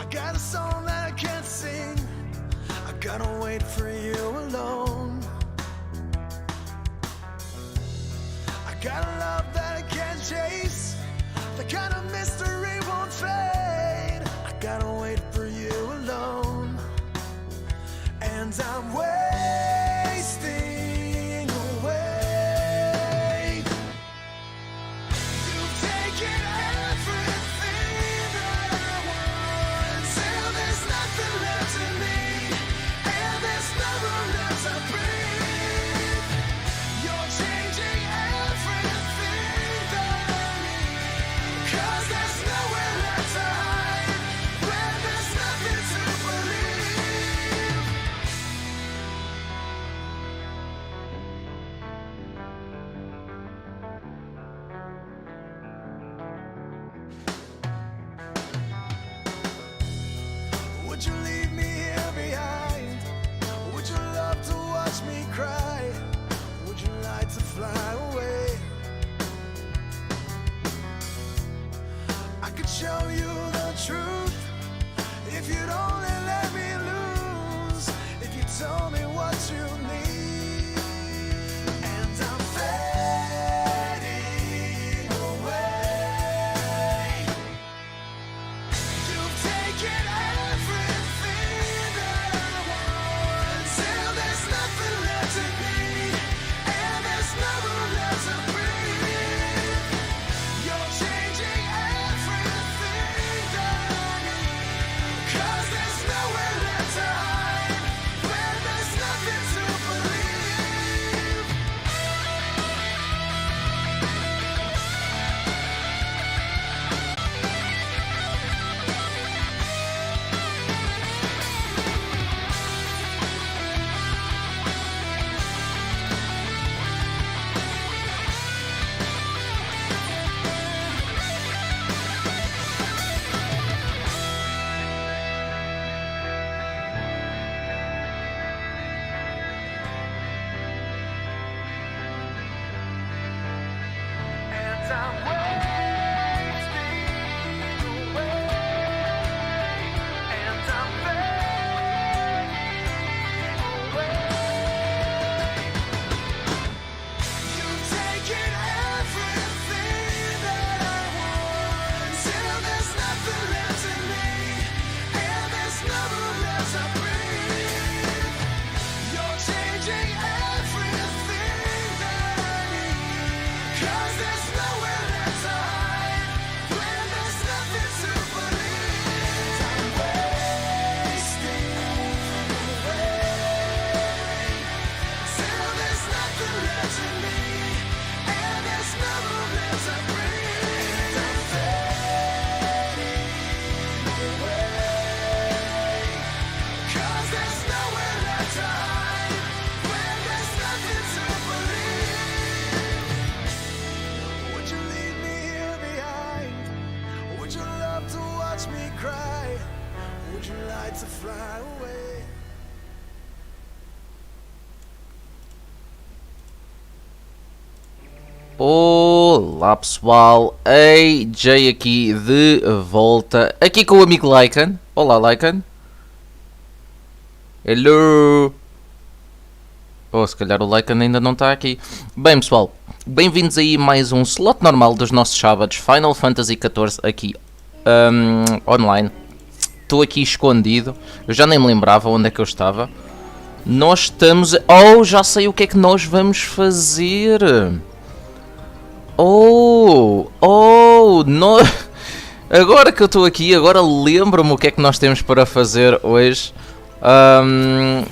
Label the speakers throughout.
Speaker 1: got a song that I can't sing. I gotta wait for you alone. I got a love that I can't chase. The kind of mystery won't fade. I gotta wait for you alone. And I'm wasting away. You've taken everything that I want till there's nothing left in me, and there's no room left to breathe. You're changing everything that I need, 'cause there's nowhere left to hide when there's nothing to believe. Would you leave me here behind? Would you love to watch me cry? Would you like to fly away? I could show you the truth if you'd only let me lose, if you told me what you need. And I'm fading away. You've taken everything that I want till there's nothing left in me, and there's no room left to breathe. You're changing everything that I need, 'cause there's nowhere left to hide when there's nothing to believe. And I'm wasting away. And I'm fading away. You've taken everything that I want till there's nothing left in me, and there's no room left to breathe. You're changing everything that I need, 'cause there's nowhere left to hide when there's nothing to believe. I'm wasting away till there's nothing left in me, and there's no room left to breathe. I'm fading away, 'cause there's nowhere left to hide when there's nothing to believe. Would you leave me here behind? Would you love to watch me cry? Would you like to fly away?
Speaker 2: Olá pessoal, AJ aqui de volta, aqui com o amigo Lycan. Olá Lycan. Hello. Oh, se calhar o Lycan ainda não está aqui. Bem pessoal, bem-vindos aí a mais um slot normal dos nossos sábados, Final Fantasy XIV aqui online. Estou aqui escondido, eu já nem me lembrava onde é que eu estava. Nós estamos... Oh, já sei o que é que nós vamos fazer. Agora que eu estou aqui, agora lembro-me o que é que nós temos para fazer hoje.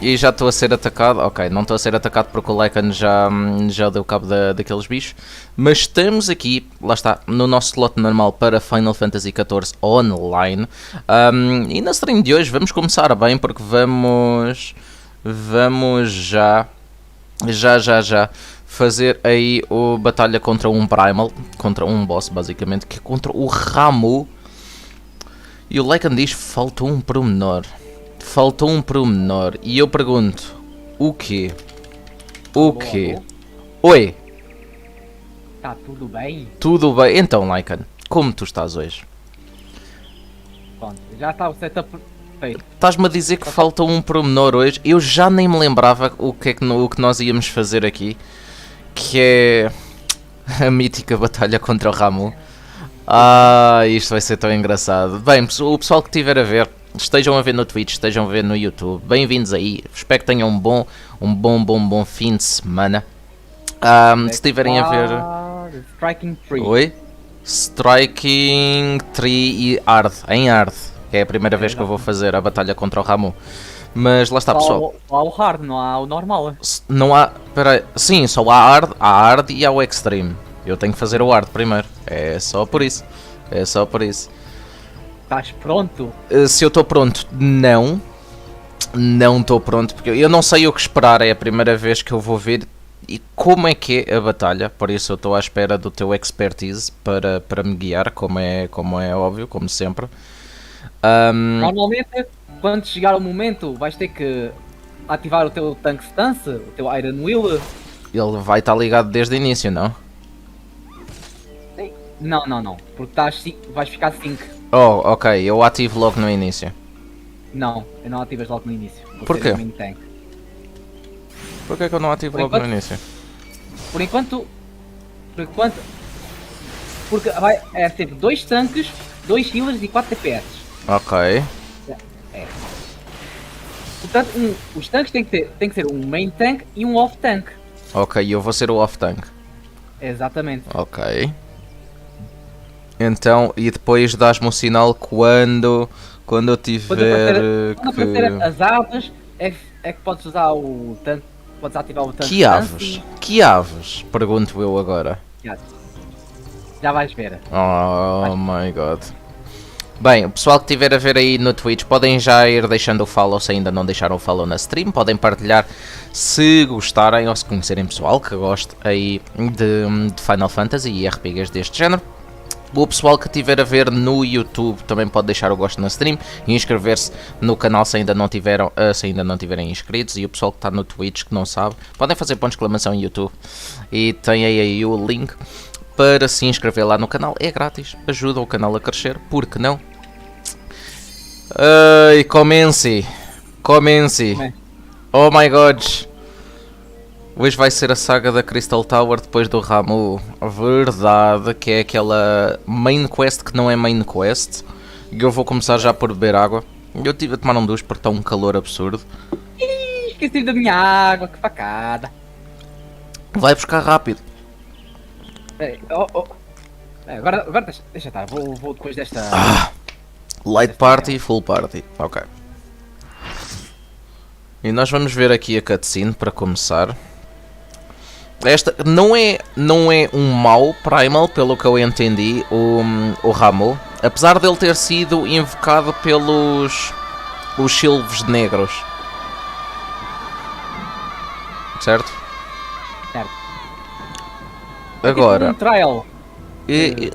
Speaker 2: E já estou a ser atacado. Ok, não estou a ser atacado porque o Lycan já deu cabo daqueles bichos. Mas estamos aqui, lá está, no nosso slot normal para Final Fantasy XIV Online. E na stream de hoje vamos começar bem porque vamos já fazer aí a batalha contra um Primal, contra um boss basicamente, que é contra o Ramu. E o Lycan diz: faltou um pormenor. Faltou um pormenor. E eu pergunto: o quê? O quê? Oi!
Speaker 3: Tá tudo bem?
Speaker 2: Tudo bem? Então, Lycan, como tu estás hoje?
Speaker 3: Pronto, Já está o setup feito.
Speaker 2: Estás-me a dizer que falta um pormenor hoje. Eu já nem me lembrava o que nós íamos fazer aqui. Que é a mítica batalha contra o Ramu. Isto vai ser tão engraçado. Bem, o pessoal que estiver a ver, estejam a ver no Twitch, estejam a ver no YouTube, bem-vindos aí. Espero que tenham um bom fim de semana. Se estiverem a ver...
Speaker 3: Striking 3.
Speaker 2: Oi? Striking 3 e Hard, em Hard. Que é a primeira vez que eu vou fazer a batalha contra o Ramu. Mas lá está, pessoal.
Speaker 3: Só há o hard, não há o normal.
Speaker 2: Não há... Peraí. Sim, só há hard e há o Extreme. Eu tenho que fazer o hard primeiro. É só por isso.
Speaker 3: Estás pronto?
Speaker 2: Se eu estou pronto, não. Não estou pronto, porque eu não sei o que esperar. É a primeira vez que eu vou ver e como é que é a batalha. Por isso eu estou à espera do teu expertise para me guiar, como é óbvio, como sempre.
Speaker 3: Normalmente, quando chegar o momento, vais ter que ativar o teu tank stance, o teu Iron Will.
Speaker 2: Ele vai estar ligado desde o início, não?
Speaker 3: Não, porque vais ficar 5.
Speaker 2: Oh, ok, eu ativo logo no início.
Speaker 3: Não, eu não ativas logo no início.
Speaker 2: Porquê?
Speaker 3: Tank.
Speaker 2: Porquê que eu não ativo logo no início?
Speaker 3: Por enquanto. Porque é sempre 2 tanques, 2 healers e 4 DPS.
Speaker 2: Ok.
Speaker 3: É. Portanto, os tanques tem que ser um main tank e um off tank.
Speaker 2: Ok, eu vou ser o off tank.
Speaker 3: Exatamente.
Speaker 2: Ok. Então, e depois dás-me o sinal quando eu tiver
Speaker 3: Quando aparecer as aves, é que podes usar o tanque. Podes ativar o tanque.
Speaker 2: Que aves? Pergunto eu agora.
Speaker 3: Já vais ver.
Speaker 2: Oh my god. Bem, o pessoal que estiver a ver aí no Twitch, podem já ir deixando o follow se ainda não deixaram o follow na stream. Podem partilhar se gostarem ou se conhecerem pessoal que goste aí de Final Fantasy e RPGs deste género. O pessoal que estiver a ver no YouTube também pode deixar o gosto na stream e inscrever-se no canal se ainda não tiverem inscritos. E o pessoal que está no Twitch que não sabe, podem fazer ponto de exclamação em YouTube e tem aí o link para se inscrever lá no canal. É grátis, ajuda o canal a crescer, porque não? Comece. Oh my god. Hoje vai ser a saga da Crystal Tower depois do Ramu. Verdade, que é aquela main quest que não é main quest. E eu vou começar já por beber água. Eu estive a tomar um duche porque está um calor absurdo.
Speaker 3: Esqueci da minha água, que facada.
Speaker 2: Vai buscar rápido.
Speaker 3: Agora deixa estar, vou depois desta...
Speaker 2: Light party, full party. Ok. E nós vamos ver aqui a cutscene para começar. Esta não é um mau Primal, pelo que eu entendi, o Ramu. Apesar dele ter sido invocado pelos silvos negros. Certo?
Speaker 3: Certo.
Speaker 2: Agora...
Speaker 3: É tipo um trial.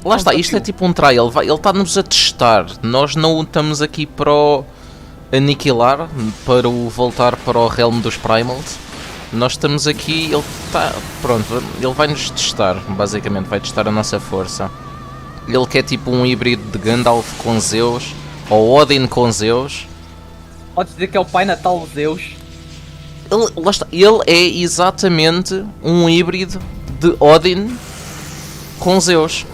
Speaker 2: Lá está, isto é tipo um trial. Ele está-nos a testar. Nós não o estamos aqui para o aniquilar, para o voltar para o realm dos Primals. Nós estamos aqui, ele está, pronto, ele vai nos testar, basicamente, vai testar a nossa força. Ele que é tipo um híbrido de Gandalf com Zeus, ou Odin com Zeus.
Speaker 3: Podes dizer que é o Pai Natal de Zeus.
Speaker 2: Lá está, ele é exatamente um híbrido de Odin com Zeus.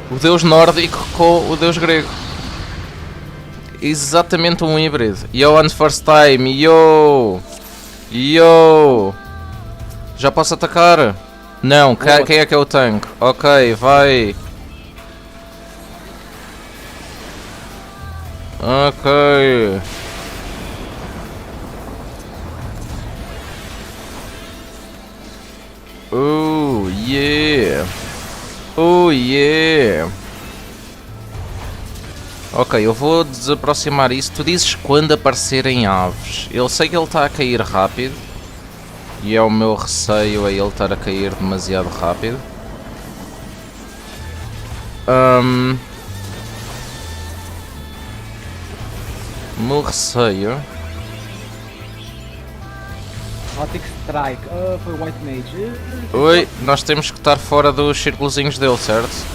Speaker 2: O deus nórdico com o deus grego. Exatamente um híbrido. Yo, on first time, yo! Já posso atacar? Não, quem é que é o tanque? Ok, vai. Ok. Oh yeah. Oh yeah. Ok, eu vou desaproximar isso. Tu dizes quando aparecerem aves. Eu sei que ele está a cair rápido. E é o meu receio a ele estar a cair demasiado rápido. Meu receio...
Speaker 3: Gothic Strike. Foi White Mage.
Speaker 2: Oi, nós temos que estar fora dos círculozinhos dele, certo?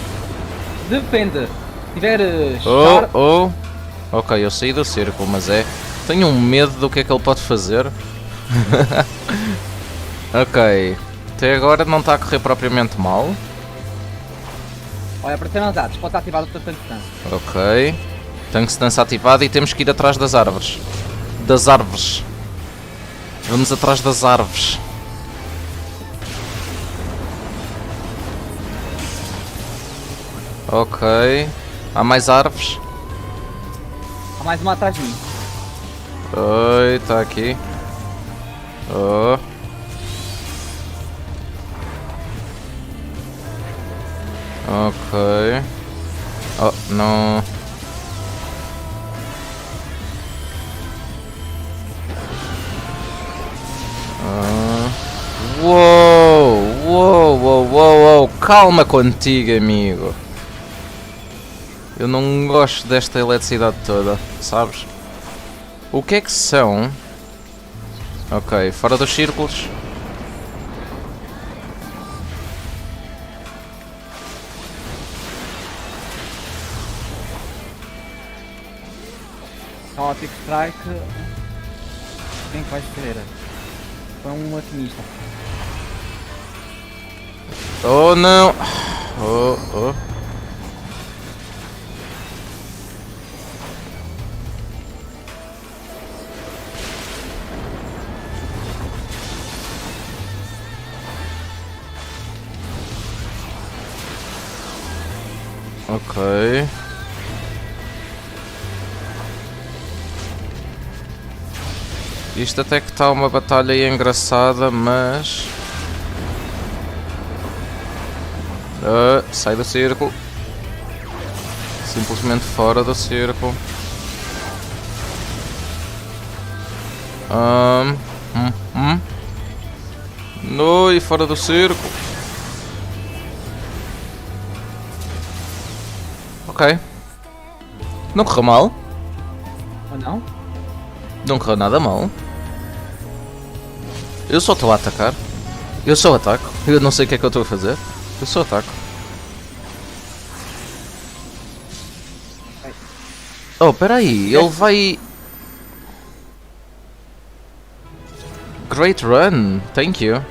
Speaker 3: Depende. Se tiver
Speaker 2: Ok, eu saí do círculo, mas tenho um medo do que é que ele pode fazer. Ok, até agora não está a correr propriamente mal.
Speaker 3: Olha, apareceram as dados, pode ativar o teu tanque de distância.
Speaker 2: Ok, tanque de distância ativado e temos que ir atrás das árvores. Das árvores. Vamos atrás das árvores. Ok, há mais árvores.
Speaker 3: Há mais uma atrás de mim.
Speaker 2: Oi, está aqui. Oh. Ok. Oh, não. Uou, uou, uou, uou, uou. Calma contigo, amigo. Eu não gosto desta eletricidade toda, sabes? O que é que são? Ok, fora dos círculos.
Speaker 3: Chaotic Strike. Quem que vai ser? Foi um alquimista.
Speaker 2: Oh não! Oh, oh. Ok. Isto até que está uma batalha aí engraçada, mas... sai do círculo. Simplesmente fora do círculo. No, e fora do círculo. Ok. Não correu mal.
Speaker 3: Ou não?
Speaker 2: Não correu nada mal. Eu só estou a atacar. Eu só ataco. Eu não sei o que é que eu estou a fazer. Eu só ataco. Oh, peraí. Ele vai... Great run. Thank you.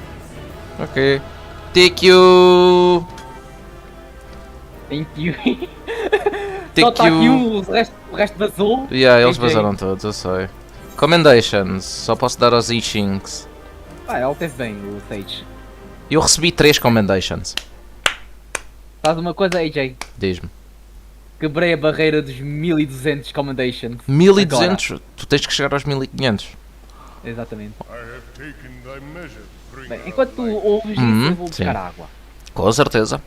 Speaker 2: Ok. Thank you.
Speaker 3: Thank you.
Speaker 2: Thank
Speaker 3: Só está aqui
Speaker 2: you.
Speaker 3: o resto vazou.
Speaker 2: Yeah, eles
Speaker 3: Thank you.
Speaker 2: vazaram todos, eu sei. Commendations. Só posso dar aos I-Chinks.
Speaker 3: Ah, ele teve bem, o Sage.
Speaker 2: Eu recebi 3 commendations.
Speaker 3: Faz uma coisa, AJ.
Speaker 2: Diz-me.
Speaker 3: Quebrei a barreira dos 1200 commendations.
Speaker 2: 1200? Tu tens que chegar aos 1500.
Speaker 3: Agora. Exatamente.
Speaker 1: I have taken thy measure, bringer
Speaker 3: Bem,
Speaker 1: of
Speaker 3: enquanto tu
Speaker 1: light.
Speaker 3: ouves isso, eu vou buscar
Speaker 2: sim.
Speaker 3: água.
Speaker 2: Com certeza.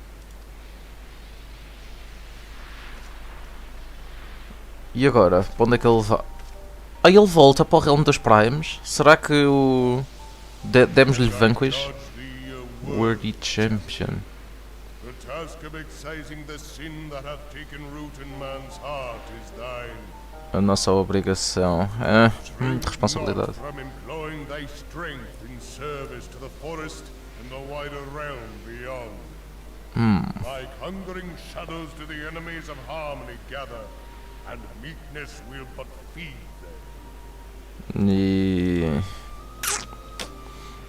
Speaker 2: E agora? Para onde é que ele vai? Ah, ele volta para o realm dos Primes? Será que o... demos-lhe Vanquish?
Speaker 1: Charge thee a word.
Speaker 2: Worthy Champion.
Speaker 1: The task of excising the sin that hath taken root in man's heart is thine.
Speaker 2: A nossa obrigação. É,
Speaker 1: Shrink
Speaker 2: responsabilidade.
Speaker 1: not from employing thy strength in service to the forest and the wider realm beyond. Like hungering shadows do the enemies of harmony gather, and meekness will but feed them.
Speaker 2: E...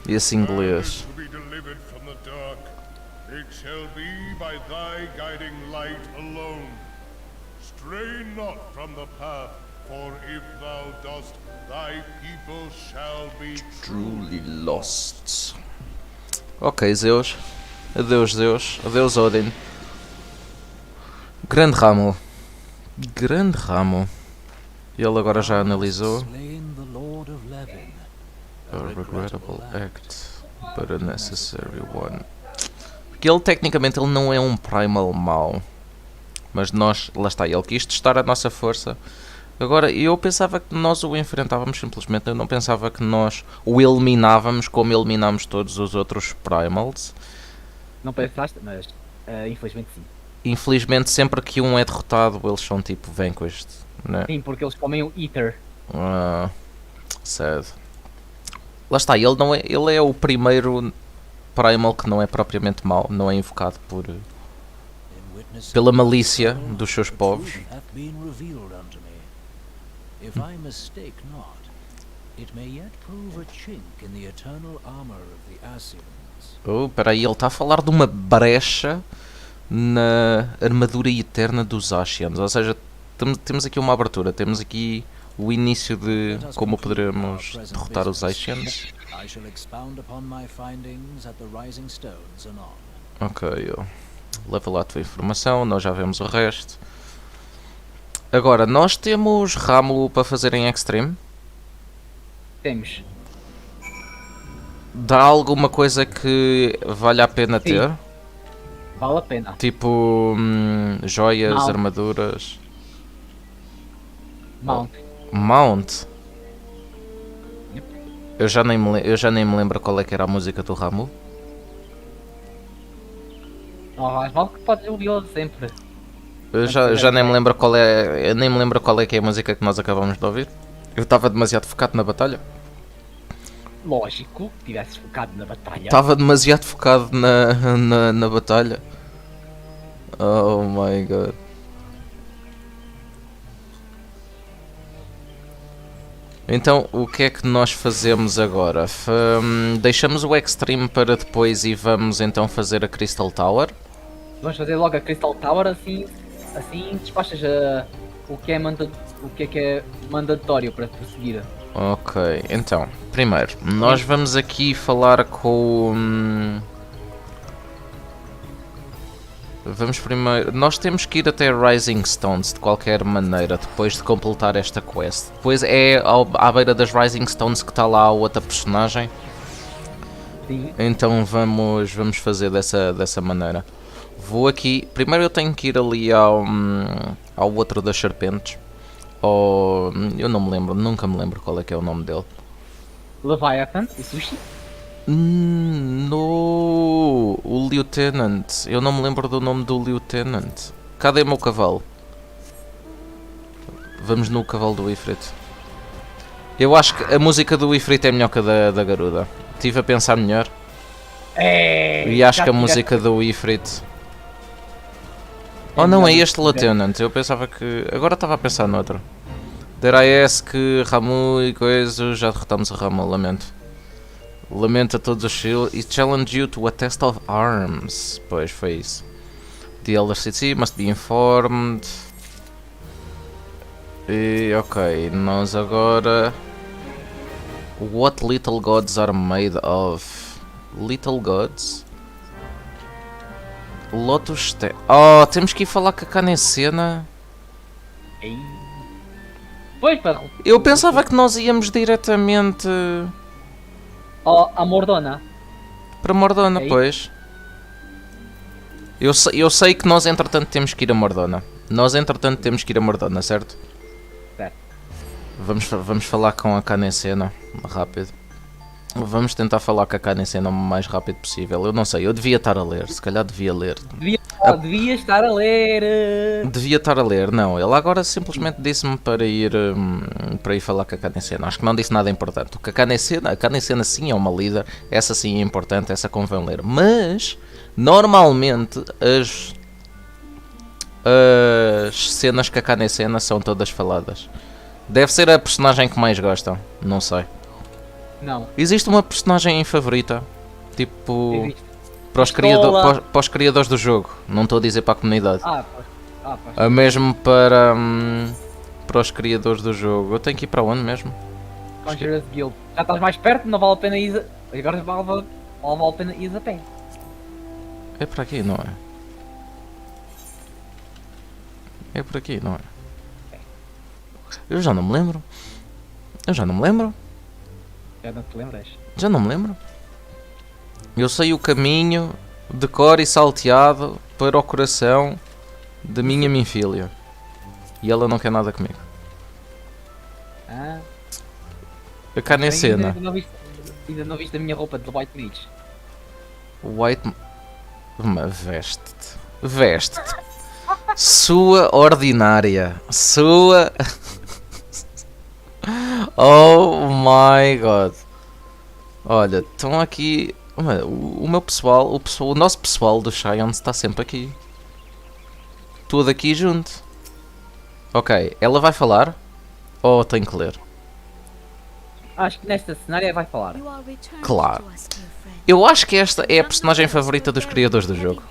Speaker 2: esse
Speaker 1: Man
Speaker 2: inglês.
Speaker 1: is to be delivered from the dark. It shall be by thy guiding light alone. Stray not from the path, for if thou dost, thy people shall be
Speaker 2: Truly lost. Ok, Zeus. Adeus, Zeus. Adeus, Odin. Grande ramo. Grande ramo. Ele agora já analisou.
Speaker 4: Slain the Lord of Levin.
Speaker 2: A regrettable act, but a necessary one. Porque ele, tecnicamente, ele não é um primal mau. Mas nós, lá está, ele quis testar a nossa força. Agora, eu pensava que nós o enfrentávamos simplesmente. Eu não pensava que nós o eliminávamos como eliminámos todos os outros primals.
Speaker 3: Não pensaste, mas infelizmente sim.
Speaker 2: Infelizmente, sempre que um é derrotado, eles são tipo vanquished, né?
Speaker 3: Sim, porque eles comem o Ether.
Speaker 2: Sad. Lá está, ele, não é, ele é o primeiro primal que não é propriamente mau, não é invocado por,
Speaker 4: In witness
Speaker 2: pela malícia dos seus
Speaker 4: the
Speaker 2: povos.
Speaker 4: truth hath been revealed unto me. If I mistake not, it may yet prove a chink in the eternal armor of the Asians.
Speaker 2: Oh, peraí, ele está a falar de uma brecha na armadura eterna dos Ascians. Ou seja, temos aqui uma abertura, temos aqui o início de como poderemos derrotar os Ascians.
Speaker 4: I shall expound upon my findings at the Rising Stones anon.
Speaker 2: Ok, leva lá a tua informação, nós já vemos o resto. Agora, nós temos Ramo para fazer em Extreme?
Speaker 3: Temos.
Speaker 2: Dá alguma coisa que vale a pena
Speaker 3: Sim.
Speaker 2: ter?
Speaker 3: Vale a pena.
Speaker 2: Tipo, joias,
Speaker 3: Não.
Speaker 2: armaduras...
Speaker 3: Mount.
Speaker 2: Mount?
Speaker 3: Yep.
Speaker 2: Eu já nem me lembro qual é que era a música do Ramo.
Speaker 3: Não vais mal que podes ouvi-lo sempre.
Speaker 2: Eu já nem me lembro qual é. Eu nem me lembro qual é que é a música que nós acabamos de ouvir. Eu estava demasiado focado na batalha.
Speaker 3: Lógico, que tivesses focado na batalha.
Speaker 2: Estava demasiado focado na batalha. Oh my god. Então, o que é que nós fazemos agora? Deixamos o Extreme para depois e vamos então fazer a Crystal Tower?
Speaker 3: Vamos fazer logo a Crystal Tower, assim despachas o que é mandatório para prosseguir.
Speaker 2: Ok, então, primeiro, nós vamos aqui falar com... Vamos primeiro... Nós temos que ir até Rising Stones de qualquer maneira, depois de completar esta quest. Depois é à beira das Rising Stones que está lá a outra personagem.
Speaker 3: Sim.
Speaker 2: Então vamos fazer dessa maneira. Vou aqui... Primeiro eu tenho que ir ali ao outro das serpentes. Eu não me lembro, nunca me lembro qual é que é o nome dele.
Speaker 3: Leviathan e Sushi.
Speaker 2: No, o Lieutenant. Eu não me lembro do nome do Lieutenant. Cadê o meu cavalo? Vamos no cavalo do Ifrit. Eu acho que a música do Ifrit é melhor que a da Garuda. Estive a pensar melhor. E acho que a música do Ifrit... Oh não, é este Lieutenant. Eu pensava que... Agora estava a pensar noutro. There I ask Ramu e coisa. Já derrotamos a Ramu, lamento. Lamento a todos os shield. E challenge you to a test of arms. Pois, foi isso. The Elder City must be informed. E ok, nós agora... What little gods are made of? Little gods? Lotus... Oh, temos que ir falar com a Canecena.
Speaker 3: Ei. Pois, para...
Speaker 2: Eu pensava que nós íamos diretamente
Speaker 3: A Mordona.
Speaker 2: para Mordona,
Speaker 3: Ei.
Speaker 2: pois. Eu sei que nós entretanto temos que ir a Mordona. Certo?
Speaker 3: Certo.
Speaker 2: Vamos falar com a Canecena rápido. Vamos tentar falar com a Canecena o mais rápido possível. Eu não sei, eu devia estar a ler. Se calhar devia ler.
Speaker 3: Devia estar a ler.
Speaker 2: Devia estar a ler, não. Ele agora simplesmente disse-me para ir falar com a Canecena. Acho que não disse nada importante. A Canecena sim é uma líder, essa sim é importante, essa convém ler. Mas, normalmente, as cenas com a Canecena são todas faladas. Deve ser a personagem que mais gostam, não sei.
Speaker 3: Não.
Speaker 2: Existe uma personagem favorita? Tipo,
Speaker 3: Existe.
Speaker 2: para os criadores do jogo. Não estou a dizer para a comunidade.
Speaker 3: Pois.
Speaker 2: Mesmo para os criadores do jogo. Eu tenho que ir para onde mesmo?
Speaker 3: Conjurers Guild. Já estás mais perto, não vale a pena ir. Agora vale a pena ir a pé.
Speaker 2: É por aqui, não é? É por aqui, não é? Eu já não me lembro.
Speaker 3: Já não te lembras?
Speaker 2: Já não me lembro. Eu sei o caminho de cor e salteado para o coração da minha filha. E ela não quer nada comigo.
Speaker 3: Ah.
Speaker 2: A Canecena.
Speaker 3: Ainda não viste a minha roupa de White Mage.
Speaker 2: Veste-te. Sua ordinária. Sua... Oh my god. Olha, estão aqui... O meu pessoal, o nosso pessoal do Science está sempre aqui. Tudo aqui junto. Ok, ela vai falar. Ou tenho que ler?
Speaker 3: Acho que nesta cenária vai falar.
Speaker 5: You are returned
Speaker 2: Claro.
Speaker 5: to us, dear friend.
Speaker 2: Eu acho que esta é a personagem favorita dos criadores do jogo.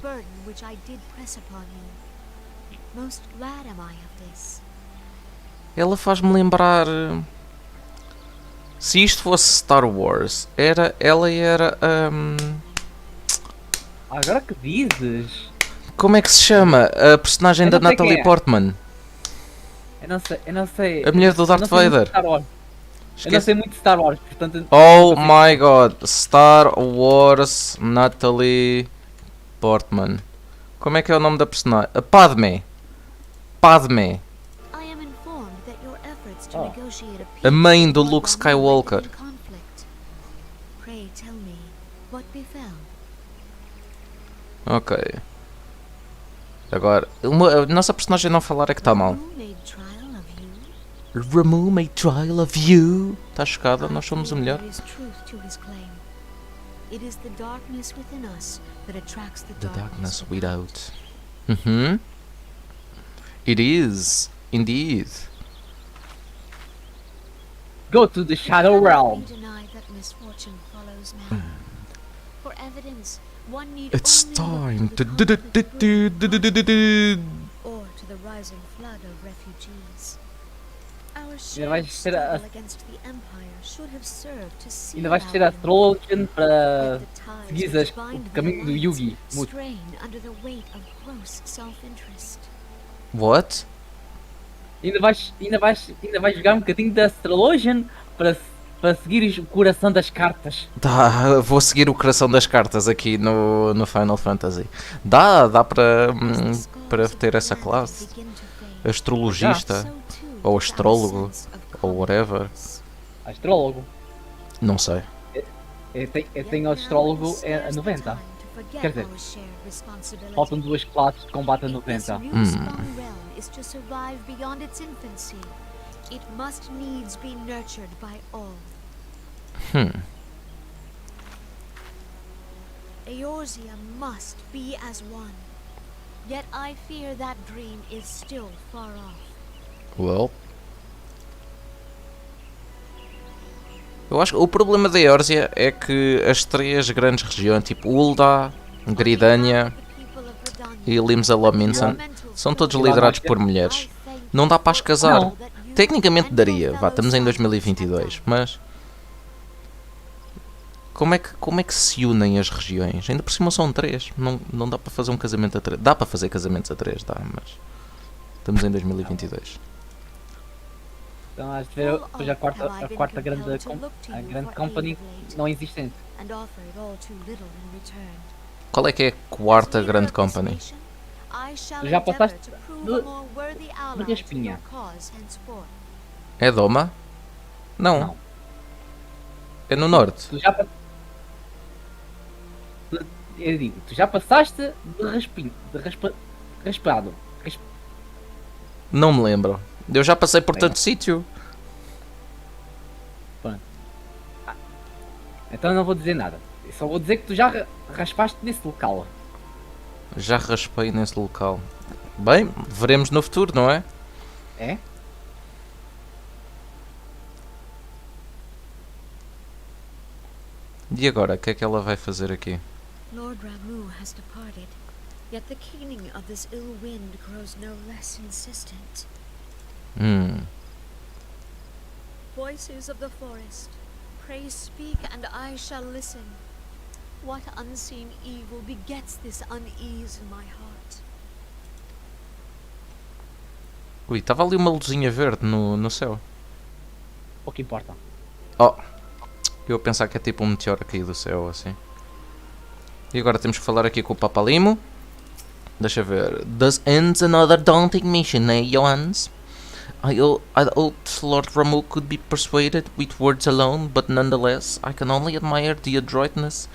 Speaker 5: Which I did press upon you. Most glad am I of this.
Speaker 2: Ela faz-me lembrar... Se isto fosse Star Wars, ela era...
Speaker 3: Agora que dizes?
Speaker 2: como é que se chama? A personagem
Speaker 3: Eu
Speaker 2: da
Speaker 3: não sei quem
Speaker 2: Natalie
Speaker 3: é.
Speaker 2: Portman.
Speaker 3: Eu não sei.
Speaker 2: A mulher do Darth
Speaker 3: eu não sei muito
Speaker 2: Vader.
Speaker 3: de Star Wars. Eu não
Speaker 2: Esquece.
Speaker 3: sei muito de Star Wars, portanto.
Speaker 2: Oh
Speaker 3: não sei.
Speaker 2: my god. Star Wars Natalie Portman. Como é que é o nome da personagem? Padme. Padme.
Speaker 5: I am informed that your efforts to
Speaker 3: Oh.
Speaker 5: negotiate a peace
Speaker 2: A mãe do
Speaker 5: with
Speaker 2: Luke
Speaker 5: Ramu
Speaker 2: Skywalker.
Speaker 5: ended in conflict. Pray tell me what befell.
Speaker 2: Ok. Agora, a nossa personagem não falar é que está mal.
Speaker 5: Ramu made trial of you.
Speaker 2: Ramu made trial of you. Está chocada? Nós somos o melhor.
Speaker 5: There is truth to his claim. It is the darkness within us that attracts the
Speaker 2: The darkness
Speaker 5: without.
Speaker 2: without. Uhum. It is. Indeed.
Speaker 3: Go to the Shadow Realm.
Speaker 5: Deny that misfortune follows now. For evidence, one need
Speaker 2: It's
Speaker 5: only
Speaker 2: time
Speaker 5: look
Speaker 2: to
Speaker 5: to the conflict brewing or to the rising flood of refugees. Our shared
Speaker 3: vais ter a-
Speaker 5: struggle against the Empire should have served to seal
Speaker 3: Ainda vais ter
Speaker 5: our
Speaker 3: a Trojan para
Speaker 5: Yet the ties
Speaker 3: seguires
Speaker 5: which
Speaker 3: o
Speaker 5: bind the
Speaker 3: caminho do
Speaker 5: alliance
Speaker 3: Yugi. Muito.
Speaker 5: strain under the weight of gross self-interest.
Speaker 2: What?
Speaker 3: Ainda vais jogar um bocadinho da Astrologian para seguires o coração das cartas.
Speaker 2: Tá, vou seguir o coração das cartas aqui no Final Fantasy. Dá para ter essa classe. Astrologista, ou astrólogo, ou whatever.
Speaker 3: Astrólogo.
Speaker 2: Não sei.
Speaker 3: Eu tenho o astrólogo a 90. Quer dizer, faltam duas classes de combate a 90.
Speaker 5: Is to survive beyond its infancy. It must needs be nurtured by all. Eorzea must be as one. Yet I fear that dream is still far off.
Speaker 2: Well. Eu acho que o problema da Eorzea é que as três grandes regiões, tipo Ul'dah, Gridania e Limsa Lominsan, são todos liderados por mulheres. Não dá para as casar.
Speaker 3: Não.
Speaker 2: Tecnicamente daria, vá, estamos em 2022, mas como é que se unem as regiões? Ainda por cima são três, não dá para fazer um casamento a três. Dá para fazer casamentos a três, dá, mas estamos em 2022.
Speaker 3: Então has de ver depois a quarta grande, a grande company não existente.
Speaker 5: And offered all too little in return.
Speaker 2: Qual é que é a quarta grande company?
Speaker 3: Já passaste de Raspinha.
Speaker 2: É Doma? Não.
Speaker 3: Não.
Speaker 2: É no norte.
Speaker 3: Eu digo, tu já passaste raspado.
Speaker 2: Não me lembro. Eu já passei por tanto sítio.
Speaker 3: Então não vou dizer nada. Eu só vou dizer que tu já raspaste nesse local.
Speaker 2: Já raspei nesse local. Bem, veremos no futuro, não é?
Speaker 3: É?
Speaker 2: E agora, o que é que ela vai fazer aqui?
Speaker 5: Lord Ramu has departed, yet the keening of this ill wind grows no less insistent. Voices of the forest, pray speak and I shall listen. What unseen evil begets this unease in my heart?
Speaker 2: Ui, estava ali uma luzinha verde no céu.
Speaker 3: Pouco importa.
Speaker 2: Oh, eu a pensar que é tipo um meteoro a cair do céu, assim. E agora temos que falar aqui com o Papalimo. Deixa ver. Thus ends another daunting mission, eh, Johans? I hoped Lord Ramu could be persuaded with words alone, but nonetheless, I can only admire the adroitness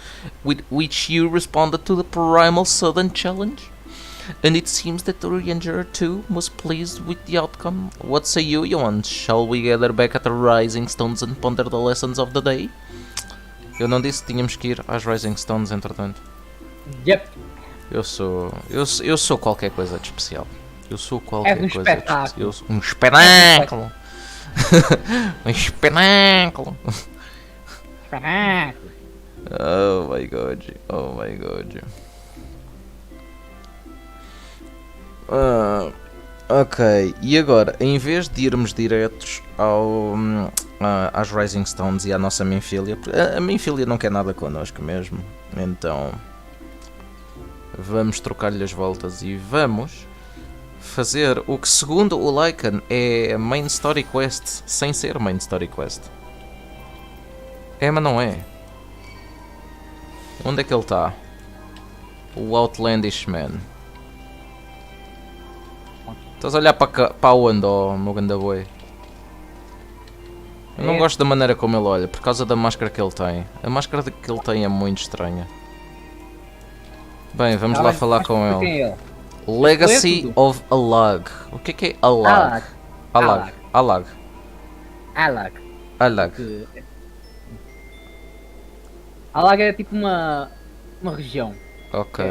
Speaker 2: with which you responded to the primal sudden challenge. And it seems that the Ranger too was pleased with the outcome. What say you, Johans? Shall we gather back at the Rising Stones and ponder the lessons of the day? Eu não disse que tínhamos que ir às Rising Stones, entretanto.
Speaker 3: Yep.
Speaker 2: Eu sou qualquer coisa de especial. Eu sou qualquer
Speaker 3: És um
Speaker 2: coisa
Speaker 3: espetáculo.
Speaker 2: de especial. Um espetáculo. Um espetáculo.
Speaker 3: Espetáculo.
Speaker 2: Oh my god, oh my god. Ok, e agora, em vez de irmos diretos às Rising Stones e à nossa Minfilia, a Minfilia não quer nada connosco mesmo, então vamos trocar-lhe as voltas e vamos fazer o que segundo o Lycan é Main Story Quest, sem ser Main Story Quest. É, mas não é. Onde é que ele está? O Outlandish Man. Estás a olhar para onde, oh, meu ganda boi? Eu não gosto da maneira como ele olha, por causa da máscara que ele tem. A máscara que ele tem é muito estranha. Bem, vamos lá falar com ele. Legacy of Alag. O que é Alag? Alag. Alag.
Speaker 3: Alag.
Speaker 2: Alag.
Speaker 3: Alag é tipo uma região.
Speaker 2: Ok.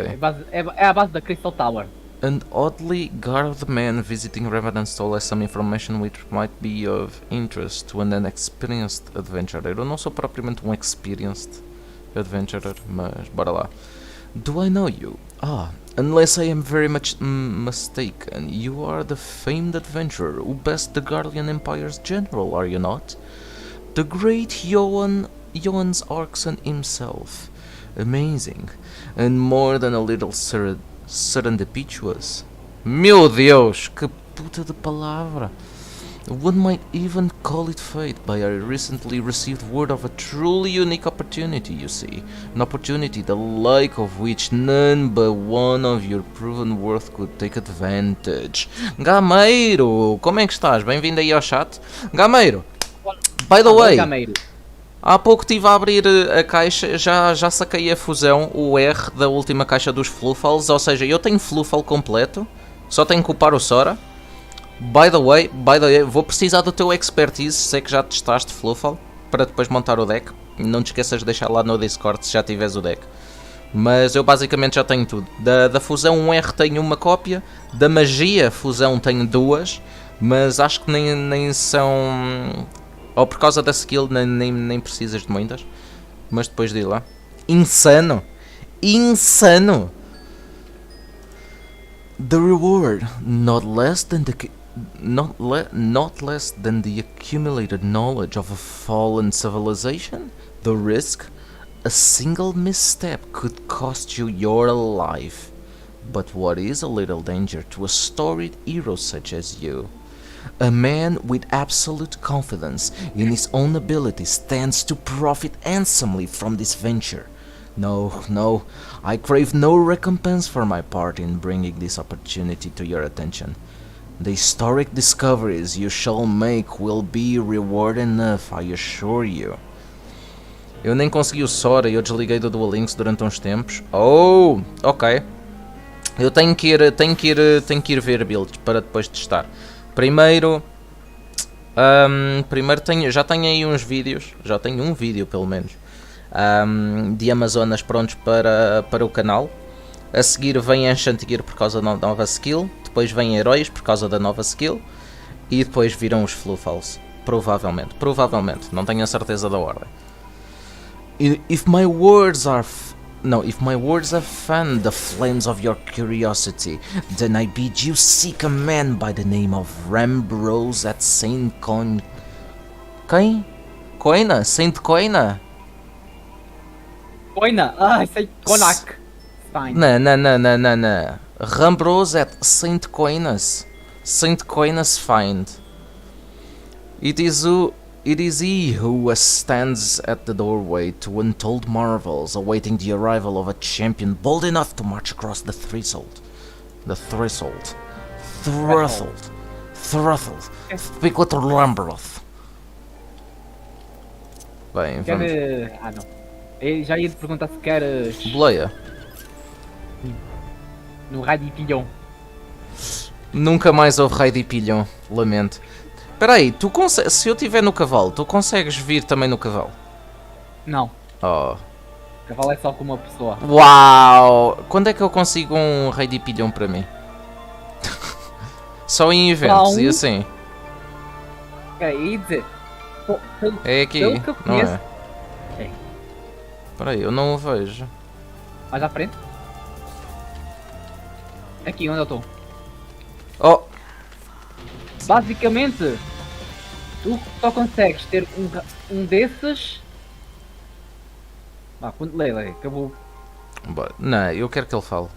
Speaker 3: É a base da Crystal Tower.
Speaker 2: An oddly garbed man visiting Revenant's Toll has some information which might be of interest to an inexperienced adventurer. Eu não sou propriamente um experienced adventurer, mas bora lá. Do I know you? Ah, unless I am very much mistaken, you are the famed adventurer who bested the Guardian Empire's general, are you not? The great Johan's Arxon himself. Amazing, and more than a little serendipitous. Meu Deus, que puta de palavra. One might even call it fate, but I recently received word of a truly unique opportunity, you see. An opportunity the like of which none but one of your proven worth could take advantage. Gameiro, como é que estás? Bem-vindo aí ao chat. Gameiro, by the way, há pouco estive a abrir a caixa, já saquei a fusão, o R da última caixa dos Fluffals, ou seja, eu tenho Fluffal completo, só tenho que upar o Sora. By the way, vou precisar do teu expertise, sei que já testaste Fluffal, para depois montar o deck. Não te esqueças de deixar lá no Discord se já tiveres o deck. Mas eu basicamente já tenho tudo. Da fusão 1R tenho uma cópia, da magia fusão tenho duas, mas acho que nem são... Ou por causa da skill nem precisas de muitas. Mas depois de ir lá. Insano! Insano! The reward, not less than the accumulated knowledge of a fallen civilization. The risk, a single misstep could cost you your life. But what is a little danger to a storied hero such as you? A man with absolute confidence in his own ability stands to profit handsomely from this venture. No, I crave no recompense for my part in bringing this opportunity to your attention. The historic discoveries you shall make will be reward enough, I assure you. Eu nem consegui o Sora, eu desliguei do Duel Links durante uns tempos. Oh, ok. Eu tenho que ir ver builds para depois testar. Primeiro já tenho aí uns vídeos, já tenho um vídeo pelo menos, de Amazonas prontos para o canal. A seguir vem Ancient Gear por causa da nova skill, depois vem Heróis por causa da nova skill e depois viram os Fluffals, provavelmente, não tenho a certeza da ordem. If my words have fanned the flames of your curiosity, then I bid you seek a man by the name of Rambrose at Saint Quem? Coina? Saint Coina?
Speaker 3: Coina? Ah, Saint Conac. Fine.
Speaker 2: Não. Rambrose at Saint Coinas. Saint Coinas find. It is he who stands at the doorway to untold marvels, awaiting the arrival of a champion bold enough to march across the threshold. Speak with Lambroth. Bem, vamos.
Speaker 3: Ah, não. Eu já ia te perguntar se queres
Speaker 2: Boleia.
Speaker 3: no Radipilhão.
Speaker 2: Nunca mais houve raio de pilhão, lamento. Espera aí, se eu estiver no cavalo, tu consegues vir também no cavalo?
Speaker 3: Não.
Speaker 2: Oh.
Speaker 3: O cavalo é só com uma pessoa.
Speaker 2: Uau! Quando é que eu consigo um rei de pilhão para mim? Só em eventos e assim.
Speaker 3: ia dizer. Pô,
Speaker 2: É aqui,
Speaker 3: pelo que eu
Speaker 2: não
Speaker 3: conheço.
Speaker 2: é?
Speaker 3: É.
Speaker 2: Espera aí, eu não o vejo.
Speaker 3: Mais à frente. Aqui onde eu estou.
Speaker 2: Oh!
Speaker 3: Basicamente, tu só consegues ter um desses. Lê, que eu vou.
Speaker 2: Não, eu quero que ele fale.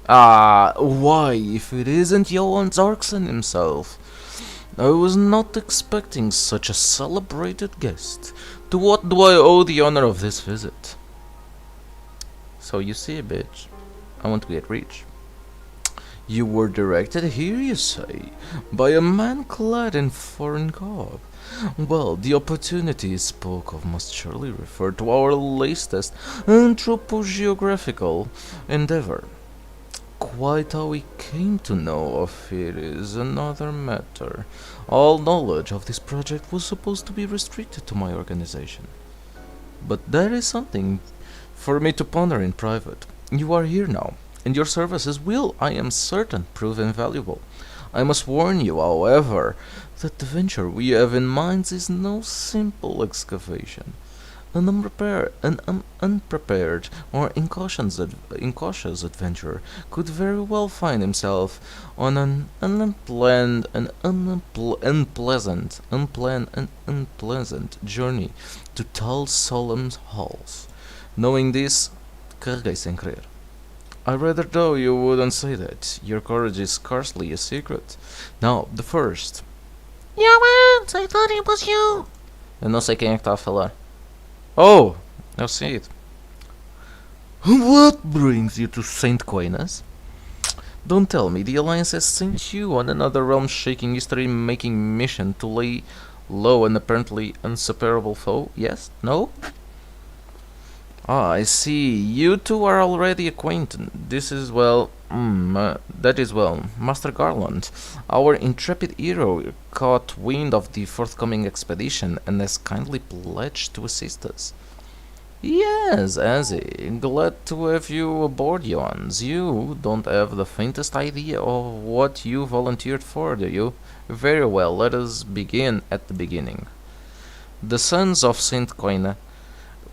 Speaker 2: Ah, why, if it isn't Johan Zarkson himself? I was not expecting such a celebrated guest. To what do I owe the honor of this visit? So you see, bitch, I want to get rich. You were directed here, you say, by a man clad in foreign garb. Well, the opportunity you spoke of must surely refer to our latest anthropogeographical endeavor. Quite how we came to know of it is another matter. All knowledge of this project was supposed to be restricted to my organization. But that is something for me to ponder in private. You are here now, and your services will, I am certain, prove invaluable. I must warn you, however, that the venture we have in mind is no simple excavation. An unprepared or incautious adventurer could very well find himself on an unplanned and unpleasant journey to Tal Solemn's halls. Knowing this, carreguei sem querer. I rather though you wouldn't say that. Your courage is scarcely a secret. Now, the first. Johan, I thought it was you. Eu não sei quem é que está a falar. Oh, é o Cid. What brings you to St. Quinas? Don't tell me the Alliance has sent you on another realm-shaking, history-making mission to lay low an apparently insuperable foe? Yes? No? Ah, I see. You two are already acquainted. This is, well, that is well. Master Garland, our intrepid hero, caught wind of the forthcoming expedition and has kindly pledged to assist us. Yes, Azzy. Glad to have you aboard, Johannes. You don't have the faintest idea of what you volunteered for, do you? Very well, let us begin at the beginning. The sons of Saint Coina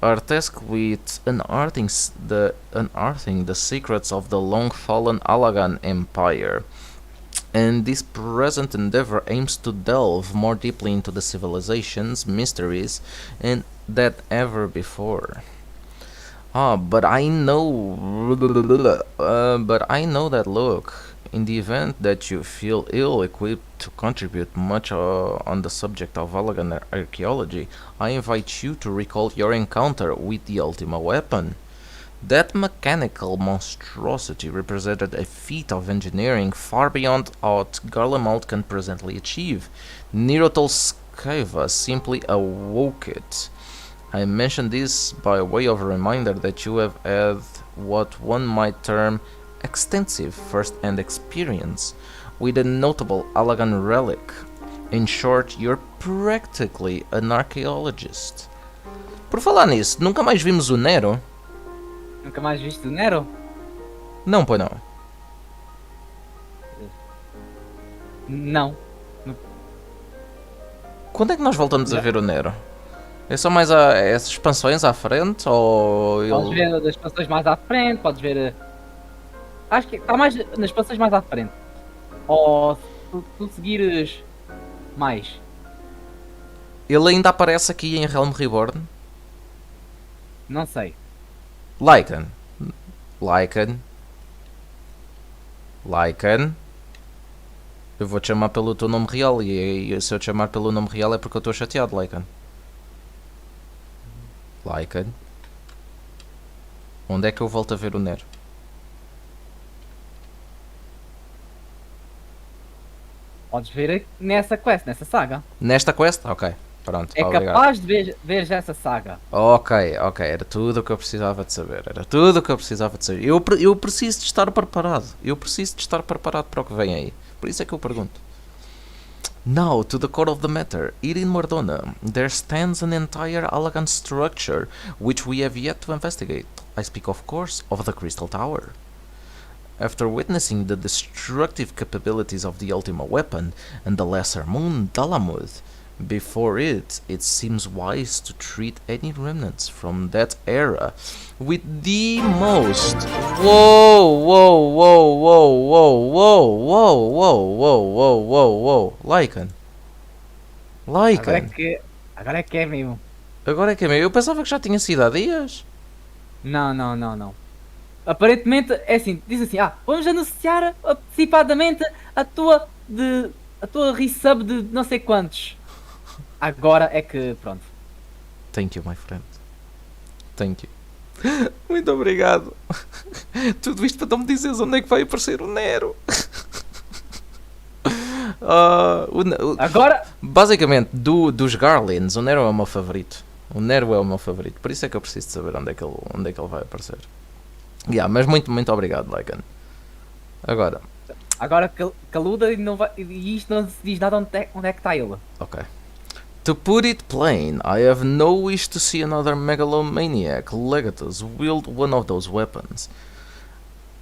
Speaker 2: are tasked with unearthing the secrets of the long-fallen Alagan Empire, and this present endeavor aims to delve more deeply into the civilization's mysteries than ever before. But I know that, look, in the event that you feel ill-equipped to contribute much on the subject of Alagan archaeology, I invite you to recall your encounter with the Ultima weapon. That mechanical monstrosity represented a feat of engineering far beyond what Garlemald can presently achieve. Nirotolskava simply awoke it. I mention this by way of a reminder that you have had what one might term extensive first-hand experience with a notable Alagan relic. In short, you're practically an archaeologist. Por falar nisso, nunca mais vimos o Nero?
Speaker 3: Nunca mais viste o Nero?
Speaker 2: Não, pois não.
Speaker 3: Não.
Speaker 2: Quando é que nós voltamos a ver o Nero? É só mais essas expansões à frente? Ou
Speaker 3: Podes
Speaker 2: ele...
Speaker 3: ver as expansões mais à frente, podes ver. Acho que está mais nas expansões mais à frente. Ou se tu seguires mais.
Speaker 2: ele ainda aparece aqui em Realm Reborn?
Speaker 3: Não sei.
Speaker 2: Lycan. Eu vou-te chamar pelo teu nome real e se eu te chamar pelo nome real é porque eu estou chateado, Lycan. Onde é que eu volto a ver o Nero?
Speaker 3: Podes ver nessa quest, nessa saga.
Speaker 2: Nesta quest? Ok, pronto,
Speaker 3: É
Speaker 2: obrigado.
Speaker 3: capaz de ver já essa saga.
Speaker 2: Ok, era tudo o que eu precisava de saber. Eu preciso de estar preparado. Para o que vem aí. Por isso é que eu pergunto. Now, to the core of the matter. Here in Mordona, there stands an entire Alagan structure which we have yet to investigate. I speak, of course, of the Crystal Tower. After witnessing the destructive capabilities of the Ultima weapon and the lesser moon Dalamud, Before it seems wise to treat any remnants from that era with the most. Whoa, whoa, whoa, whoa, whoa, whoa, whoa, whoa, whoa, whoa, whoa, whoa, Lycan. Lycan.
Speaker 3: Agora é que é mesmo.
Speaker 2: Agora é que é meu. Eu pensava que já tinha sido há dias.
Speaker 3: Não. Aparentemente é assim, diz assim, vamos anunciar antecipadamente a tua resub de não sei quantos. Agora é que pronto.
Speaker 2: Thank you, my friend. Thank you. Muito obrigado. Tudo isto para não me dizeres onde é que vai aparecer o Nero.
Speaker 3: Agora
Speaker 2: Basicamente, dos Garlands, o Nero é o meu favorito. O Nero é o meu favorito. Por isso é que eu preciso de saber onde é que ele vai aparecer. Mas muito obrigado, Lycan. Agora,
Speaker 3: caluda e não vai, e isto não se diz nada onde é que está ele.
Speaker 2: ok. To put it plain, I have no wish to see another megalomaniac Legatus wield one of those weapons.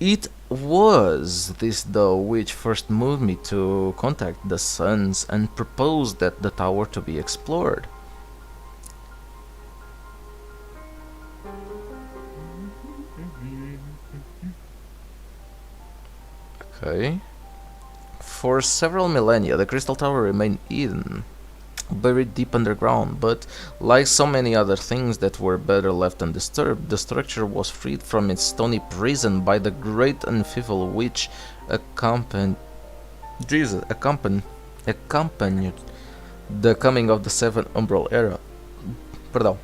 Speaker 2: It was this though which first moved me to contact the Suns and propose that the tower to be explored. Okay. For several millennia, the Crystal Tower remained hidden, buried deep underground, but like so many other things that were better left undisturbed, the structure was freed from its stony prison by the great upheaval which accompanied the coming of the Seventh Umbral Era. Perdão.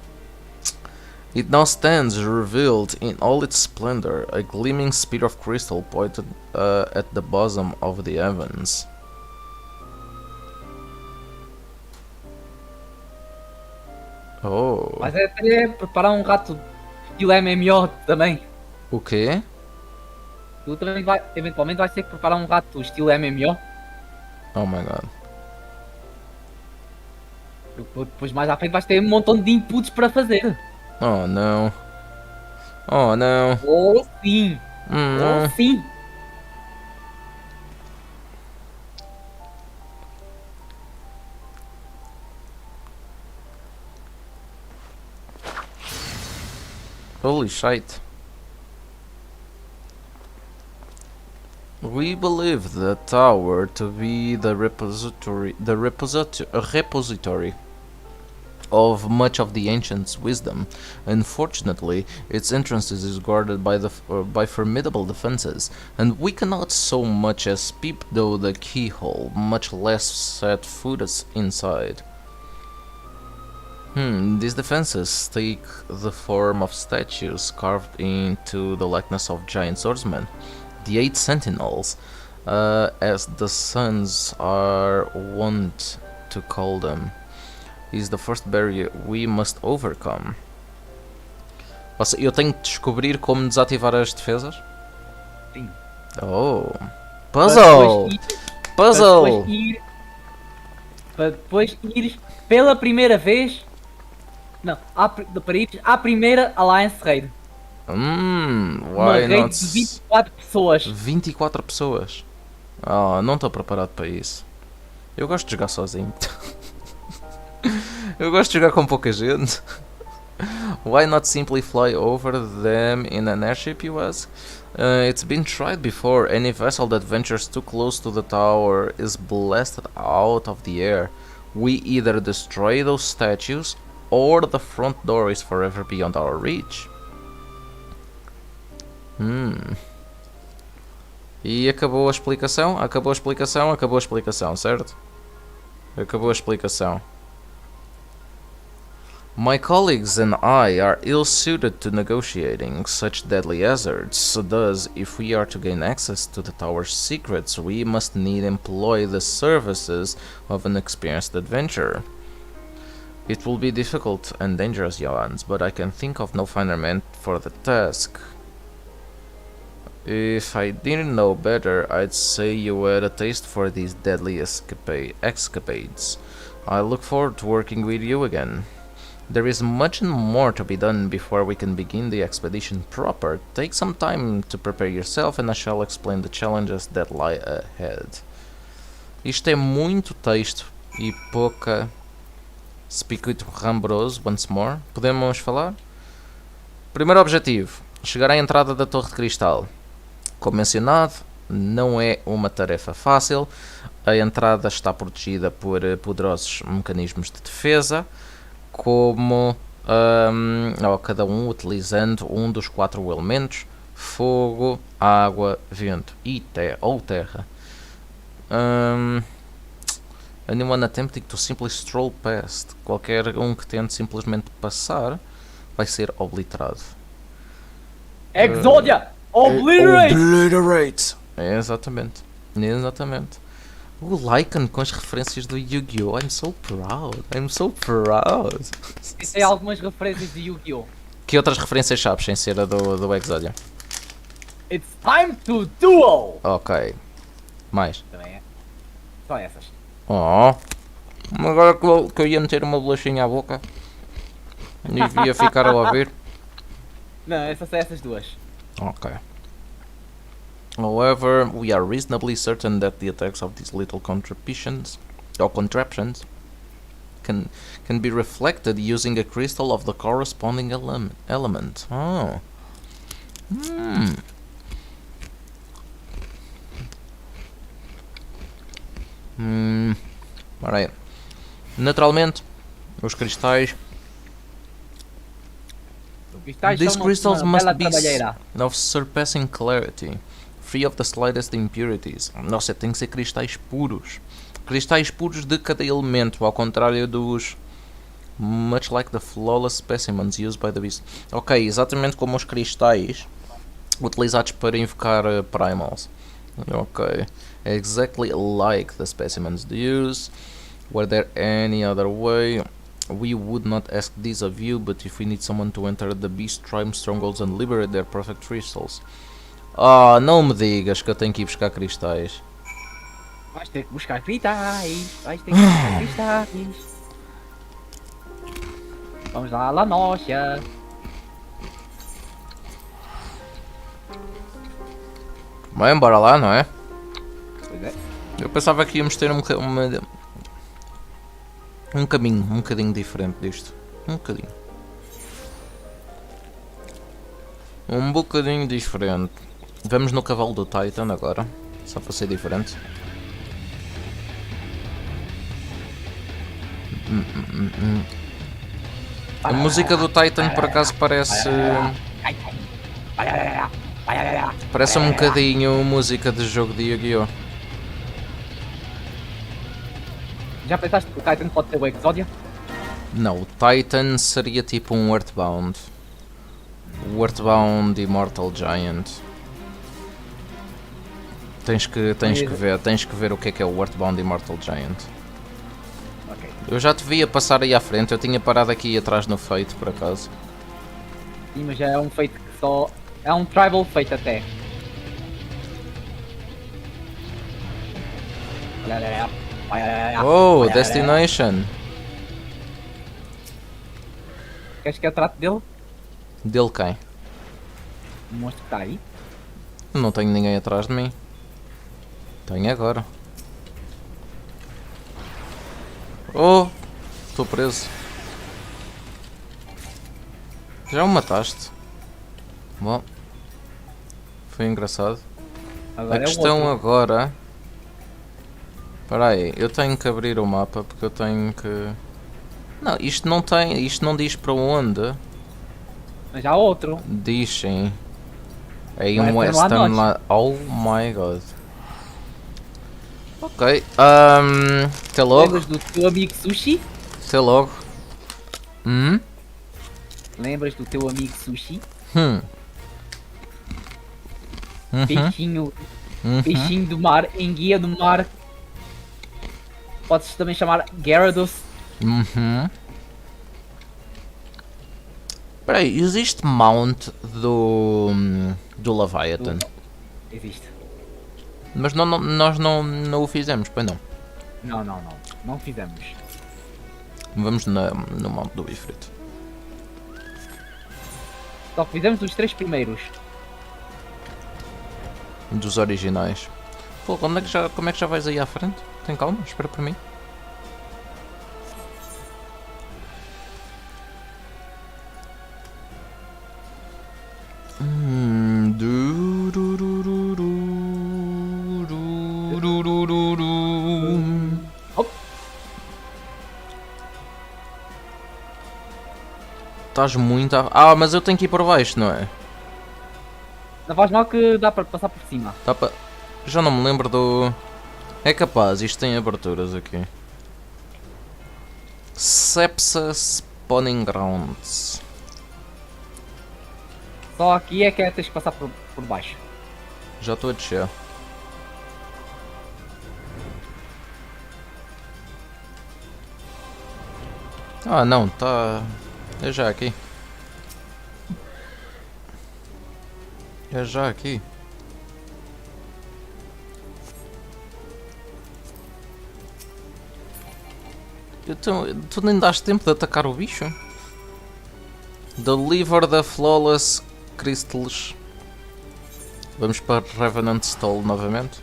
Speaker 2: It now stands revealed in all its splendor, a gleaming spear of crystal pointed at the bosom of the heavens. Oh.
Speaker 3: Mas é preparar um rato estilo MMO também.
Speaker 2: O quê?
Speaker 3: Tu também eventualmente vais ter que preparar um rato estilo MMO.
Speaker 2: Oh my god.
Speaker 3: Depois mais à frente vais ter um montão de inputs para fazer.
Speaker 2: Oh não. Oh não.
Speaker 3: Ou sim.
Speaker 2: Não.
Speaker 3: Ou sim.
Speaker 2: Holy shit. We believe the tower to be the repository of much of the ancients' wisdom. Unfortunately, its entrance is guarded by formidable defenses, and we cannot so much as peep through the keyhole, much less set foot inside. These defenses take the form of statues carved into the likeness of giant swordsmen, the 8 sentinels, as the Suns are wont to call them. Is the first barrier we must overcome. Ou seja, eu tenho que descobrir como desativar as defesas?
Speaker 3: Sim.
Speaker 2: Oh. Puzzle! Puzzle!
Speaker 3: Para depois ires pela primeira vez. Não, para ires à primeira Alliance Raid. Uma
Speaker 2: Why
Speaker 3: raid
Speaker 2: not?
Speaker 3: de 24 pessoas.
Speaker 2: 24 pessoas? Oh, não estou preparado para isso. Eu gosto de jogar sozinho. Eu gosto de jogar com pouca gente. Why not simply fly over them in an airship, you ask? It's been tried before. Any vessel that ventures too close to the tower is blasted out of the air. We either destroy those statues or the front door is forever beyond our reach. E acabou a explicação? Acabou a explicação, certo? Acabou a explicação. My colleagues and I are ill-suited to negotiating such deadly hazards, thus, if we are to gain access to the tower's secrets, we must need employ the services of an experienced adventurer. It will be difficult and dangerous, Johans, but I can think of no finer man for the task. If I didn't know better, I'd say you had a taste for these deadly escapades. I look forward to working with you again. There is much more to be done before we can begin the expedition proper. Take some time to prepare yourself and I shall explain the challenges that lie ahead. Isto é muito texto e pouca Speak with Rambrose once more. Podemos falar? Primeiro objetivo. Chegar à entrada da Torre de Cristal. Como mencionado, não é uma tarefa fácil. A entrada está protegida por poderosos mecanismos de defesa, como cada um utilizando um dos 4 elementos: fogo, água, vento e terra. Anyone attempting to simply stroll past. Qualquer um que tente simplesmente passar vai ser obliterado.
Speaker 3: Exodia! Obliterate!
Speaker 2: Obliterate! Exatamente. O Lycan com as referências do Yu-Gi-Oh! I'm so proud.
Speaker 3: Tem algumas referências de Yu-Gi-Oh!
Speaker 2: Que outras referências sabes sem ser a do Exodia?
Speaker 3: It's time to duel!
Speaker 2: Ok. Mais.
Speaker 3: Também é. Só essas.
Speaker 2: Oh. Agora que eu ia meter uma bolachinha à boca e ia ficar a ouvir.
Speaker 3: Não, essas são essas duas.
Speaker 2: Okay. However, we are reasonably certain that the attacks of these little contraptions can be reflected using a crystal of the corresponding element. Oh. Alright. Naturalmente, os cristais. These crystals must be of surpassing clarity, free of the slightest impurities. Nossa, tem que ser cristais puros. Cristais puros de cada elemento, ao contrário dos... Much like the flawless specimens used by the beast. Ok, exatamente como os cristais utilizados para invocar primals. Ok. Exactly like the specimens used. Were there any other way? We would not ask this of you, but if we need someone to enter the Beast Tribe strongholds and liberate their perfect crystals. Ah, não me digas que eu tenho que ir buscar cristais.
Speaker 3: Vais ter que buscar cristais. Vamos lá, La Nocha.
Speaker 2: Bem, bora lá, não é?
Speaker 3: Pois é.
Speaker 2: Eu pensava que íamos ter um caminho um bocadinho diferente disto. Um bocadinho diferente. Vamos no cavalo do Titan agora, só para ser diferente. A música do Titan por acaso parece um bocadinho música de jogo de Yu-Gi-Oh!
Speaker 3: Já pensaste que o Titan pode ter o Exodia?
Speaker 2: Não, o Titan seria tipo um Earthbound. O Earthbound Immortal Giant. Tens que ver o que é o Earthbound Immortal Giant.
Speaker 3: Ok.
Speaker 2: Eu já te via passar aí à frente, eu tinha parado aqui atrás no feito por acaso.
Speaker 3: Sim, mas já é um feito que só... É um tribal feito até.
Speaker 2: Oh, Destination!
Speaker 3: Queres que eu trate dele?
Speaker 2: Dele quem?
Speaker 3: O monstro que está aí?
Speaker 2: Não tenho ninguém atrás de mim. Tenho agora. Oh! Estou preso. Já o mataste. Bom. Foi engraçado.
Speaker 3: Agora
Speaker 2: A
Speaker 3: é o
Speaker 2: questão
Speaker 3: outro.
Speaker 2: agora... Espera aí, eu tenho que abrir o mapa porque eu tenho que... Não, isto não diz para onde.
Speaker 3: Mas há outro.
Speaker 2: Diz sim. É um
Speaker 3: Western
Speaker 2: Western
Speaker 3: lá
Speaker 2: lá. Oh my god. Ok. Até logo.
Speaker 3: Lembras do teu amigo Sushi?
Speaker 2: Até logo.
Speaker 3: Lembras do teu amigo Sushi?
Speaker 2: Uhum.
Speaker 3: Peixinho. Peixinho do mar, enguia do mar. Podes também chamar Gyarados.
Speaker 2: Espera aí, existe mount do Leviathan?
Speaker 3: Existe.
Speaker 2: Mas nós não o fizemos, pois não.
Speaker 3: Não fizemos.
Speaker 2: Vamos no mount do Ifrit.
Speaker 3: Só que fizemos os 3 primeiros.
Speaker 2: Dos originais. Pô, como é que já vais aí à frente? Tem calma, espera por mim. Du, du, du, du, du, du, du, du, du, du.
Speaker 3: Hop.
Speaker 2: Estás muito a... Ah, mas eu tenho que ir por baixo, não é?
Speaker 3: Não faz mal que dá para passar por cima.
Speaker 2: Dá para... Já não me lembro do... É capaz, isto tem aberturas aqui. Sepsa Spawning Grounds.
Speaker 3: Só aqui é que tens que passar por baixo.
Speaker 2: Já estou a descer. Ah não, tá... É já aqui. É já aqui. Tu nem dás tempo de atacar o bicho? Deliver the Flawless Crystals. Vamos para Revenant Stall novamente.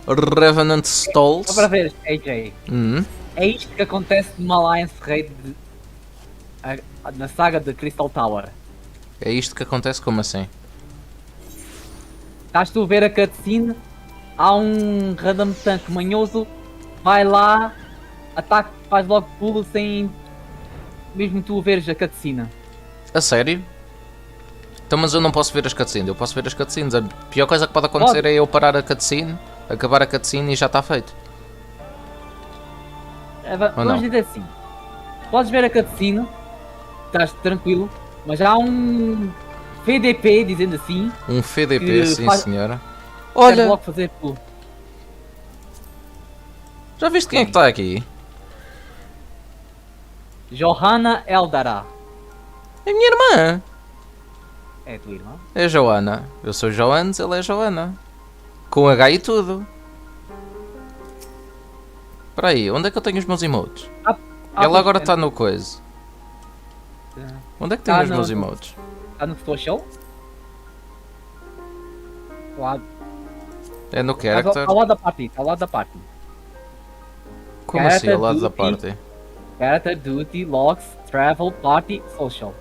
Speaker 2: Revenant Stalls.
Speaker 3: Só para ver, AJ.
Speaker 2: Hum.
Speaker 3: É isto que acontece numa Alliance Raid na saga de Crystal Tower.
Speaker 2: É isto que acontece, como assim?
Speaker 3: Estás tu a ver a cutscene, há um random tanque manhoso, vai lá, ataca, faz logo pulo sem mesmo tu veres a cutscene.
Speaker 2: A sério? Então, mas eu não posso ver as cutscenes, eu posso ver as cutscenes. A pior coisa que pode acontecer é eu parar a cutscene, acabar a cutscene e já está feito.
Speaker 3: Vamos
Speaker 2: não?
Speaker 3: dizer assim, podes ver a cutscene, estás tranquilo, mas há um VDP, dizendo assim,
Speaker 2: Um FDP,
Speaker 3: que
Speaker 2: sim
Speaker 3: faz-
Speaker 2: senhora.
Speaker 3: quer
Speaker 2: Olha,
Speaker 3: logo fazer pulo.
Speaker 2: já viste quem é que está aqui?
Speaker 3: Johanna Eldara.
Speaker 2: É a minha irmã.
Speaker 3: É a tua irmã?
Speaker 2: É a Joana. Eu sou Joanes, ela é Joana. Com H e tudo. Espera aí, onde é que eu tenho os meus emotes? Ela agora está no coisa. Onde é que tenho
Speaker 3: Tá
Speaker 2: os meus
Speaker 3: no-
Speaker 2: emotes?
Speaker 3: Está no social? Lá,
Speaker 2: É no
Speaker 3: ao
Speaker 2: character?
Speaker 3: lado da party, ao lado da party.
Speaker 2: Como assim, ao lado da
Speaker 3: Character
Speaker 2: party?
Speaker 3: Character, Duty, Logs, Travel, Party, Social.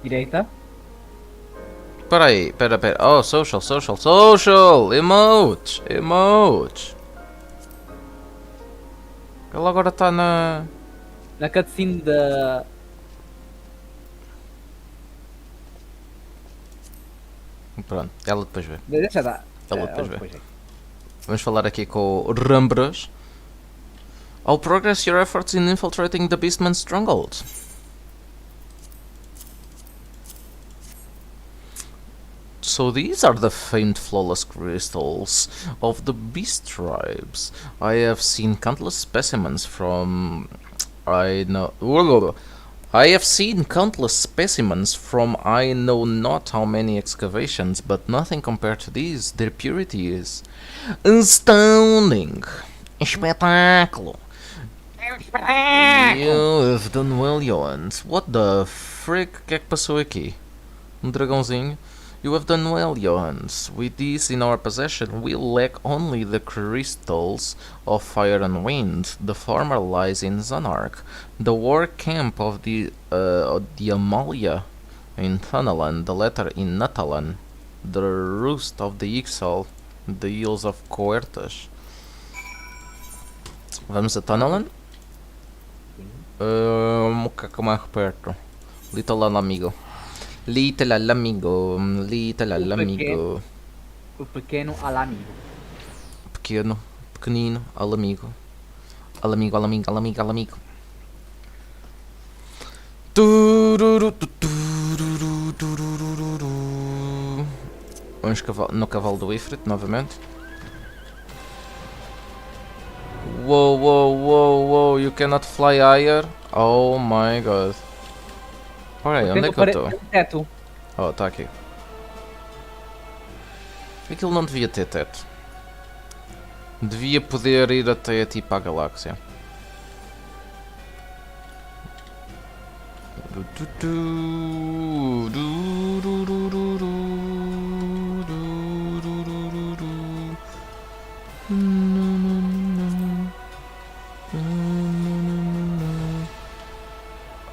Speaker 3: Direita.
Speaker 2: Espera aí, espera. Oh, social, social, social! Emotes, emotes. Ela agora está na...
Speaker 3: Na cutscene da...
Speaker 2: Pronto, ela depois vê.
Speaker 3: Deixa dar.
Speaker 2: Ela depois vê.
Speaker 3: Depois.
Speaker 2: Vamos falar aqui com o Rambros. I'll progress your efforts in infiltrating the Beastman's stronghold. So these are the famed flawless crystals of the beast tribes. I have seen countless specimens from... I have seen countless specimens from I know not how many excavations, but nothing compared to these. Their purity is astounding. Espetáculo. You have done well, Johans. What the frick? O que é que passou aqui? Dragãozinho. You have done well, Johans. With these in our possession, we lack only the crystals of fire and wind. The former lies in Zanark, the war camp of the Amalia in Thunalan, the latter in Natalan, the roost of the Ixal, the Isles of Coertas. Vamos a Thunalan? Um pouco mais perto. Little amigo. Little amigo. Little amigo.
Speaker 3: O pequeno alamigo.
Speaker 2: Pequeno, pequenino, alamigo. Alamigo, alamigo, alamigo, alamigo. Vamos no cavalo do Ifrit novamente. Whoa, whoa, whoa, whoa, you cannot fly higher. Oh my god. Peraí, onde é que eu estou?
Speaker 3: Teto.
Speaker 2: Oh, está aqui. Aquilo não devia ter teto. Devia poder ir até tipo a galáxia.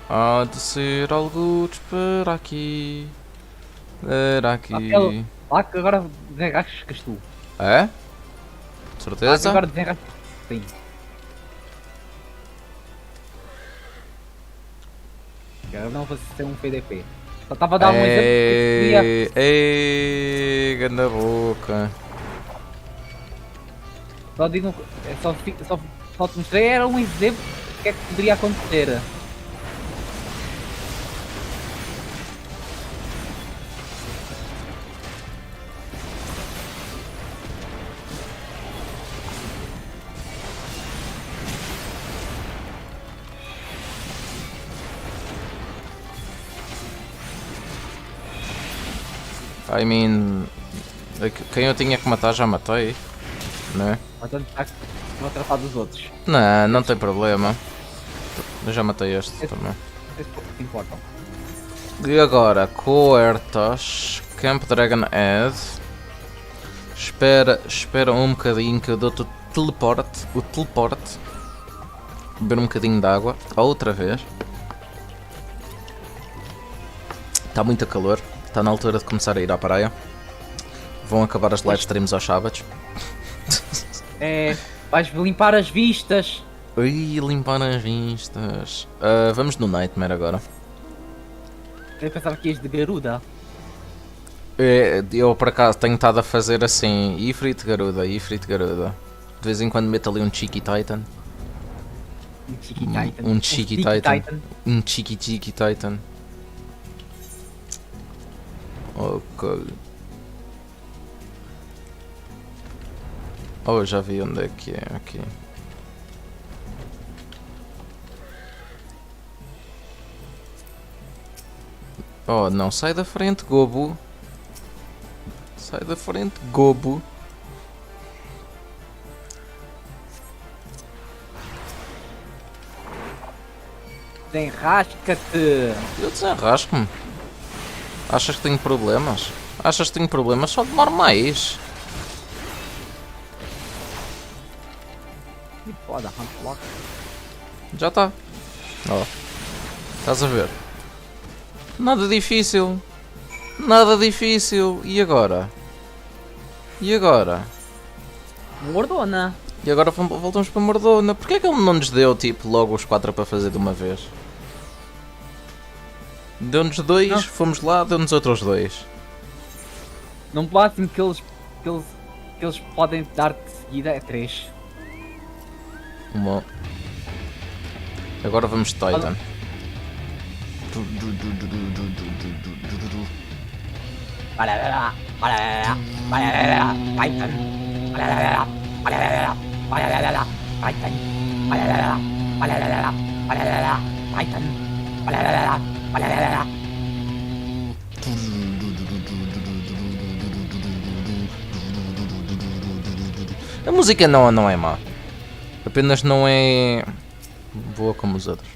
Speaker 2: Há de ser algo para aqui. Era aqui.
Speaker 3: Lá que agora desenrascas tu.
Speaker 2: É?
Speaker 3: Lá que
Speaker 2: Certeza?
Speaker 3: agora desenrascas. Sim. Agora não vou ser um PDP. Só estava a dar um exemplo que podia.
Speaker 2: Ei, ganda boca.
Speaker 3: Só digo. Só te mostrei era um exemplo do que é que poderia acontecer.
Speaker 2: I mean, quem eu tinha que matar já matei, né?
Speaker 3: Portanto, está a tratar dos outros.
Speaker 2: Não, não tem problema. Eu já matei este também.
Speaker 3: Não sei se pouco te importam.
Speaker 2: E agora, Coertas, Camp Dragon Head. Espera um bocadinho que eu dou-te o teleporte. Beber um bocadinho de água, outra vez. Está muito calor, está na altura de começar a ir à praia. Vão acabar as livestreams aos sábados.
Speaker 3: É. Vais limpar as vistas.
Speaker 2: Ui, limpar as vistas. Vamos no Nightmare agora.
Speaker 3: Eu pensava que ias de garuda.
Speaker 2: Eu por acaso tenho estado a fazer assim, Ifrit Garuda. De vez em quando meto ali um Cheeky Titan.
Speaker 3: Um Cheeky Titan.
Speaker 2: Um Cheeky Titan. Um Cheeky Titan. Ok. Oh, já vi onde é que é aqui. Oh, não, sai da frente, Gobo. Sai da frente, Gobo.
Speaker 3: Desenrasca-te.
Speaker 2: Eu desenrasco-me. Achas que tenho problemas? Achas que tenho problemas? Só demoro mais.
Speaker 3: Que foda, Huntlock.
Speaker 2: Já está. Ó. Estás a ver? Nada difícil. Nada difícil. E agora? E agora?
Speaker 3: Mordona.
Speaker 2: E agora voltamos para Mordona. Porquê é que ele não nos deu tipo logo os 4 para fazer de uma vez? Deu-nos 2,
Speaker 3: Não.
Speaker 2: fomos lá, deu-nos outros 2.
Speaker 3: No máximo que eles podem dar de seguida é 3.
Speaker 2: Bom. Agora vamos de Titan. A música não é má. Apenas não é boa como os outros.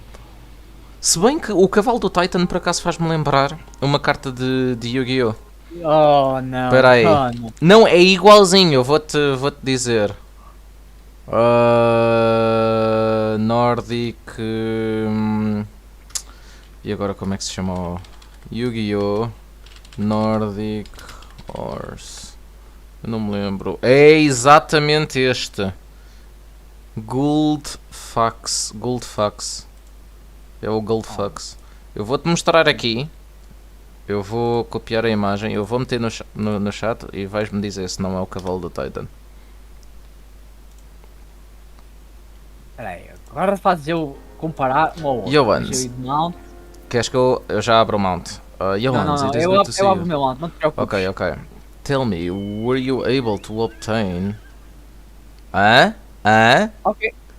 Speaker 2: Se bem que o cavalo do Titan por acaso faz-me lembrar uma carta de Yu-Gi-Oh!
Speaker 3: Oh não.
Speaker 2: Espera aí.
Speaker 3: Oh, não.
Speaker 2: Não, é igualzinho, eu vou-te dizer. Nordic. E agora como é que se chama? o Yu-Gi-Oh! Nordic Horse. Eu não me lembro. É exatamente este. Goldfax. É o Goldfax. Eu vou-te mostrar aqui. Eu vou copiar a imagem. Eu vou meter no chat e vais-me dizer se não é o cavalo do Titan.
Speaker 3: Espera aí, agora fazes eu comparar um ao outro.
Speaker 2: Johans.
Speaker 3: Deixa eu ir de mount.
Speaker 2: Queres que eu já abro o mount?
Speaker 3: Não,
Speaker 2: Johans,
Speaker 3: não,
Speaker 2: it is
Speaker 3: eu
Speaker 2: good to see
Speaker 3: abro o
Speaker 2: you.
Speaker 3: meu mount, não te preocupes.
Speaker 2: Ok. Tell me, were you able to obtain... Hã?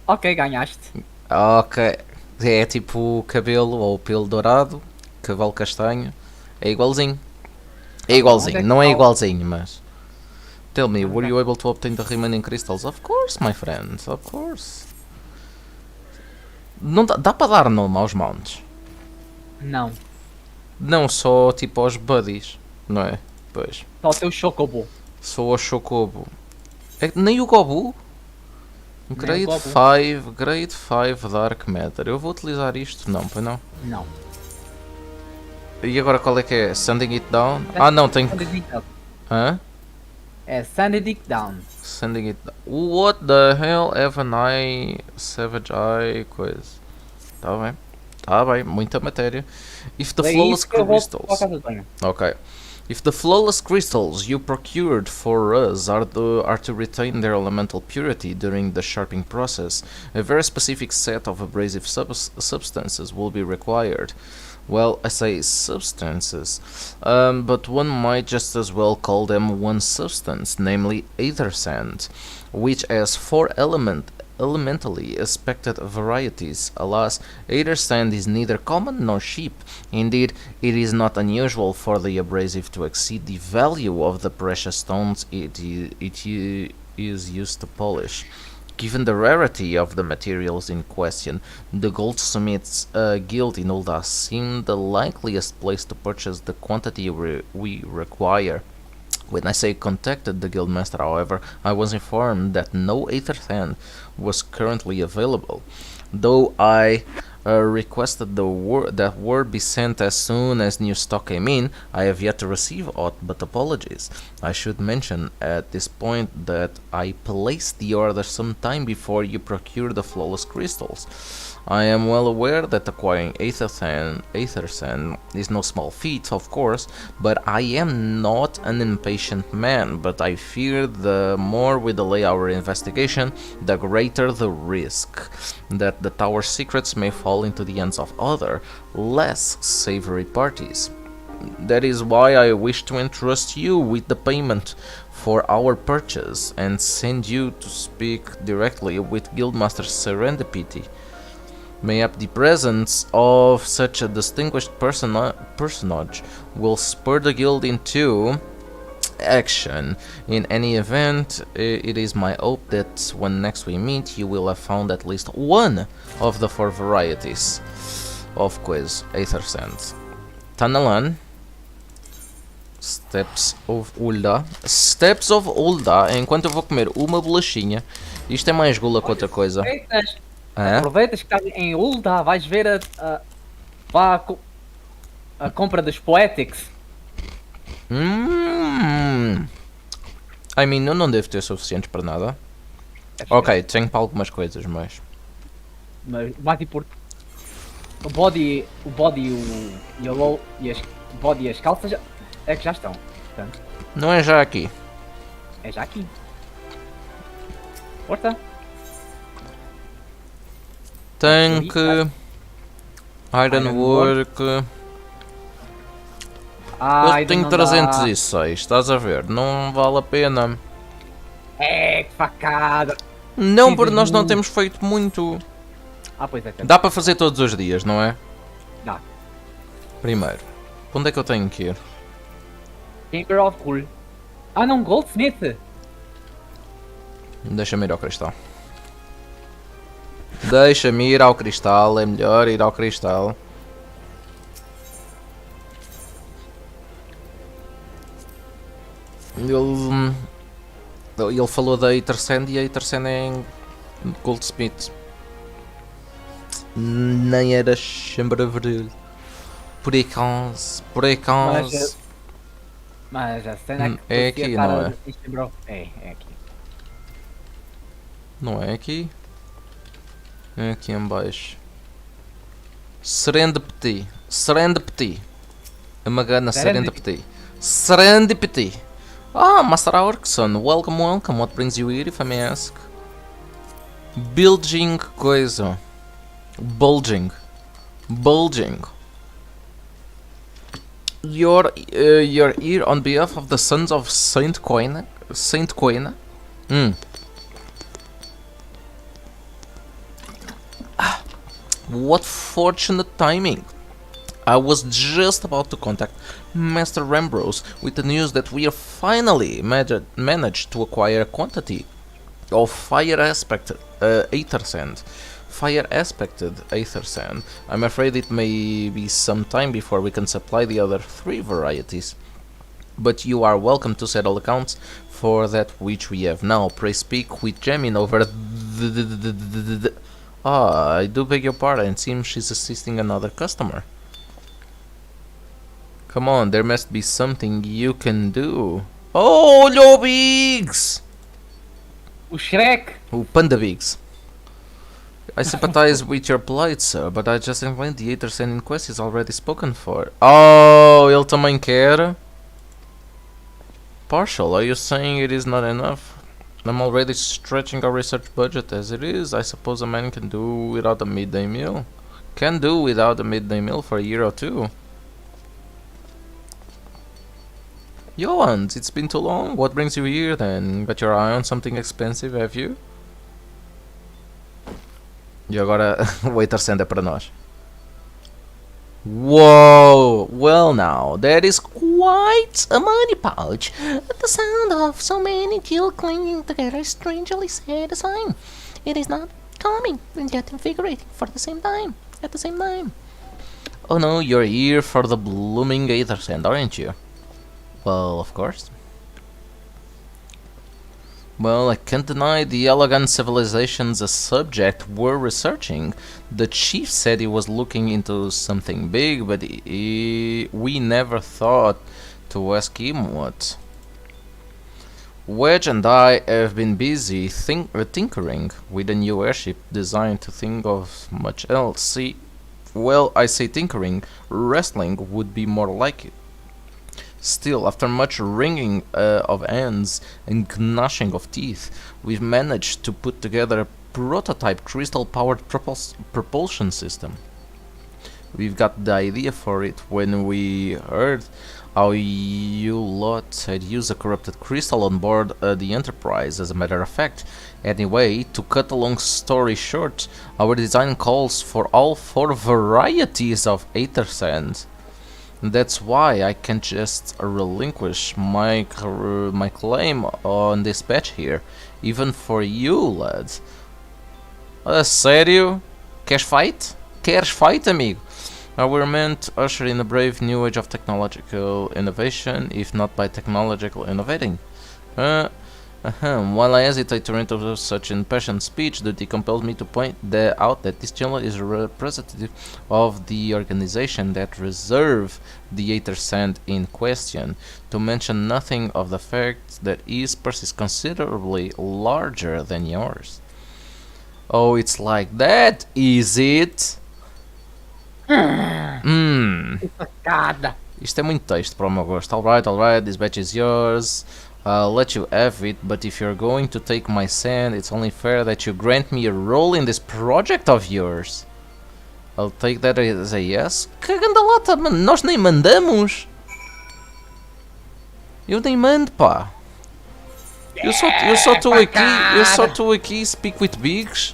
Speaker 3: Ok, ganhaste.
Speaker 2: Ok. É tipo cabelo ou pelo dourado, cavalo castanho. É igualzinho. É igualzinho, não é igualzinho, mas... Tell me, were you able to obtain the remaining crystals? Of course, my friend, of course. Não dá para dar nome aos mounts?
Speaker 3: Não,
Speaker 2: Não, só tipo aos buddies, não é? Pois.
Speaker 3: só o teu Chocobo.
Speaker 2: Só ao Chocobo. É, nem o Gobu? Grade
Speaker 3: Gobu.
Speaker 2: 5 Dark Matter. Eu vou utilizar isto? Não, pois não.
Speaker 3: Não.
Speaker 2: E agora qual é que é? Sending it down? Ah não, tem que...
Speaker 3: Sanding it down.
Speaker 2: Hã?
Speaker 3: É Sanding it down.
Speaker 2: Sending it down. What the hell? Have an eye... Savage eye... Coisa. Tá bem. Tá bem, muita matéria. If the
Speaker 3: É
Speaker 2: flawless
Speaker 3: isso que eu vou para a
Speaker 2: crystals...
Speaker 3: casa de banho.
Speaker 2: Okay. If the flawless crystals you procured for us are to retain their elemental purity during the sharpening process, a very specific set of abrasive substances will be required. Well, I say substances, but one might just as well call them one substance, namely aether sand, which has four elementally aspected varieties. Alas, aether sand is neither common nor cheap. Indeed, it is not unusual for the abrasive to exceed the value of the precious stones it is used to polish. Given the rarity of the materials in question, the goldsmiths guild in Ul'dah seem the likeliest place to purchase the quantity we require. When I say contacted the guildmaster, however, I was informed that no aether sand was currently available. Though I requested that word be sent as soon as new stock came in, I have yet to receive aught but apologies. I should mention at this point that I placed the order some time before you procured the flawless crystals. I am well aware that acquiring aether sand is no small feat, of course, but I am not an impatient man, but I fear the more we delay our investigation, the greater the risk that the tower's secrets may fall into the hands of other, less savory parties. That is why I wish to entrust you with the payment for our purchase and send you to speak directly with Guildmaster Serendipity. Mayhap the presence of such a distinguished personage will spur the guild into action. In any event, it is my hope that when next we meet, you will have found at least one of the four varieties of quiz aether sand. Tanalan, Steps of Ul'dah. Steps of Ul'dah. Enquanto eu vou comer uma bolachinha, isto é mais gula que outra coisa.
Speaker 3: Aproveitas que estás em Ul'dah, vais ver a compra dos Poetics.
Speaker 2: I mean, eu não devo ter suficientes para nada. Ok, tenho para algumas coisas, mas
Speaker 3: mais importante, o body e as calças é que já estão. Portanto,
Speaker 2: não é já aqui.
Speaker 3: é já aqui. Força.
Speaker 2: Tank, Ironwork. Eu tenho 306, estás a ver? Não vale a pena.
Speaker 3: É, que facada.
Speaker 2: Não, porque nós não temos feito muito.
Speaker 3: Pois é.
Speaker 2: Dá para fazer todos os dias, não é?
Speaker 3: Dá.
Speaker 2: Primeiro, onde é que eu tenho que ir?
Speaker 3: Chamber of Cool. Não, Goldsmith.
Speaker 2: Deixa-me ir ao cristal. Deixa-me ir ao cristal, é melhor ir ao cristal. Ele falou da Aether Sand e a Aether Sand é em Goldsmith. Nem era Chamber of Por acaso.
Speaker 3: Mas a cena
Speaker 2: é aqui, não é?
Speaker 3: É aqui.
Speaker 2: Não é aqui? É aqui em baixo. Serendipity. Amagana Serendipity. Master Orkson. Welcome. What brings you here, if I may ask? Bulging coisa. Bulging. You're here on behalf of the Sons of Saint Coina? What fortunate timing! I was just about to contact Master Rambrose with the news that we have finally managed to acquire a quantity of fire-aspected aether sand. I'm afraid it may be some time before we can supply the other three varieties. But you are welcome to settle accounts for that which we have now. Pray speak with Jamin over I do beg your pardon. It seems she's assisting another customer. Come on, there must be something you can do. Oh, olha o Biggs!
Speaker 3: O Shrek.
Speaker 2: O Panda Biggs. I sympathize with your plight, sir, but I just explained the Aether Sand in quest is already spoken for. Oh, ele também quer? Partial, are you saying it is not enough? I'm already stretching our research budget as it is. I suppose a man can do without a midday meal. Can do without a midday meal for a year or two. Johans, it's been too long. What brings you here then? Got your eye on something expensive, have you? E agora o Aether Sand é para nós. Whoa! Well now, that is quite a money pouch. The sound of so many gills clinging together is strangely satisfying. It is not calming and yet invigorating for the same time. At the same time. Oh no, you're here for the blooming Aether Sand, aren't you? Well, of course. Well, I can't deny the elegant civilizations a subject we're researching. The chief said he was looking into something big, but we never thought to ask him what. Wedge and I have been busy tinkering with a new airship designed to think of much else. See, well, I say tinkering, wrestling would be more like it. Still, after much wringing of hands and gnashing of teeth, we've managed to put together a prototype crystal-powered propulsion system. We've got the idea for it when we heard how you lot had used a corrupted crystal on board the Enterprise, as a matter of fact. Anyway, to cut a long story short, our design calls for all 4 varieties of Aether Sand. That's why I can't just relinquish my claim on this batch here, even for you, lads. Sério? Queres fight? Queres fight, amigo? We're meant to usher in a brave new age of technological innovation, if not by technological innovating. While I hesitate to enter such impassioned speech, duty compels me to point out that this channel is representative of the organization that reserve the Aether Sand in question, to mention nothing of the fact that his purse is considerably larger than yours. Oh, it's like that, is it?
Speaker 3: Facada.
Speaker 2: Isto é muito texto para o meu gosto. Alright, this batch is yours. I'll let you have it, but if you're going to take my sand, it's only fair that you grant me a role in this project of yours. I'll take that as a yes. Caganda lata, mano, nós nem mandamos. Eu nem mando, pá. Eu só estou aqui, speak with Biggs.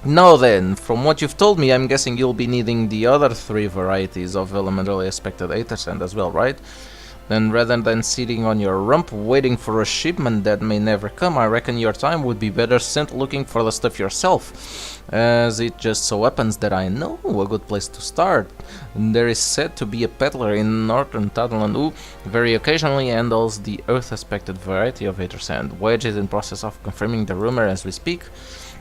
Speaker 2: Now then, from what you've told me, I'm guessing you'll be needing the other 3 varieties of elementally aspected Aether Sand as well, right? Then rather than sitting on your rump waiting for a shipment that may never come, I reckon your time would be better spent looking for the stuff yourself. As it just so happens that I know a good place to start. There is said to be a peddler in northern Thailand who very occasionally handles the earth-aspected variety of Aether Sand. Wedge is in process of confirming the rumor as we speak.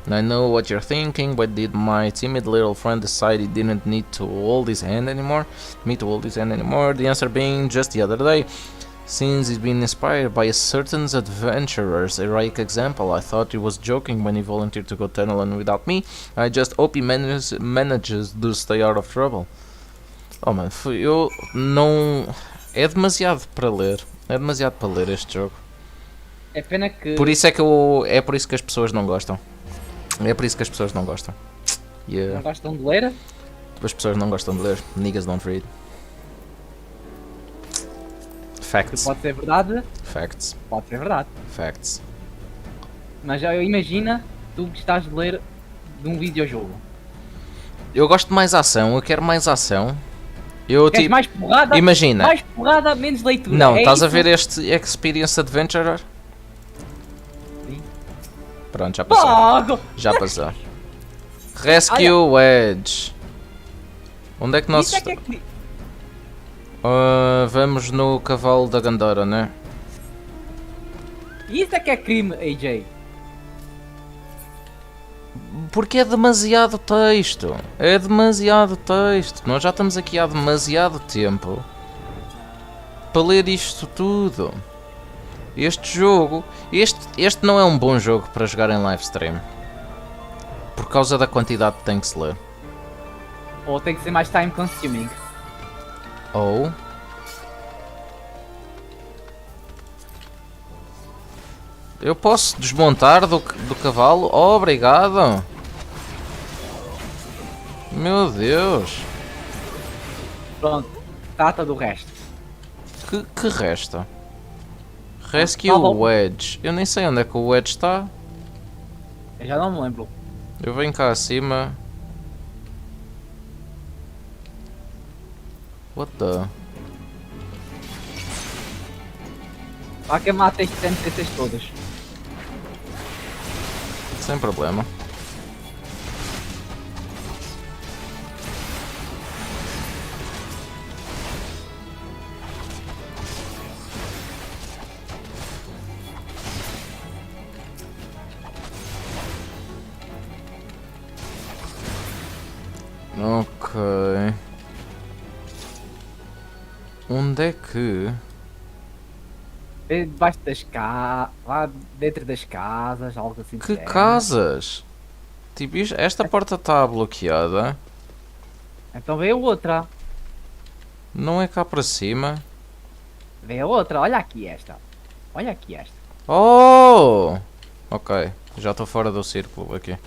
Speaker 2: I know what you're thinking, but did my timid little friend decide he didn't need to hold his hand anymore? The answer being just the other day. Since he's been inspired by a certain adventurer's heroic example, I thought he was joking when he volunteered to go tunneling without me. I just hope he manages to stay out of trouble. Oh mano, eu não... É demasiado para ler. É demasiado para ler este jogo.
Speaker 3: É pena que...
Speaker 2: Por isso é por isso que as pessoas não gostam. É por isso que as pessoas não gostam.
Speaker 3: Não gostam de ler?
Speaker 2: As pessoas não gostam de ler. Niggas don't read. Facts.
Speaker 3: Pode ser verdade.
Speaker 2: Facts.
Speaker 3: Pode ser verdade.
Speaker 2: Facts.
Speaker 3: Mas já imagina tu gostas de ler de um videojogo.
Speaker 2: Eu gosto de mais ação. Eu quero mais ação. Eu
Speaker 3: Queres
Speaker 2: tipo...
Speaker 3: mais porrada?
Speaker 2: Imagina.
Speaker 3: Mais porrada, menos leitura.
Speaker 2: Não,
Speaker 3: é
Speaker 2: estás a
Speaker 3: isso?
Speaker 2: ver este Experience Adventurer?
Speaker 3: Sim.
Speaker 2: Pronto, já passou.
Speaker 3: Fogo!
Speaker 2: Já passou. Rescue Wedge. Onde é que nós
Speaker 3: Isso é que é que...
Speaker 2: vamos no cavalo da Gandora, né?
Speaker 3: Isso é que é crime, AJ.
Speaker 2: Porque é demasiado texto. É demasiado texto. Nós já estamos aqui há demasiado tempo. para ler isto tudo. Este jogo, este não é um bom jogo para jogar em live stream. Por causa da quantidade que tem que se ler.
Speaker 3: Ou tem que ser mais time consuming.
Speaker 2: Ou... Eu posso desmontar do cavalo? Oh, obrigado! Meu Deus!
Speaker 3: Pronto, trata do resto.
Speaker 2: Que resta? Rescue
Speaker 3: Tá bom.
Speaker 2: o Wedge. Eu nem sei onde é que o Wedge está.
Speaker 3: Eu já não me lembro.
Speaker 2: Eu venho cá acima. What the...
Speaker 3: Há que matar estes NPCs todos.
Speaker 2: Sem problema. Ok. Onde é que...
Speaker 3: Debaixo das casas, lá dentro das casas, algo assim.
Speaker 2: Que
Speaker 3: do género.
Speaker 2: casas? Tipo, esta porta está bloqueada.
Speaker 3: Então vê a outra.
Speaker 2: Não é cá para cima.
Speaker 3: Vê a outra, olha aqui esta. Olha aqui esta.
Speaker 2: Oh! Ok, já estou fora do círculo aqui.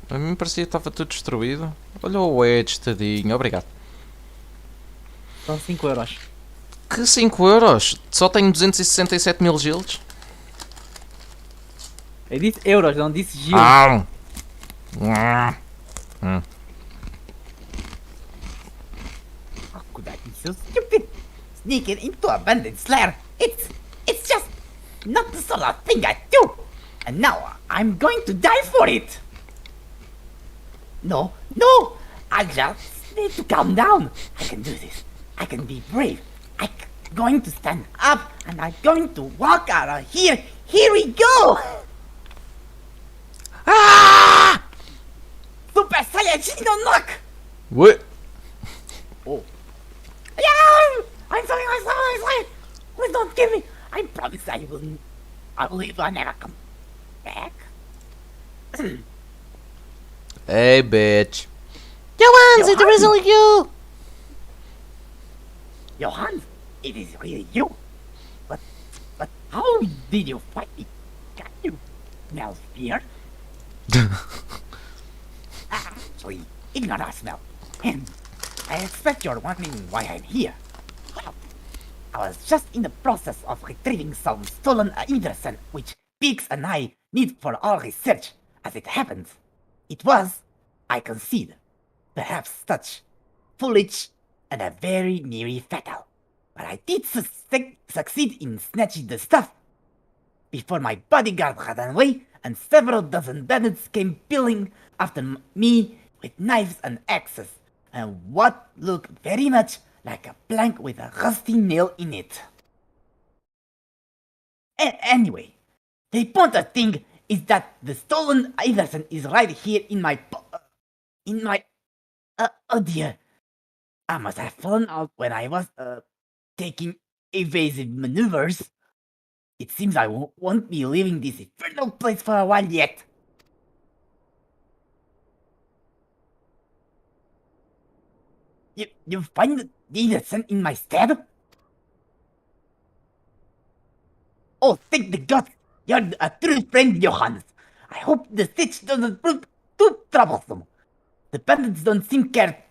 Speaker 2: A mim parecia que estava tudo destruído. Olha o Edge, tadinho, obrigado.
Speaker 3: São 5 euros.
Speaker 2: Que 5 euros? Só tenho 267 mil gildes?
Speaker 3: Eu disse euros, não disse gil.
Speaker 2: Ah!
Speaker 6: How could I be so stupid? Sneaking into abandoned lair. It's just not the sort of thing I do. And now I'm going to die for it. No, I just need to calm down. I can do this. I can be brave. I'm going to stand up and I'm going to walk out of here. Here we go. Ah! Super Saiyajin unlock.
Speaker 2: What?
Speaker 6: Yeah! I'm sorry. Please don't kill me. I promise I will leave and never come back.
Speaker 2: Hey, bitch.
Speaker 6: Johans, it is really you! Johan, it is really you. But how did you fight me? Can you smell fear? Actually, ignore that smell. And I expect you're wondering why I'm here. Well, I was just in the process of retrieving some stolen Iverson which Peaks and I need for our research. As it happens, it was, I concede, perhaps such foolish and a very nearly fatal. But I did succeed in snatching the stuff before my bodyguard ran away and several dozen bandits came peeling after me with knives and axes and what looked very much like a plank with a rusty nail in it. Anyway, the important thing is that the stolen Iverson is right here in my oh dear. I must have fallen out when I was taking evasive maneuvers. It seems I won't be leaving this infernal place for a while yet. You find the innocent in my stead? Oh, thank the gods! You're a true friend, Johannes. I hope the stitch doesn't prove too troublesome. The bandits don't seem care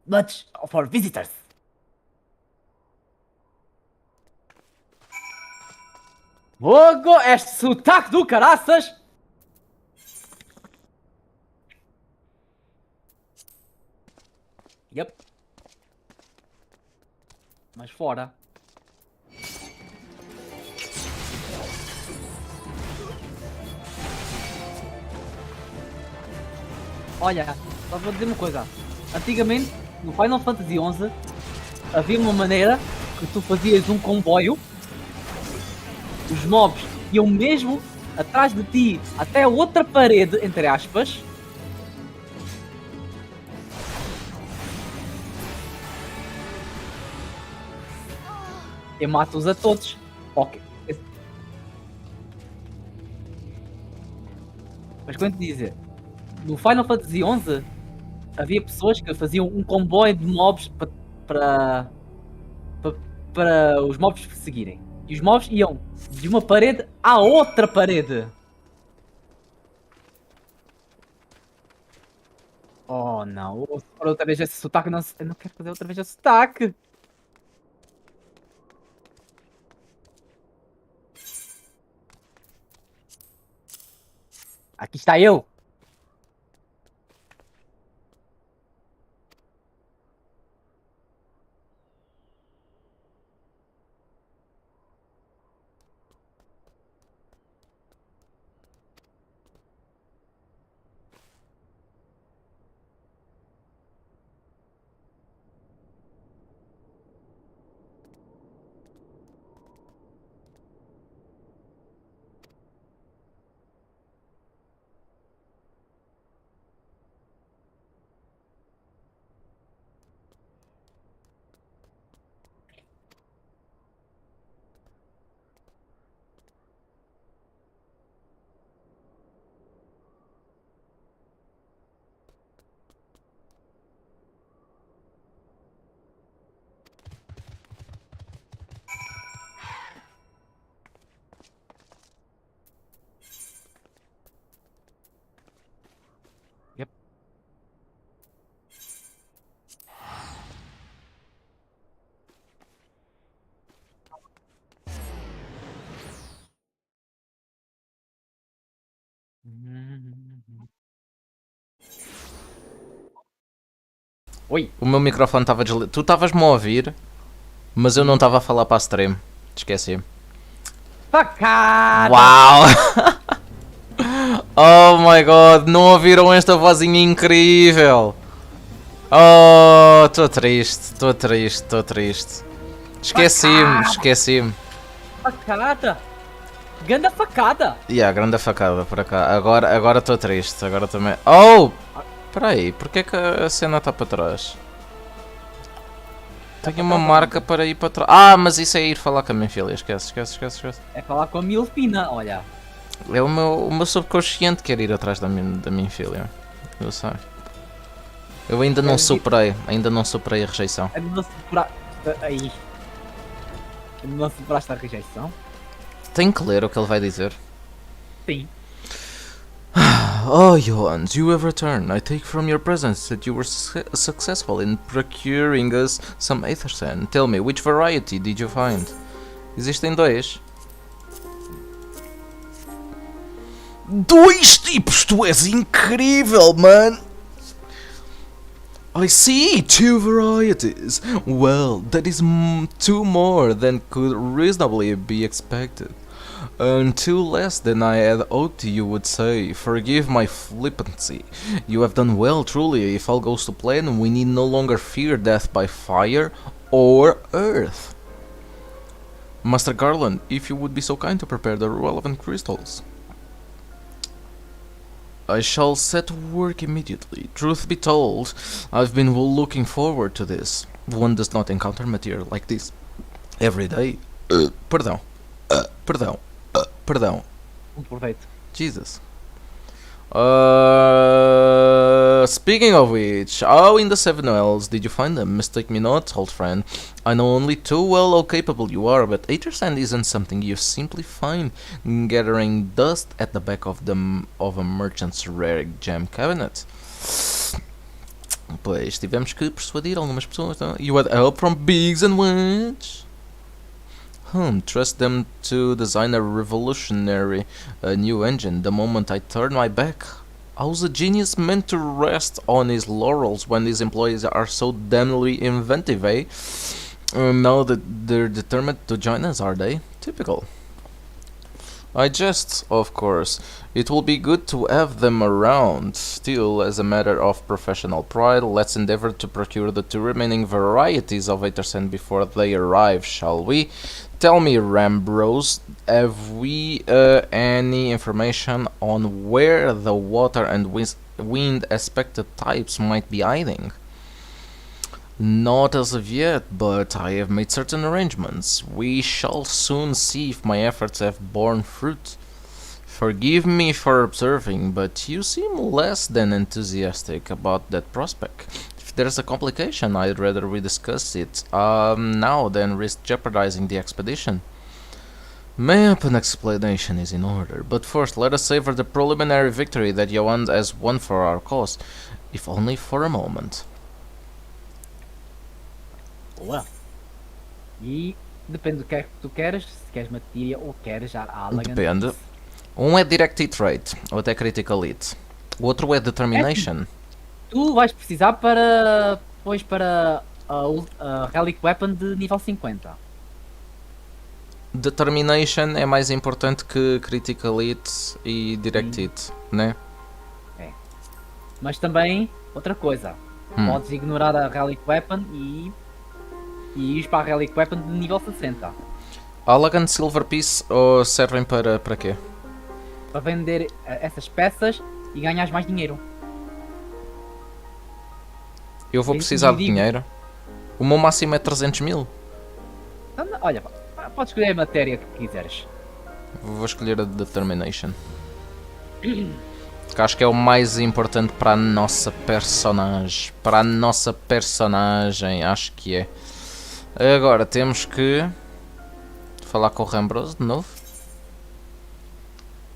Speaker 6: much for visitors.
Speaker 3: Fogo, este sotaque do caraças! Yep. Mas fora. Olha, só vou dizer uma coisa. Antigamente, no Final Fantasy XI, havia uma maneira que tu fazias um comboio. Os mobs iam mesmo atrás de ti até a outra parede, entre aspas. Eu mato-os a todos. Ok. Mas quando dizer, no Final Fantasy XI havia pessoas que faziam um comboio de mobs para para os mobs seguirem. E os mobs iam de uma parede à outra parede. Oh não, outra vez esse sotaque, não, eu não quero fazer outra vez esse sotaque. Aqui está eu. Yep. Oi.
Speaker 2: O meu microfone estava desligado. Tu estavas-me a ouvir, mas eu não estava a falar para a stream. Esqueci.
Speaker 3: Facada!
Speaker 2: Uau! Oh my god, não ouviram esta vozinha incrível? Oh, estou triste, estou triste, estou triste. Esqueci-me, esqueci-me.
Speaker 3: Facada! Ganda facada!
Speaker 2: Grande facada para cá. Agora estou triste, agora também. Oh! Espera aí, porque é que a cena está para trás? Tenho uma marca para ir para trás. Ah, mas isso é ir falar com a minha filha. Esquece.
Speaker 3: É falar com a Milfina, olha.
Speaker 2: É o meu subconsciente quer ir atrás da minha filha. Eu sei. Eu ainda não superei a rejeição.
Speaker 3: Ainda não superaste. Aí. Ainda não superaste a rejeição?
Speaker 2: Tenho que ler o que ele vai dizer.
Speaker 3: Sim.
Speaker 2: Oh, Johannes, you have returned. I take from your presence that you were successful in procuring us some Aether Sand. Tell me, which variety did you find? Existem dois. Dois tipos? Tu és incrível, man! I see, two varieties. Well, that is two more than could reasonably be expected. And two less than I had hoped you would say. Forgive my flippancy. You have done well, truly. If all goes to plan, we need no longer fear death by fire or earth. Master Garland, if you would be so kind to prepare the relevant crystals. I shall set to work immediately. Truth be told, I've been looking forward to this. One does not encounter material like this every day. Perdão.
Speaker 3: Aproveito.
Speaker 2: Jesus. Speaking of which, how in the Seven Wells did you find them? Mistake me not, old friend. I know only too well how capable you are, but Aether Sand isn't something you simply find gathering dust at the back of a merchant's rare gem cabinet. Pois tivemos que persuadir algumas pessoas. Não? You had help from Biggs and Wedge. Trust them to design a revolutionary new engine the moment I turn my back. How's a genius meant to rest on his laurels when his employees are so damnably inventive, eh? Now that they're determined to join us, are they? Typical. I jest, of course. It will be good to have them around. Still, as a matter of professional pride, let's endeavor to procure the two remaining varieties of Aether Sand before they arrive, shall we? Tell me, Rambros, have we any information on where the water and wind aspected types might be hiding? Not as of yet, but I have made certain arrangements. We shall soon see if my efforts have borne fruit. Forgive me for observing, but you seem less than enthusiastic about that prospect. If there's a complication, I'd rather we discuss it now than risk jeopardizing the expedition. Mayhap an explanation is in order, but first let us savor the preliminary victory that Johan has won for our cause, if only for a moment.
Speaker 3: Boa. E depende do que é que tu queres, se queres materia ou queres já a Allegan.
Speaker 2: Depende. Um é Direct Hit Rate, ou até Critical Hit. O outro é Determination.
Speaker 3: Tu vais precisar para depois para a Relic Weapon de nível 50.
Speaker 2: Determination é mais importante que Critical Hit e Direct Hit, né?
Speaker 3: Mas também, outra coisa, podes ignorar a Relic Weapon e ir para a Relic Weapon de nível 60.
Speaker 2: Allegan Silver Piece servem para quê?
Speaker 3: Para vender essas peças e ganhares mais dinheiro.
Speaker 2: Eu vou precisar de dinheiro. O meu máximo é 300 mil.
Speaker 3: Então, olha, podes escolher a matéria que quiseres.
Speaker 2: Vou escolher a Determination. Que acho que é o mais importante para a nossa personagem. Para a nossa personagem, acho que é. Agora temos que falar com o Rambros de novo.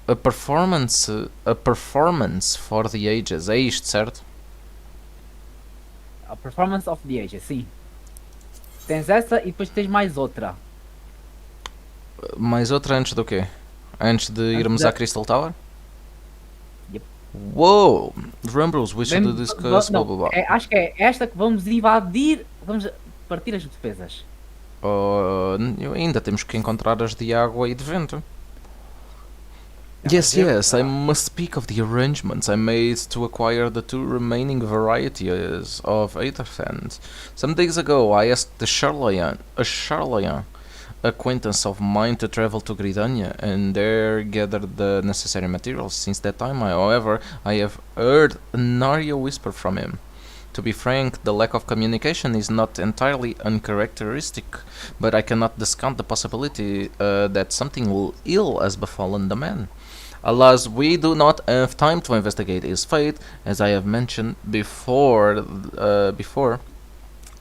Speaker 2: A performance for the ages. É isto, certo?
Speaker 3: A Performance of the Ages, sim. Tens essa e depois tens mais outra.
Speaker 2: Mais outra antes do quê? Antes de irmos
Speaker 3: da-
Speaker 2: à Crystal Tower?
Speaker 3: Yep.
Speaker 2: Uou! Rambros, we should discuss blá
Speaker 3: Não,
Speaker 2: blá blá.
Speaker 3: acho que é esta que vamos invadir. Vamos partir as defesas.
Speaker 2: Ainda temos que encontrar as de água e de vento.
Speaker 3: Ah,
Speaker 2: Yes, I must speak of the arrangements I made to acquire the two remaining varieties of Aether Sand. Some days ago I asked a Charlayan acquaintance of mine to travel to Gridania and there gather the necessary materials. Since that time, however, I have heard nary a whisper from him. To be frank, the lack of communication is not entirely uncharacteristic, but I cannot discount the possibility that something ill has befallen the man. Alas, we do not have time to investigate his fate, as I have mentioned before.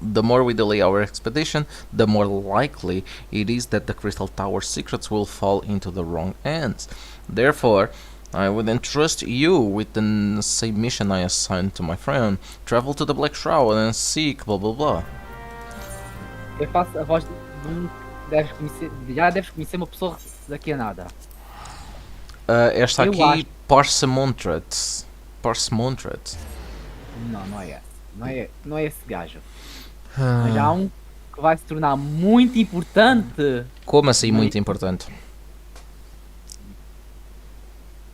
Speaker 2: The more we delay our expedition, the more likely it is that the Crystal Tower's secrets will fall into the wrong hands. Therefore, I would entrust you with the same mission I assigned to my friend. Travel to the Black Shroud and seek blah blah blah.
Speaker 3: Eu faço a voz de um. Já deves conhecer uma pessoa daqui a nada.
Speaker 2: Esta
Speaker 3: Eu
Speaker 2: aqui,
Speaker 3: acho-
Speaker 2: Parsemontret.
Speaker 3: Não é esse. Não é esse gajo. Mas há um que vai se tornar muito importante.
Speaker 2: Como assim
Speaker 3: Não é-
Speaker 2: muito importante?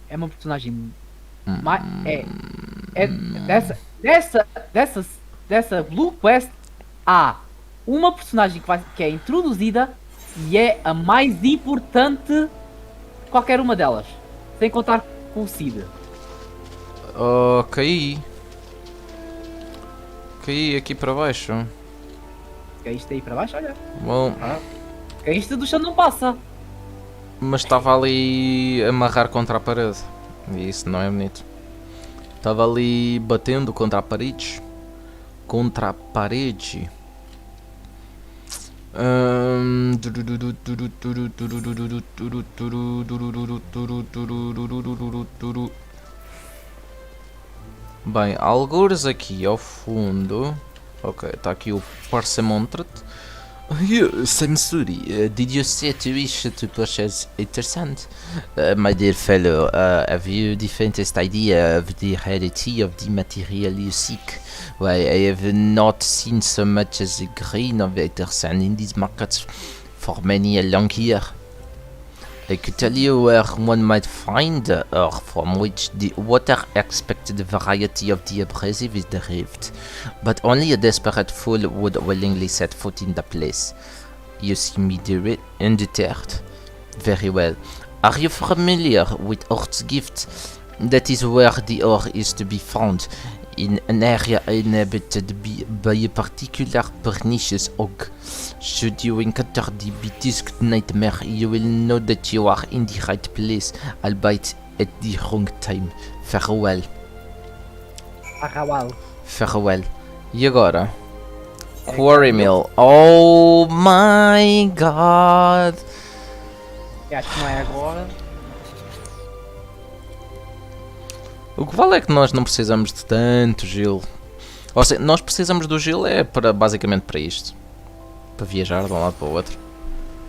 Speaker 3: É uma personagem. É dessa Blue Quest há uma personagem que é introduzida e é a mais importante de qualquer uma delas. Sem contar com o Cid.
Speaker 2: Caí aqui para baixo.
Speaker 3: Caíste aí para baixo, olha.
Speaker 2: Bom,
Speaker 3: Caíste do chão não passa.
Speaker 2: mas estava ali a amarrar contra a parede. E isso não é bonito. Estava ali batendo contra a parede. Contra a parede. Bem, algures aqui ao fundo. Ok, está aqui o Parsemontret.
Speaker 7: Yes, I'm sorry. Did you say to wish to purchase Aether Sand? My dear fellow, have you the faintest idea of the rarity of the material you seek? Why, I have not seen so much as a grain of Aether Sand in these markets for many a long year. I could tell you where one might find or from which the water expected variety of the abrasive is derived, but only a desperate fool would willingly set foot in the place. You see me undeterred. Very well. Are you familiar with Ort's gift? That is where the ore is to be found. in an area inhabited by a particular pernicious og. Should you encounter the Bitisk nightmare, you will know that you are in the right place, albeit at the wrong time. Farewell.
Speaker 3: Arraual.
Speaker 2: Farewell. E agora? Quarry Mill. Oh my god!
Speaker 3: Acho que não é agora.
Speaker 2: O que vale é que nós não precisamos de tanto gelo. Ou seja, nós precisamos do gelo é para, basicamente para isto. Para viajar de um lado para o outro.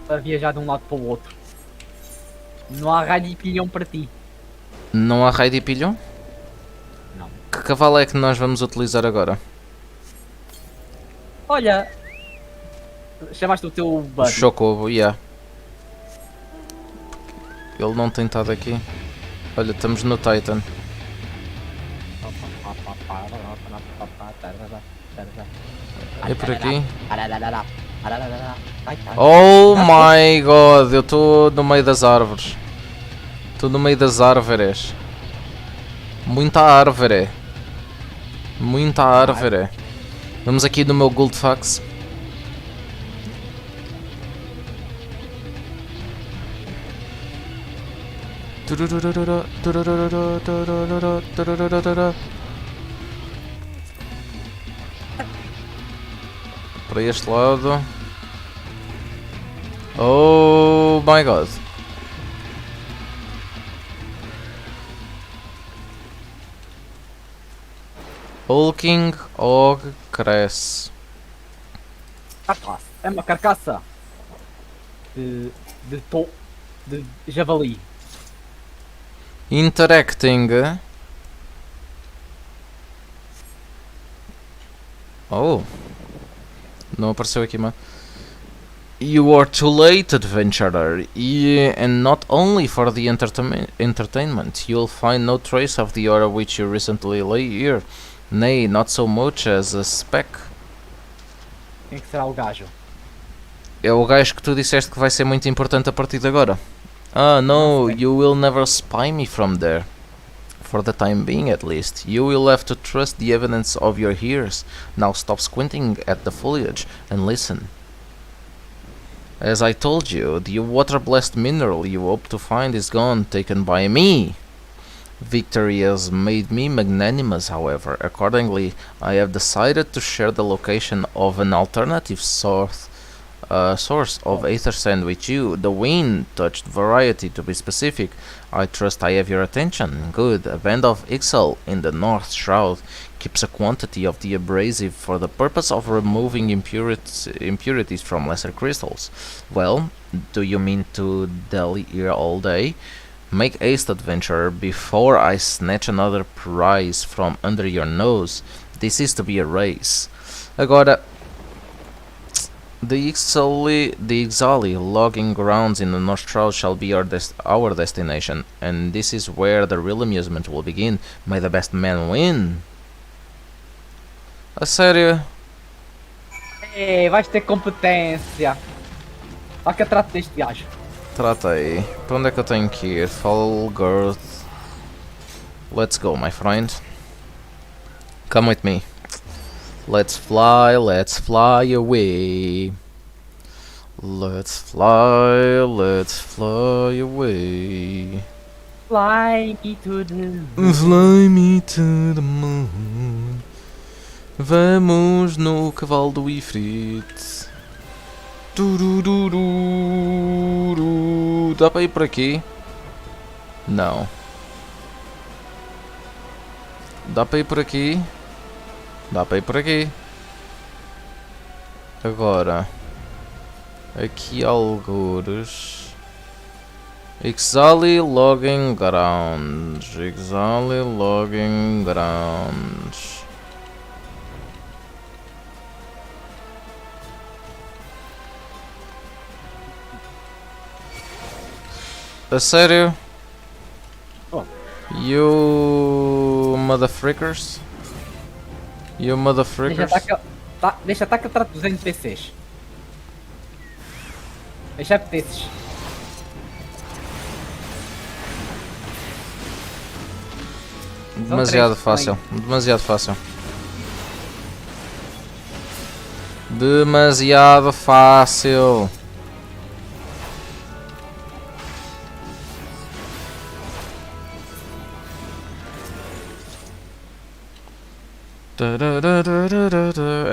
Speaker 3: Para viajar de um lado para o outro. Não há raio de pilhão para ti.
Speaker 2: Não há raio de pilhão?
Speaker 3: Não.
Speaker 2: Que cavalo é que nós vamos utilizar agora?
Speaker 3: Olha. Chamaste o teu
Speaker 2: O
Speaker 3: buddy.
Speaker 2: Chocobo, yeah. Ele não tem estado aqui. Olha, estamos no Titan. É por aqui? Oh my god, eu estou no meio das árvores. Estou no meio das árvores. Muita árvore. Muita árvore. Vamos aqui no meu Goldfax. Para este lado. Oh my god. Hulking Og cresce.
Speaker 3: Carcaça. É uma carcaça. De javali.
Speaker 2: Interacting. Oh. Não apareceu aqui, mano. You are too late, adventurer. And not only for the entertainment. You'll find no trace of the order which you recently lay here. Nay, not so much as a speck.
Speaker 3: Quem que será o gajo?
Speaker 2: É o gajo que tu disseste que vai ser muito importante a partir de agora. Ah, no, you will never spy me from there. For the time being, at least. You will have to trust the evidence of your ears. Now stop squinting at the foliage and listen. As I told you, the water-blessed mineral you hope to find is gone, taken by me. Victory has made me magnanimous, however. Accordingly, I have decided to share the location of an alternative source of aether sand with you. The wind-touched variety, to be specific. I trust I have your attention. Good. A band of Ixal in the North Shroud keeps a quantity of the abrasive for the purpose of removing impurities from lesser crystals. Well, do you mean to dally here all day? Make haste, adventurer, before I snatch another prize from under your nose. This is to be a race. Agora, the Ixali logging grounds in the North Shroud shall be our destination, and this is where the real amusement will begin. May the best man win. A sério?
Speaker 3: Ei, vais ter competência. Olha que eu trato deste gajo.
Speaker 2: Trata aí. Para onde é que eu tenho que ir? Falgirth. Let's go, my friend. Come with me. Let's fly away. Let's fly away.
Speaker 3: Fly me to the moon.
Speaker 2: Fly me to the moon. Vamos no cavalo do Ifrit. Dá para ir por aqui? Não. Dá para ir por aqui? Dá para ir por aqui. Agora. Aqui algures. Ixali Logging Grounds. Ixali Logging Grounds. A sério?
Speaker 3: Oh.
Speaker 2: You motherfrickers? You motherfrickers?
Speaker 3: Deixa estar que eu trato dos NPCs. Deixa desses.
Speaker 2: Demasiado
Speaker 3: três
Speaker 2: fácil. Demasiado fácil. Demasiado fácil.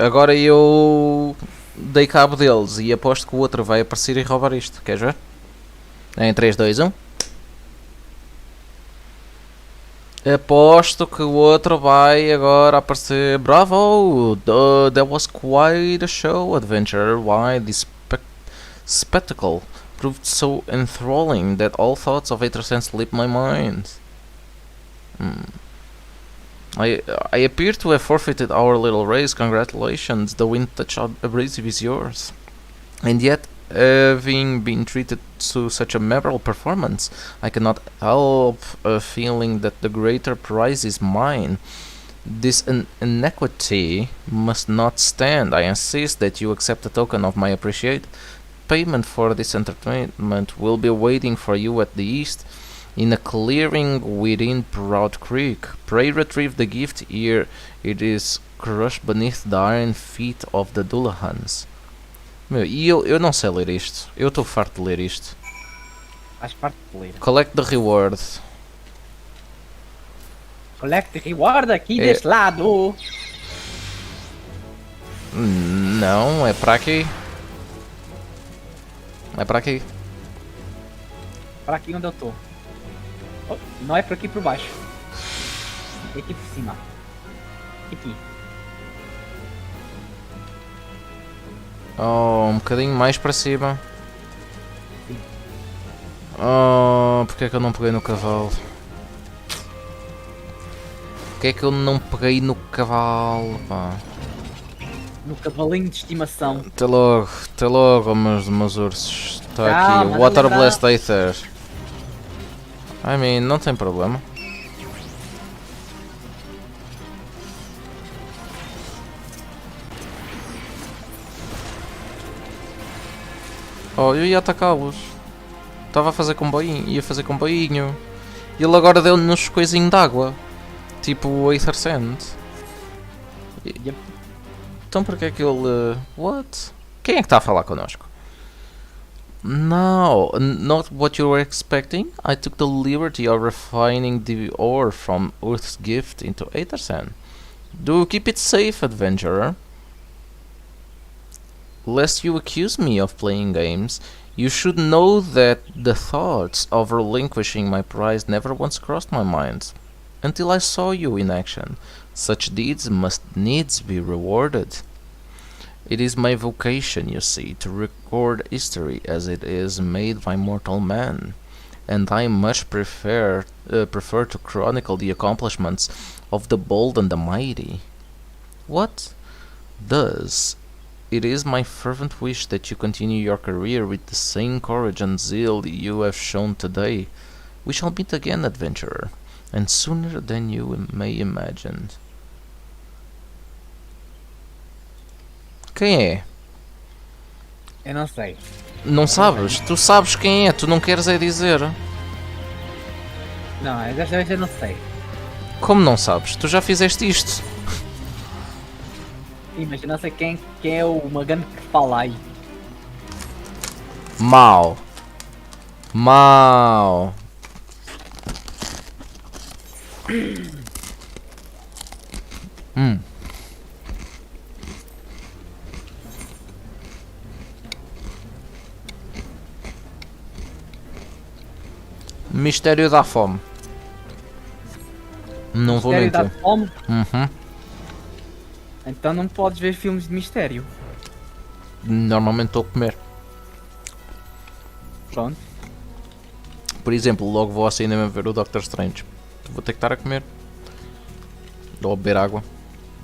Speaker 2: Agora eu dei cabo deles e aposto que o outro vai aparecer e roubar isto. Queres ver? Em 3, 2, 1. Aposto que o outro vai agora aparecer. Bravo! That was quite a show, adventure. Why this spectacle proved so enthralling that all thoughts of Aethersense leaped my mind. I appear to have forfeited our little race. Congratulations, the wind touch abrasive is yours. And yet, having been treated to such a memorable performance, I cannot help feeling that the greater prize is mine. This inequity must not stand. I insist that you accept a token of my appreciation. Payment for this entertainment will be waiting for you at the east, in a clearing within Proud Creek. Pray retrieve the gift ere it is crushed beneath the iron feet of the Dullahans. Meu, e eu não sei ler isto. Eu estou farto de ler isto.
Speaker 3: Faz parte de ler.
Speaker 2: Collect the reward.
Speaker 3: Collect reward aqui
Speaker 2: É.
Speaker 3: deste lado.
Speaker 2: Não, é para aqui. É para aqui.
Speaker 3: Para aqui onde eu tô. Oh, não é por aqui por baixo. É aqui por cima. Aqui.
Speaker 2: Oh, um bocadinho mais para cima. Oh, porque é que eu não peguei no cavalo? Porque é que eu não peguei no cavalo, pá?
Speaker 3: No cavalinho de estimação.
Speaker 2: Até logo, meus ursos. Está
Speaker 3: Calma,
Speaker 2: aqui,
Speaker 3: não
Speaker 2: Water
Speaker 3: lembrar.
Speaker 2: Blast Aether. I mean, não tem problema. Oh, eu ia atacá-los. Estava a fazer comboinho, ia fazer comboinho. E ele agora deu-nos coisinho de água. Tipo o Aether Sand.
Speaker 3: Yep.
Speaker 2: Então porquê é que ele... What? Quem é que está a falar connosco? No, not what you were expecting. I took the liberty of refining the ore from Earth's gift into Aether Sand. Do keep it safe, adventurer. Lest you accuse me of playing games, you should know that the thoughts of relinquishing my prize never once crossed my mind, until I saw you in action. Such deeds must needs be rewarded. It is my vocation, you see, to record history as it is made by mortal man, and I much prefer to chronicle the accomplishments of the bold and the mighty. What? Thus, it is my fervent wish that you continue your career with the same courage and zeal you have shown today. We shall meet again, adventurer, and sooner than you may imagine. Quem é?
Speaker 3: Eu não sei.
Speaker 2: Não sabes? Tu sabes quem é, tu não queres é dizer.
Speaker 3: Não, desta vez eu não sei.
Speaker 2: Como não sabes? Tu já fizeste isto.
Speaker 3: Sim, mas eu não sei quem é o Magano que fala aí.
Speaker 2: Mau. Mau. Mistério da fome. Não vou
Speaker 3: Mistério
Speaker 2: mentir.
Speaker 3: da fome?
Speaker 2: Uhum.
Speaker 3: Então não podes ver filmes de mistério.
Speaker 2: Normalmente estou a comer.
Speaker 3: Pronto.
Speaker 2: Por exemplo, logo vou ao cinema ver o Doctor Strange. Vou ter que estar a comer. Ou a beber água.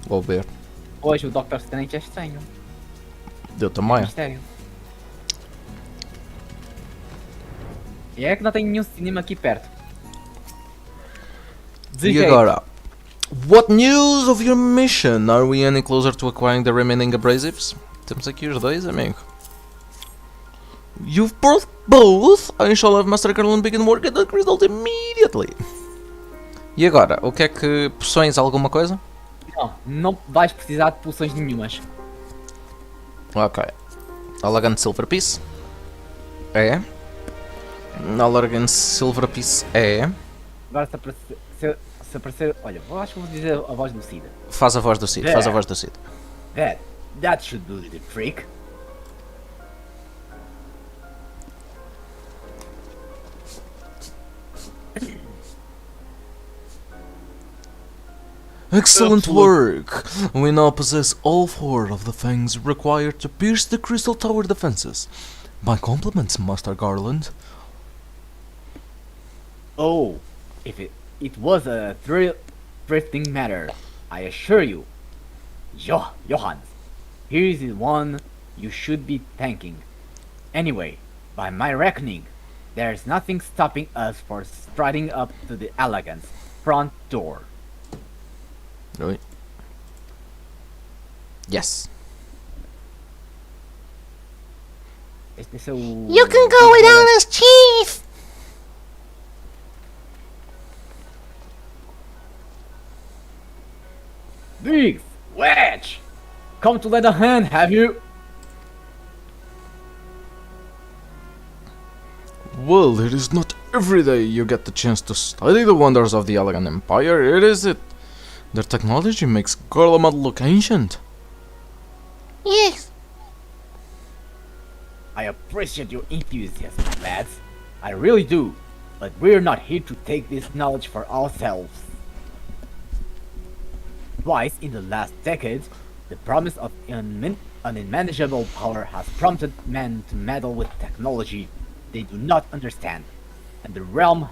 Speaker 2: Ou a beber.
Speaker 3: Hoje o Doctor Strange é estranho.
Speaker 2: Eu também.
Speaker 3: Mistério. E é que não tem nenhum cinema aqui perto.
Speaker 2: E agora? What news of your mission? Are we any closer to acquiring the remaining abrasives? Temos aqui os dois, amigo. You've brought both? I shall have Master Carl and begin work at the result immediately. E agora, o que é que... poções alguma coisa?
Speaker 3: Não, não vais precisar de pulsões nenhumas.
Speaker 2: Ok. Elegant Silver Piece. É. Elegant Silver Piece é.
Speaker 3: Agora se aparecer, olha, eu acho que vou dizer a voz do Cida.
Speaker 2: Faz a voz do Cid, faz a voz do Cid.
Speaker 6: That should do the trick.
Speaker 7: Excellent work! We now possess all 4 of the fangs required to pierce the Crystal Tower defenses. My compliments, Master Garland.
Speaker 6: Oh, if it was a thrifting matter, I assure you. Johannes, here is the one you should be thanking. Anyway, by my reckoning, there's nothing stopping us for striding up to the Elegance front door.
Speaker 2: Oi. Yes.
Speaker 3: Este é o...
Speaker 8: You can go without us, Chief!
Speaker 3: Biggs! Wedge! Come to lend a hand, have you?
Speaker 7: Well, it is not every day you get the chance to study the wonders of the Elegant Empire, is it? Their technology makes Gorlamad look ancient.
Speaker 8: Yes,
Speaker 6: I appreciate your enthusiasm, lads. I really do. But we're not here to take this knowledge for ourselves. Twice in the last decade, the promise of unmanageable power has prompted men to meddle with technology they do not understand, and the realm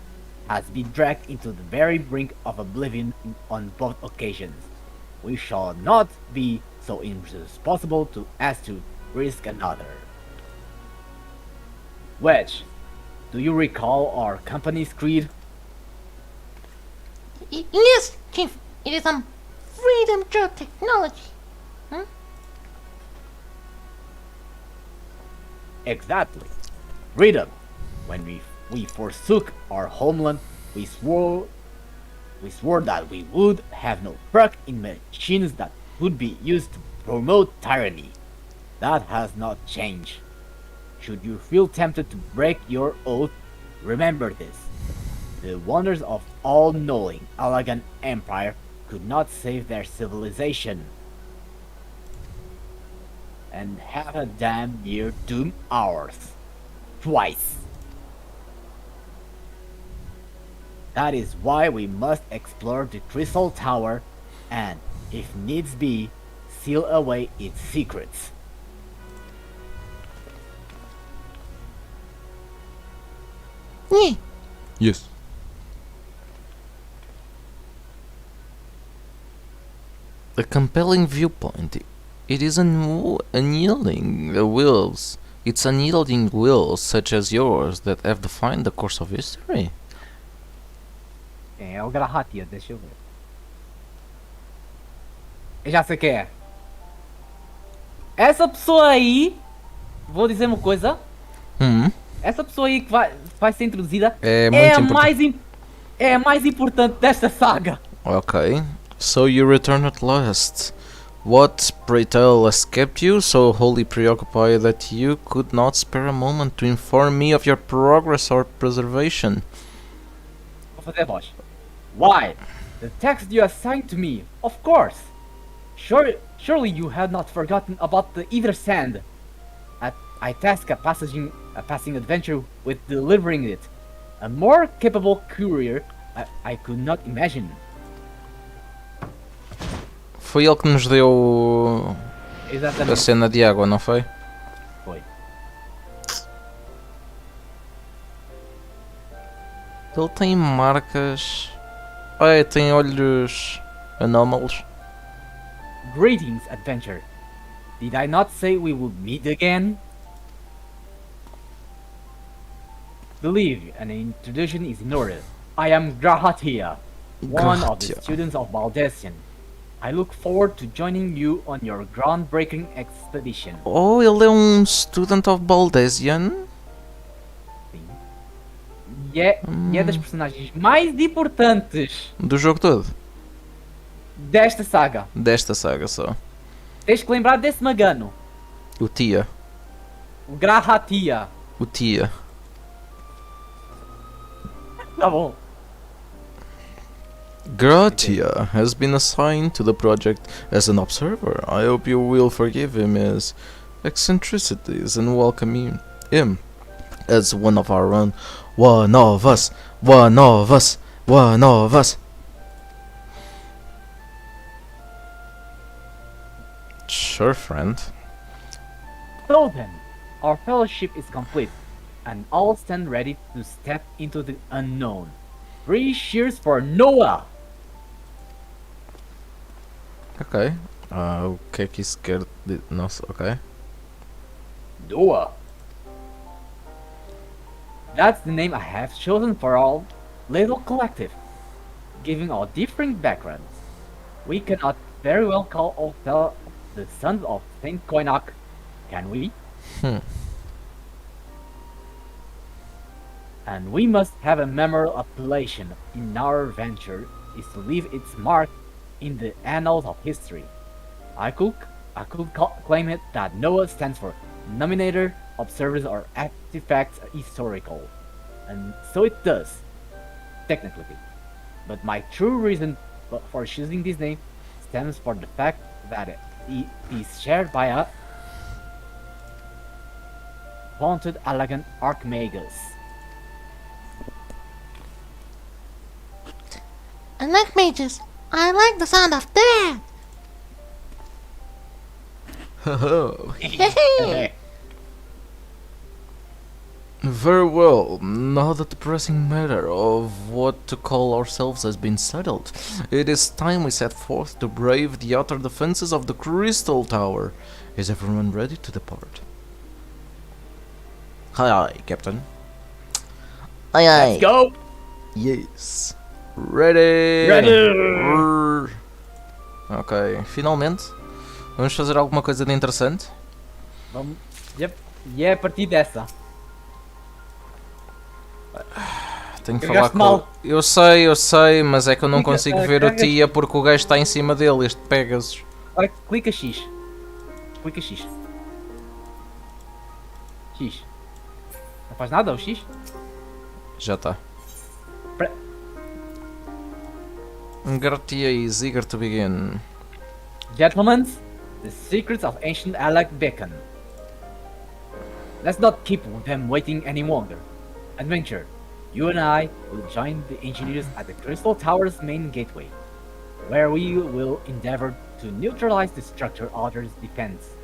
Speaker 6: has been dragged into the very brink of oblivion on both occasions. We shall not be so irresponsible as to risk another. Wedge, do you recall our company's creed?
Speaker 8: yes, Chief. It is freedom through technology.
Speaker 6: Exactly. Freedom. When we forsook our homeland, we swore that we would have no truck in machines that would be used to promote tyranny. That has not changed. Should you feel tempted to break your oath, remember this. The wonders of all-knowing Elegant Empire could not save their civilization. And have a damn near doom ours. Twice. That is why we must explore the Crystal Tower and, if needs be, seal away its secrets.
Speaker 8: Yeah.
Speaker 7: Yes.
Speaker 2: A compelling viewpoint. It is unyielding wills. It's unyielding wills such as yours that have defined the course of history.
Speaker 3: É o Grahatia, deixa eu ver. Eu já sei quem é. Essa pessoa aí, vou dizer uma coisa. Essa pessoa aí que vai ser introduzida
Speaker 2: É
Speaker 3: é
Speaker 2: muito importante.
Speaker 3: É a mais importante desta saga.
Speaker 2: Okay, so you return at last. What, pray tell, has kept you so wholly preoccupied that you could not spare a moment to inform me of your progress or preservation?
Speaker 3: Vou fazer a voz. Why? The text you assigned to me, of course. Surely you had not forgotten about the Ether Sand. I tasked a passing adventure with delivering it. A more capable courier I could not imagine.
Speaker 2: Foi ele que nos deu a
Speaker 3: Exatamente.
Speaker 2: cena de água, não foi?
Speaker 3: Foi.
Speaker 2: Ele tem marcas. Tem olhos anómalos.
Speaker 3: Greetings, adventure. Did I not say we would meet again? Believe an introduction is in order. I am Grahatia, one of the
Speaker 2: Grahatia.
Speaker 3: students of Baldessian. I look forward to joining you on your groundbreaking expedition.
Speaker 2: Oh, ele é um student of Baldessian?
Speaker 3: E é das personagens mais importantes
Speaker 2: Do jogo todo.
Speaker 3: desta saga.
Speaker 2: Desta saga só.
Speaker 3: Tens que lembrar desse Magano,
Speaker 2: O Tia.
Speaker 3: o Grahatia.
Speaker 2: O Tia.
Speaker 3: Tá bom.
Speaker 2: Gratia has been assigned to the project as an observer. I hope you will forgive him his eccentricities and welcome him as one of our own. One of us. One of us. One of us. Sure, friend.
Speaker 3: So then, our fellowship is complete, and all stand ready to step into the unknown. 3 cheers for Noah!
Speaker 2: Ok. O que é que isso quer dizer? Nossa, ok.
Speaker 3: Noah. That's the name I have chosen for our little collective, giving all different backgrounds. We cannot very well call ourselves the sons of Saint Koinak, can we? And we must have a memorable appellation in our venture is to leave its mark in the annals of history. I could claim it that Noah stands for Nominator, Observers, or Artifacts Historical. And so it does, technically. But my true reason for choosing this name stems from the fact that it is shared by a vaunted elegant Archmagus.
Speaker 8: I like mages. I like the sound of that.
Speaker 2: Very well, now that the pressing matter of what to call ourselves has been settled, it is time we set forth to brave the outer defenses of the Crystal Tower. Is everyone ready to depart? Aye aye, Captain.
Speaker 7: Aye aye.
Speaker 3: Let's go!
Speaker 2: Yes. Ready!
Speaker 3: Ready!
Speaker 2: Ok, finalmente. Vamos fazer alguma coisa de interessante?
Speaker 3: Vamos. Yep. E é a partir dessa.
Speaker 2: Tenho que
Speaker 3: Carregaste
Speaker 2: falar com...
Speaker 3: mal.
Speaker 2: Eu sei, mas é que eu não
Speaker 3: Clica,
Speaker 2: consigo ver o
Speaker 3: carrega-
Speaker 2: Tia porque o gajo está em cima dele, este Pegasus.
Speaker 3: Agora clica X. Clica X. X. Não faz nada o X?
Speaker 2: Já está.
Speaker 3: Pre-
Speaker 2: Gratia is eager to begin.
Speaker 3: Gentlemen, the secrets of ancient Alec beckon. Let's not keep them waiting any longer. Adventure, you and I will join the engineers at the Crystal Tower's main gateway, where we will endeavor to neutralize the structure Otter's defense.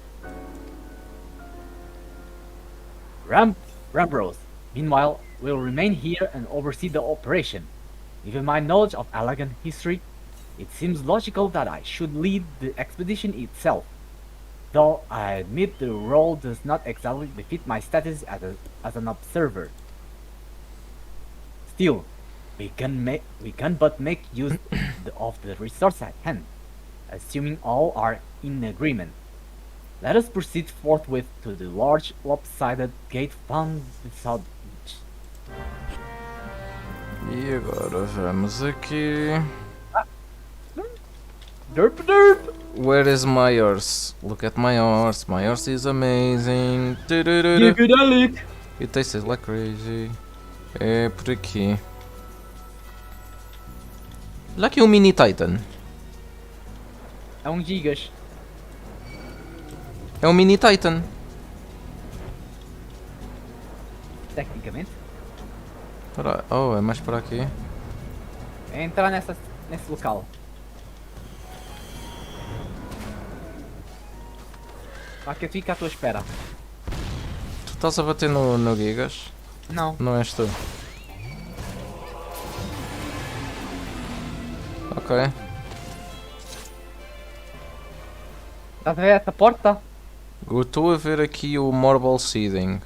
Speaker 3: Rambros, meanwhile, will remain here and oversee the operation. Given my knowledge of Alagan history, it seems logical that I should lead the expedition itself. Though I admit the role does not exactly befit my status as an observer. Still, we can but make use of the resource at hand, assuming all are in agreement. Let us proceed forthwith to the large lopsided gate found beside.
Speaker 2: E agora vamos aqui.
Speaker 3: Derp derp!
Speaker 2: Where is my horse? Look at my horse. My horse is amazing.
Speaker 3: You good Alec!
Speaker 2: It tastes like crazy. É por aqui. Olha aqui um mini Titan.
Speaker 3: É 1 gigas.
Speaker 2: É um mini Titan.
Speaker 3: Tecnicamente.
Speaker 2: Para... Oh, é mais para aqui.
Speaker 3: É entrar nesse local. Aqui eu fico à tua espera.
Speaker 2: Tu estás a bater no Gigas?
Speaker 3: Não.
Speaker 2: Não és tu. Ok.
Speaker 3: Estás a ver essa porta?
Speaker 2: Eu estou a ver aqui o Marble Seeding.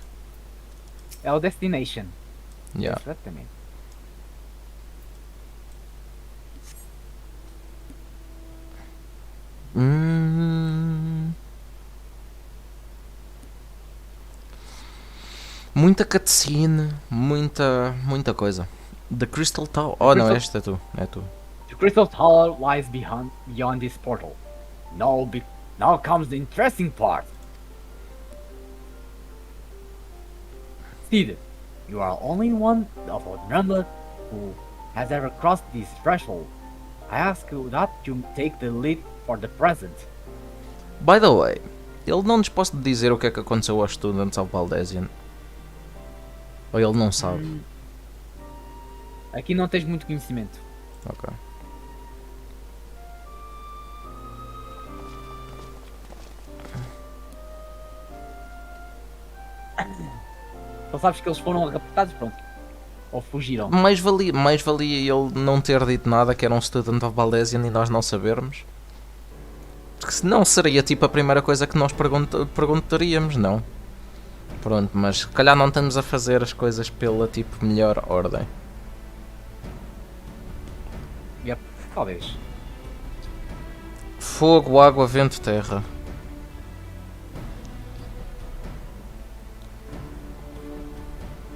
Speaker 3: É o Destination.
Speaker 2: Yeah.
Speaker 3: Exatamente.
Speaker 2: Muita cutscene, muita coisa. The Crystal Tower. Oh não, este é tu. É tu.
Speaker 3: The Crystal Tower lies beyond this portal. Now comes the interesting part. Sid, you are only one of a number who has ever crossed this threshold. I ask you that you take the lead for the present.
Speaker 2: By the way, ele não nos pode dizer o que é que aconteceu aos Students of Valdesian. Ou ele não sabe.
Speaker 3: Aqui não tens muito conhecimento.
Speaker 2: Ok.
Speaker 3: Só sabes que eles foram raptados, pronto. Ou fugiram.
Speaker 2: Mais valia ele não ter dito nada que era um Student of Valdesian e nós não sabermos. Porque senão seria tipo a primeira coisa que nós perguntaríamos, não? Pronto, mas se calhar não estamos a fazer as coisas pela tipo melhor ordem.
Speaker 3: Yep, talvez.
Speaker 2: Fogo, água, vento, terra.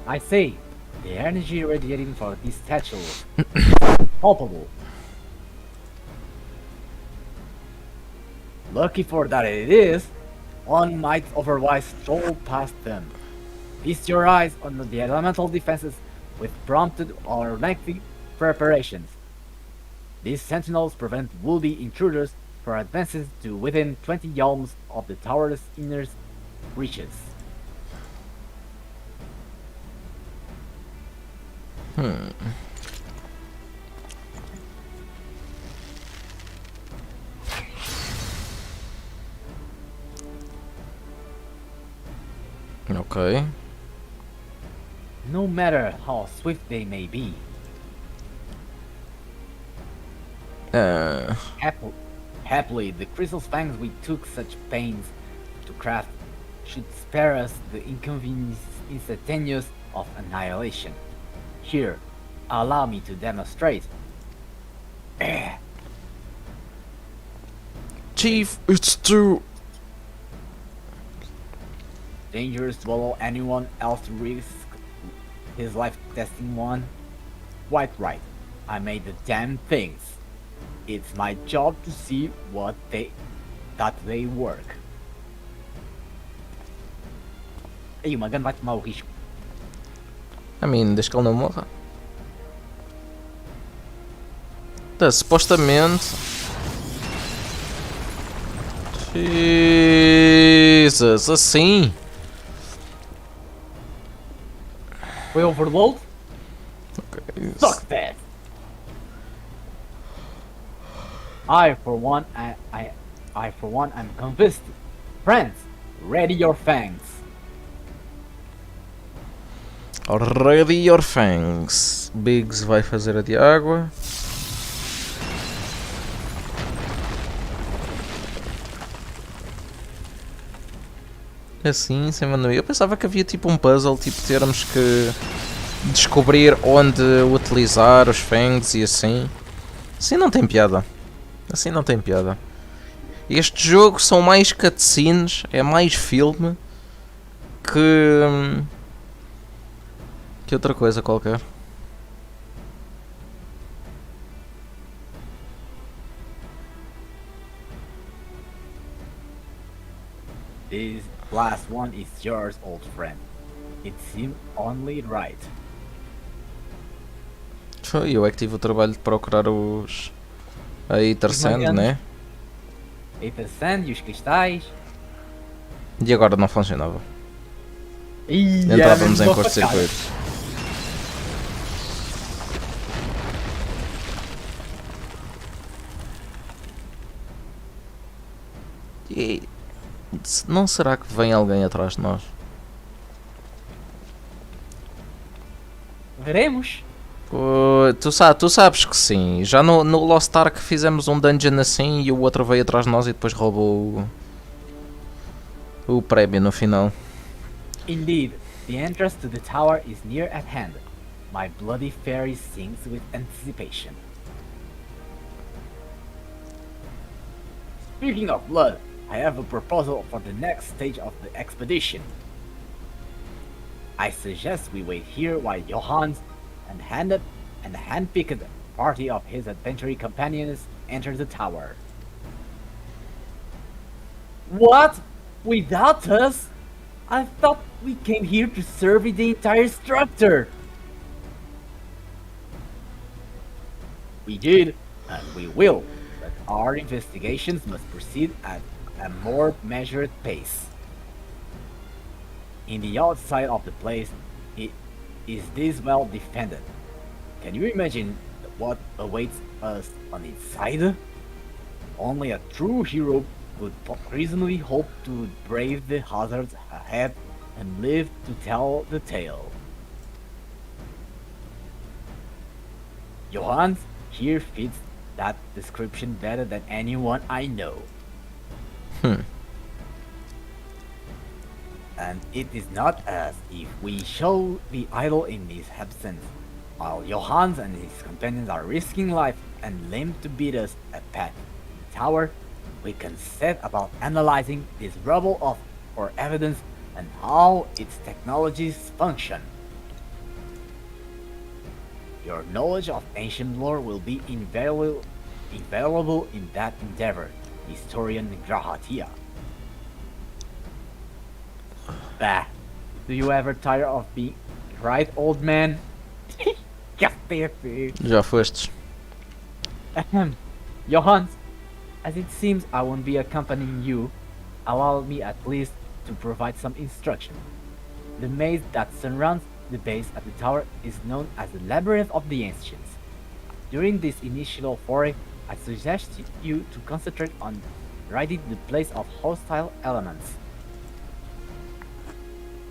Speaker 3: I say, the energy radiating from this statue is palpable. Lucky for that it is, one might otherwise stroll past them. Feast your eyes on the elemental defenses with prompted or lengthy preparations. These sentinels prevent would-be intruders from advancing to within 20 yalms of the tower's inner reaches.
Speaker 2: Ok.
Speaker 3: No matter how swift they may be, happily, the crystal fangs we took such pains to craft should spare us the inconvenience instantaneous of annihilation. Here, allow me to demonstrate.
Speaker 2: Chief, it's true.
Speaker 3: Dangerous to allow anyone else to risk his life testing one? Quite right. I made the damn things. It's my job to see that they work. Aí o Magan vai tomar o risco.
Speaker 2: I mean, desde que ele não morra. Tá, supostamente. Jesus, assim.
Speaker 3: Foi overload?
Speaker 2: Okay.
Speaker 3: Success! I for one am convinced. Friends, ready your fangs.
Speaker 2: Ready your fangs. Biggs vai fazer a de água. Assim, sem manual. Eu pensava que havia tipo um puzzle, tipo termos que descobrir onde utilizar os fangs e assim. Assim não tem piada. Assim não tem piada. Este jogo são mais cutscenes, é mais filme que outra coisa qualquer.
Speaker 3: This last one is yours, old friend. It seemed only right.
Speaker 2: Foi eu é que tive o trabalho de procurar a Ether Sand, né?
Speaker 3: Ether Sand e os cristais.
Speaker 2: E agora não funcionava.
Speaker 3: Ih,
Speaker 2: Entrávamos
Speaker 3: é
Speaker 2: em
Speaker 3: mesmo
Speaker 2: curto-circuito. E não será que vem alguém atrás de nós?
Speaker 3: Veremos.
Speaker 2: Tu sabes que sim. Já no Lost Ark fizemos um dungeon assim e o outro veio atrás de nós e depois roubou o prémio no final.
Speaker 3: Indeed, the entrance to the tower is near at hand. My bloody fairy sings with anticipation. Speaking of blood, I have a proposal for the next stage of the expedition.
Speaker 6: I suggest we wait here while Johannes and hand-picked party of his adventure companions enter the tower. What? Without us? I thought we came here to survey the entire structure. We did, and we will, but our investigations must proceed at a more measured pace. In the outside of the place, is this well defended? Can you imagine what awaits us on its side? Only a true hero would reasonably hope to brave the hazards ahead and live to tell the tale. Johannes here fits that description better than anyone I know. And it is not as if we shall be idle in his absence, while Johannes and his companions are risking life and limb to beat us a path in the tower. We can set about analyzing this rubble for evidence and how its technologies function. Your knowledge of ancient lore will be invaluable in that endeavor, historian Grahatia. Bah, do you ever tire of being right, old man?
Speaker 2: Já fostes.
Speaker 3: Ahem. Johannes, as it seems I won't be accompanying you, allow me at least to provide some instruction. The maze that surrounds the base at the tower is known as the Labyrinth of the Ancients. During this initial foray, I suggest you to concentrate on ridding the place of hostile elements.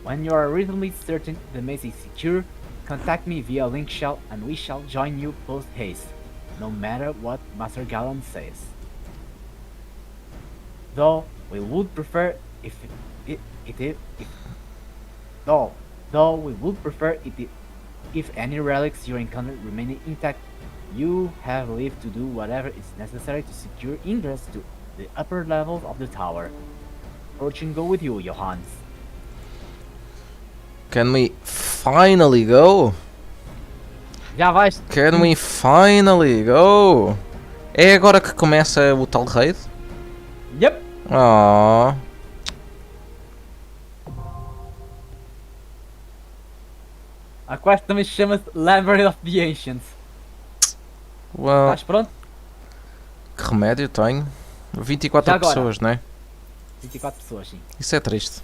Speaker 3: When you are reasonably certain the maze is secure, contact me via link shell and we shall join you post haste, no matter what Master Gallon says. Though we would prefer if any relics you encounter remain intact, you have leave to do whatever is necessary to secure ingress to the upper levels of the tower. Fortune go with you, Johannes.
Speaker 2: Can we finally go?
Speaker 3: Já vais.
Speaker 2: Can we finally go? É agora que começa o tal raid?
Speaker 3: Yep.
Speaker 2: Oh.
Speaker 3: A quest também chama-se Labyrinth of the Ancients.
Speaker 2: Well,
Speaker 3: Estás pronto?
Speaker 2: que remédio tenho? 24
Speaker 3: Já agora.
Speaker 2: pessoas, não é?
Speaker 3: 24 pessoas, sim.
Speaker 2: Isso é triste.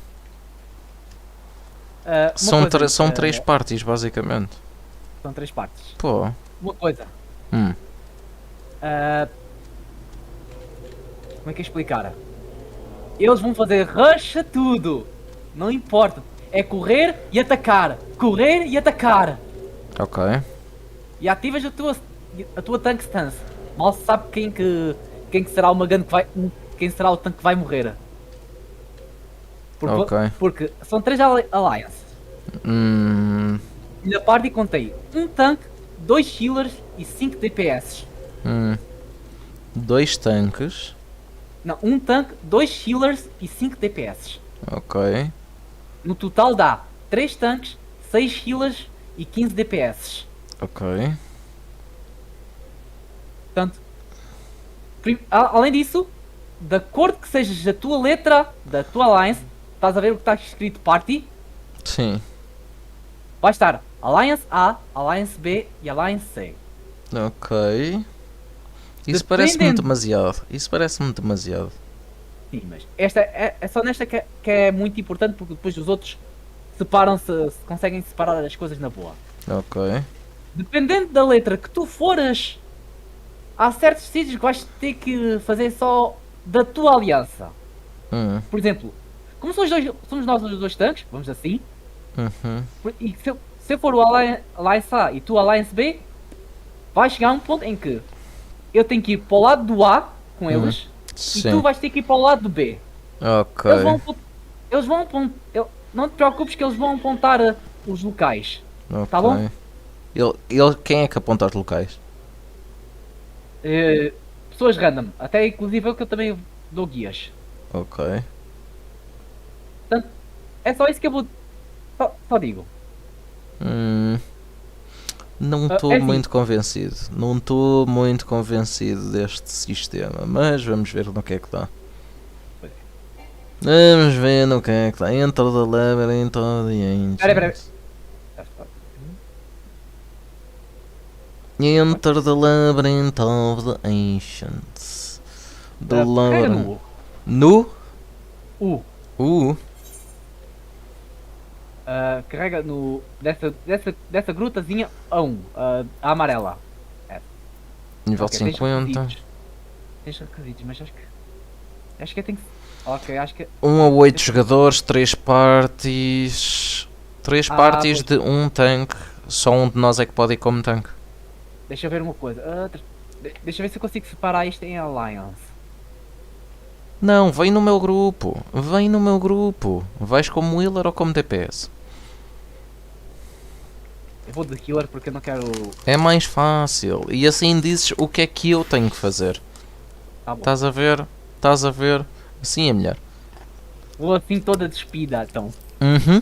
Speaker 3: Uma coisa,
Speaker 2: São 3 parties, basicamente.
Speaker 3: São 3 partes.
Speaker 2: Pô.
Speaker 3: Uma coisa.
Speaker 2: Hum.
Speaker 3: Como é que é explicar? Eles vão fazer rush a tudo. Não importa. É correr e atacar. Correr e atacar.
Speaker 2: Ok.
Speaker 3: E ativas a tua tank stance. Mal se sabe quem que será o Magan que vai. Quem será o tanque que vai morrer. Porque são 3 alliances. E na party contei um tanque, 2 healers e 5 DPS.
Speaker 2: 2 tanques.
Speaker 3: Não, um tanque, 2 healers e 5 DPS.
Speaker 2: Ok.
Speaker 3: No total dá 3 tanques, 6 healers e 15 DPS.
Speaker 2: Ok.
Speaker 3: Portanto, além disso, de acordo que sejas a tua letra da tua alliance, estás a ver o que está escrito party?
Speaker 2: Sim.
Speaker 3: Vai estar Alliance A, Alliance B e Alliance C.
Speaker 2: Ok. Isso parece-me demasiado. Isso parece-me demasiado.
Speaker 3: Sim, mas esta é só nesta que é muito importante, porque depois os outros separam-se, conseguem separar as coisas na boa.
Speaker 2: Ok.
Speaker 3: Dependendo da letra que tu fores, há certos sítios que vais ter que fazer só da tua aliança. Por exemplo, como somos nós os dois tanques, vamos assim, e se eu for o Alliance A e tu Alliance B, vai chegar a um ponto em que eu tenho que ir para o lado do A com eles e tu vais ter que ir para o lado do B.
Speaker 2: Ok.
Speaker 3: Eles vão apontar. Não te preocupes que eles vão apontar os locais.
Speaker 2: Ok.
Speaker 3: Tá bom?
Speaker 2: Quem é que aponta os locais?
Speaker 3: Pessoas random. Até inclusive eu que eu também dou guias.
Speaker 2: Ok.
Speaker 3: Portanto, é só isso que eu vou. Só digo.
Speaker 2: Não
Speaker 3: é
Speaker 2: estou
Speaker 3: assim.
Speaker 2: muito convencido. Não estou muito convencido deste sistema. Mas vamos ver no que é que dá. Vamos ver no que é que dá. Enter the labyrinth of the ancients.
Speaker 3: Peraí.
Speaker 2: Enter the labyrinth of the ancients. The
Speaker 3: Carrega
Speaker 2: labyrinth.
Speaker 3: no
Speaker 2: No?
Speaker 3: U. Carrega no. Dessa grutazinha a 1. A amarela.
Speaker 2: Nível
Speaker 3: Ok, tens
Speaker 2: 50.
Speaker 3: requisitos. Tens requisitos, mas acho que tem que. Ok, acho que.
Speaker 2: 1 a 8 jogadores, 3 parties. 3 parties
Speaker 3: pois.
Speaker 2: de um tanque. Só um de nós é que pode ir como tanque.
Speaker 3: Deixa eu ver uma coisa. Deixa eu ver se eu consigo separar isto em Alliance.
Speaker 2: Não, vem no meu grupo. Vem no meu grupo. Vais como healer ou como DPS?
Speaker 3: Eu vou de killer porque eu não quero.
Speaker 2: É mais fácil. E assim dizes o que é que eu tenho que fazer.
Speaker 3: Tá bom.
Speaker 2: Estás a ver? Estás a ver? Assim é melhor.
Speaker 3: Vou assim toda despida, então.
Speaker 2: Uhum.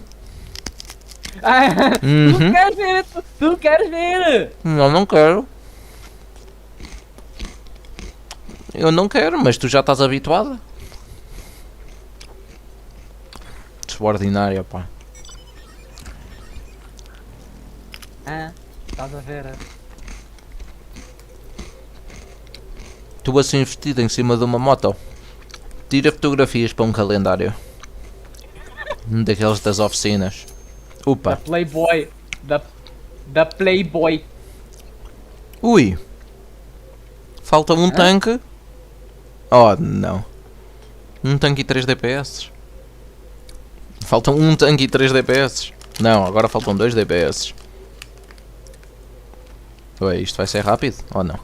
Speaker 3: Tu
Speaker 2: Uhum.
Speaker 3: queres ver? Tu queres ver?
Speaker 2: Não quero. Eu não quero, mas tu já estás habituada. Extraordinária, pá.
Speaker 3: Estás a ver?
Speaker 2: Tu assim vestido em cima de uma moto. Tira fotografias para um calendário. Daqueles das oficinas.
Speaker 3: Da
Speaker 2: Upa.
Speaker 3: Playboy. Da Playboy.
Speaker 2: Ui. Falta um tanque. Oh, não. Um tanque e 3 DPS. Faltam um tanque e 3 DPS. Não, agora faltam 2 DPS. Ué, isto vai ser rápido ou não?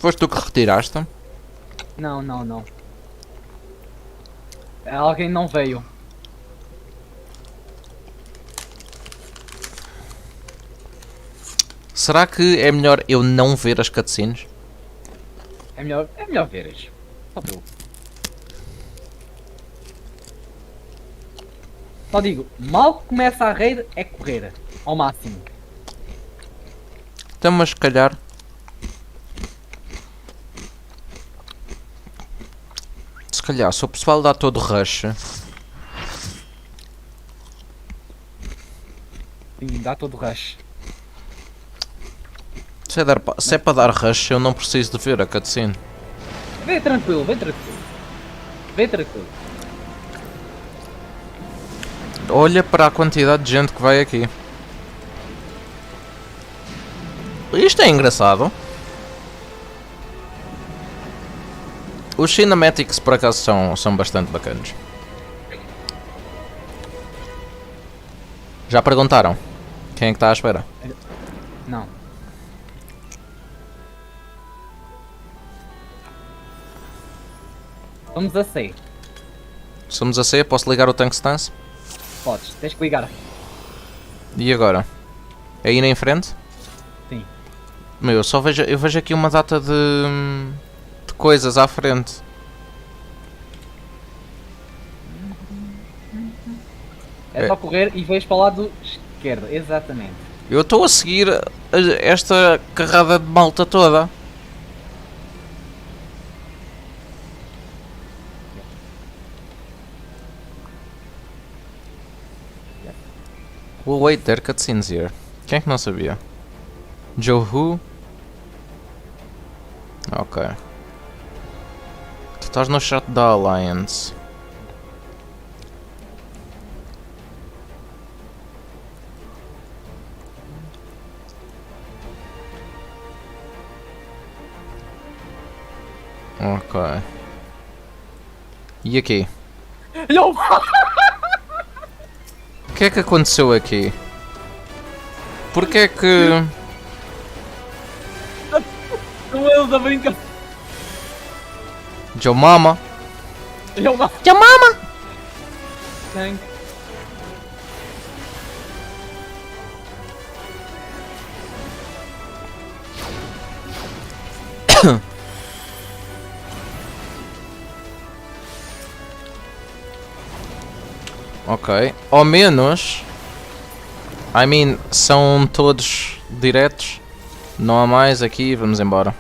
Speaker 2: Foste tu que retiraste?
Speaker 3: Não. Alguém não veio.
Speaker 2: Será que é melhor eu não ver as cutscenes?
Speaker 3: É melhor veres. Só tu. Só digo, mal começa a raid é correr. Ao máximo.
Speaker 2: Então, mas se calhar... Se calhar, se o pessoal dá todo rush...
Speaker 3: Sim, dá todo o rush.
Speaker 2: Se é para dar rush, eu não preciso de ver a cutscene.
Speaker 3: Vem tranquilo.
Speaker 2: Olha para a quantidade de gente que vai aqui. Isto é engraçado. Os cinematics por acaso são bastante bacanas. Já perguntaram? Quem é que está à espera?
Speaker 3: Não. Vamos a C.
Speaker 2: Somos a C, posso ligar o tank stance?
Speaker 3: Podes, tens que ligar.
Speaker 2: E agora? É ir em frente?
Speaker 3: Sim.
Speaker 2: Meu, eu vejo aqui uma data de coisas à frente.
Speaker 3: É só correr e vais para o lado esquerdo, exatamente.
Speaker 2: Eu estou a seguir esta carrada de malta toda. We'll wait there, cutscenes here. Quem é que não sabia? Joe Who? Ok. Tu estás no chat da Alliance. Ok. E aqui?
Speaker 3: Não!
Speaker 2: O que é que aconteceu aqui? Porquê é que...
Speaker 3: Com eles a brincar.
Speaker 2: Joe Mama?
Speaker 3: Eu não.
Speaker 8: Your mama!
Speaker 3: Tank.
Speaker 2: Ok. Ao menos. I mean, são todos diretos. Não há mais aqui, vamos embora.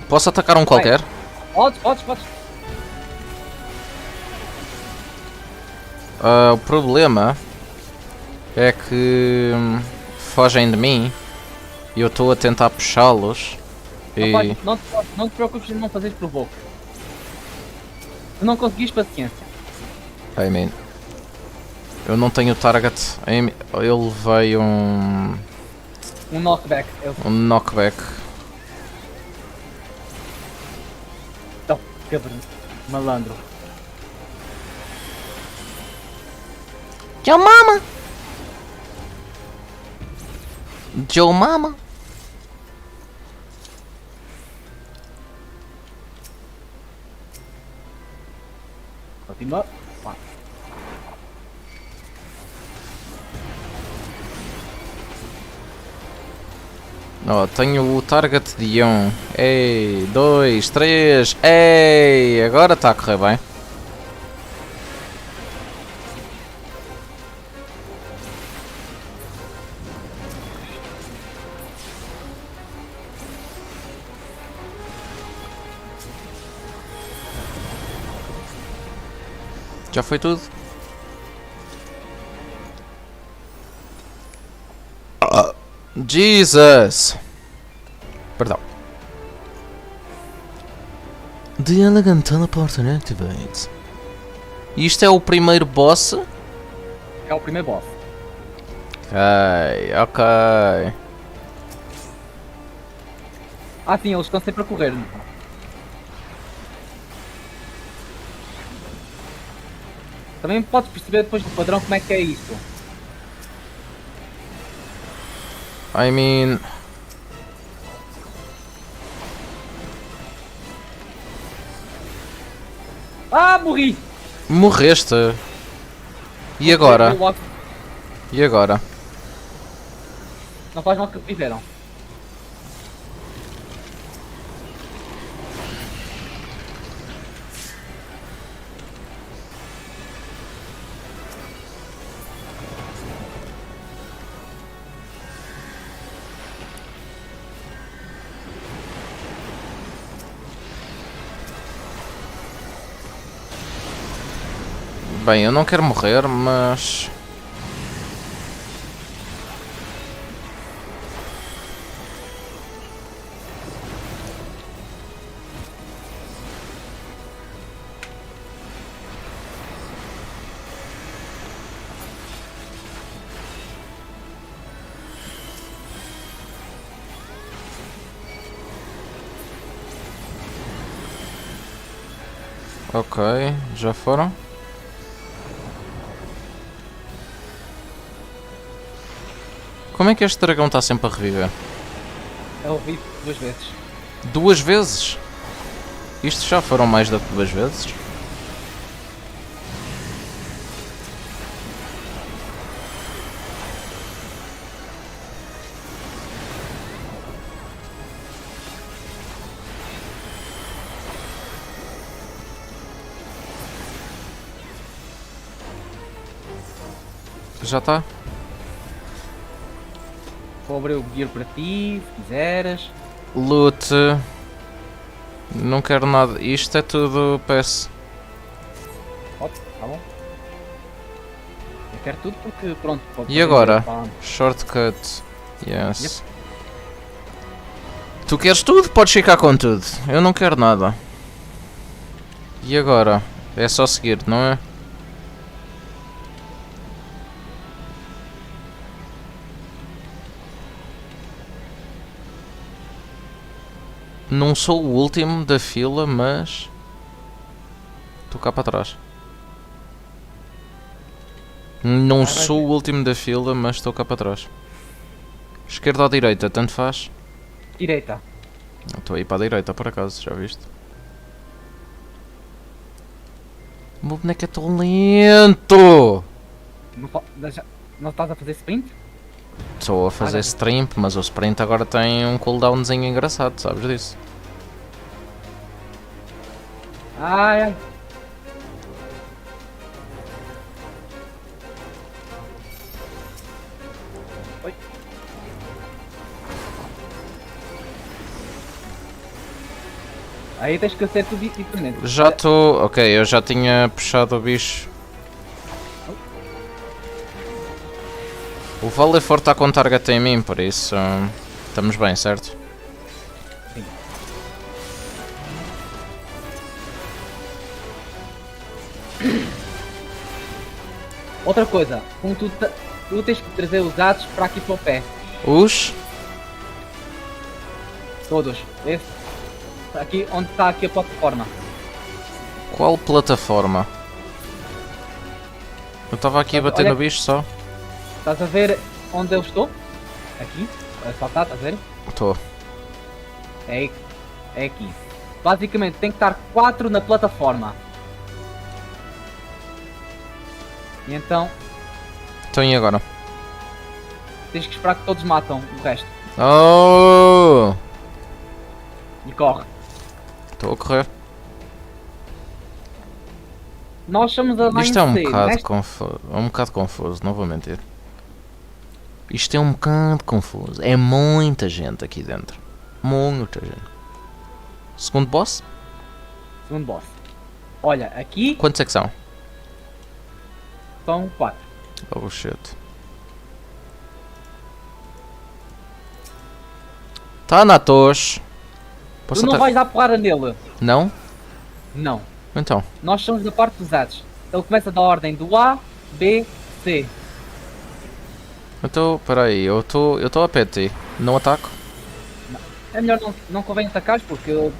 Speaker 2: Posso atacar um qualquer?
Speaker 3: Podes.
Speaker 2: O problema é que fogem de mim e eu estou a tentar puxá-los e...
Speaker 3: Não te preocupes em não fazer provoco. Se não conseguires, paciência.
Speaker 2: I mean, eu não tenho target. Eu levei um
Speaker 3: knockback.
Speaker 2: knockback.
Speaker 3: Então, cabrão. Malandro.
Speaker 8: Your mama!
Speaker 2: Joe Mama.
Speaker 3: Continua. Vá.
Speaker 2: Ó, tenho o target de 1. Ei, 2, 3. Ei, agora está a correr bem. Já foi tudo? Jesus! Perdão. The Elegant Teleporter Activate. Isto é o primeiro boss?
Speaker 3: É o primeiro boss.
Speaker 2: Ok.
Speaker 3: Ah sim, eles estão sempre a correr. Também podes perceber depois do padrão como é que é isto.
Speaker 2: I mean...
Speaker 3: Ah, morri!
Speaker 2: Morreste. E agora? E agora?
Speaker 3: Não faz mal que fizeram.
Speaker 2: Bem, eu não quero morrer, mas... Ok, já foram? Como é que este dragão está sempre a reviver?
Speaker 3: Eu vi 2 vezes.
Speaker 2: 2 vezes? Isto já foram mais do que 2 vezes? Já está?
Speaker 3: Vou abrir o gear para ti, se quiseres.
Speaker 2: Loot. Não quero nada. Isto é tudo PS.
Speaker 3: Pode, tá bom. Eu quero tudo porque pronto. pode
Speaker 2: E
Speaker 3: fazer
Speaker 2: agora?
Speaker 3: pá.
Speaker 2: Shortcut. Yes. Tu queres tudo? Podes ficar com tudo. Eu não quero nada. E agora? É só seguir, não é? Não sou o último da fila, mas... Estou cá para trás. Não sou o último da fila, mas estou cá para trás. Esquerda ou direita, tanto faz.
Speaker 3: Direita.
Speaker 2: Estou aí para a direita, por acaso, já viste? O meu boneco é tão lento!
Speaker 3: Não estás a fazer sprint?
Speaker 2: Estou a fazer sprint, mas o sprint agora tem um cooldownzinho engraçado, sabes disso?
Speaker 3: Ai, ai. Oi. Aí tens que ser tudo diferente.
Speaker 2: Já estou. Ok, eu já tinha puxado o bicho. O Valefor está com target em mim, por isso estamos bem, certo?
Speaker 3: Sim. Outra coisa, como tu tens que trazer os dados para aqui para o pé.
Speaker 2: Os?
Speaker 3: Todos. Esse. Aqui onde está aqui a plataforma.
Speaker 2: Qual plataforma? Eu estava aqui a bater
Speaker 3: Olha-
Speaker 2: no bicho só.
Speaker 3: Estás a ver onde eu estou? Aqui. A saltar, estás a ver?
Speaker 2: Estou.
Speaker 3: É aqui. Basicamente tem que estar 4 na plataforma. E então
Speaker 2: Então e agora?
Speaker 3: tens que esperar que todos matam o resto.
Speaker 2: Oh!
Speaker 3: E corre.
Speaker 2: Estou a correr.
Speaker 3: Nós somos a line
Speaker 2: Isto é um
Speaker 3: C,
Speaker 2: bocado
Speaker 3: nesta-
Speaker 2: confuso. É um bocado confuso, não vou mentir. Isto é um bocado confuso. É muita gente aqui dentro. Muita gente. Segundo boss?
Speaker 3: Segundo boss. Olha, aqui
Speaker 2: Quantos é que são?
Speaker 3: são 4.
Speaker 2: Oh shit. Tá na tosh.
Speaker 3: Tu não vais dar porrada nele.
Speaker 2: Não?
Speaker 3: Não.
Speaker 2: Então.
Speaker 3: Nós somos da parte dos atos. Ele começa da ordem do A, B, C.
Speaker 2: Então, peraí, eu estou a PT. Não ataco?
Speaker 3: É melhor não convém atacares porque ele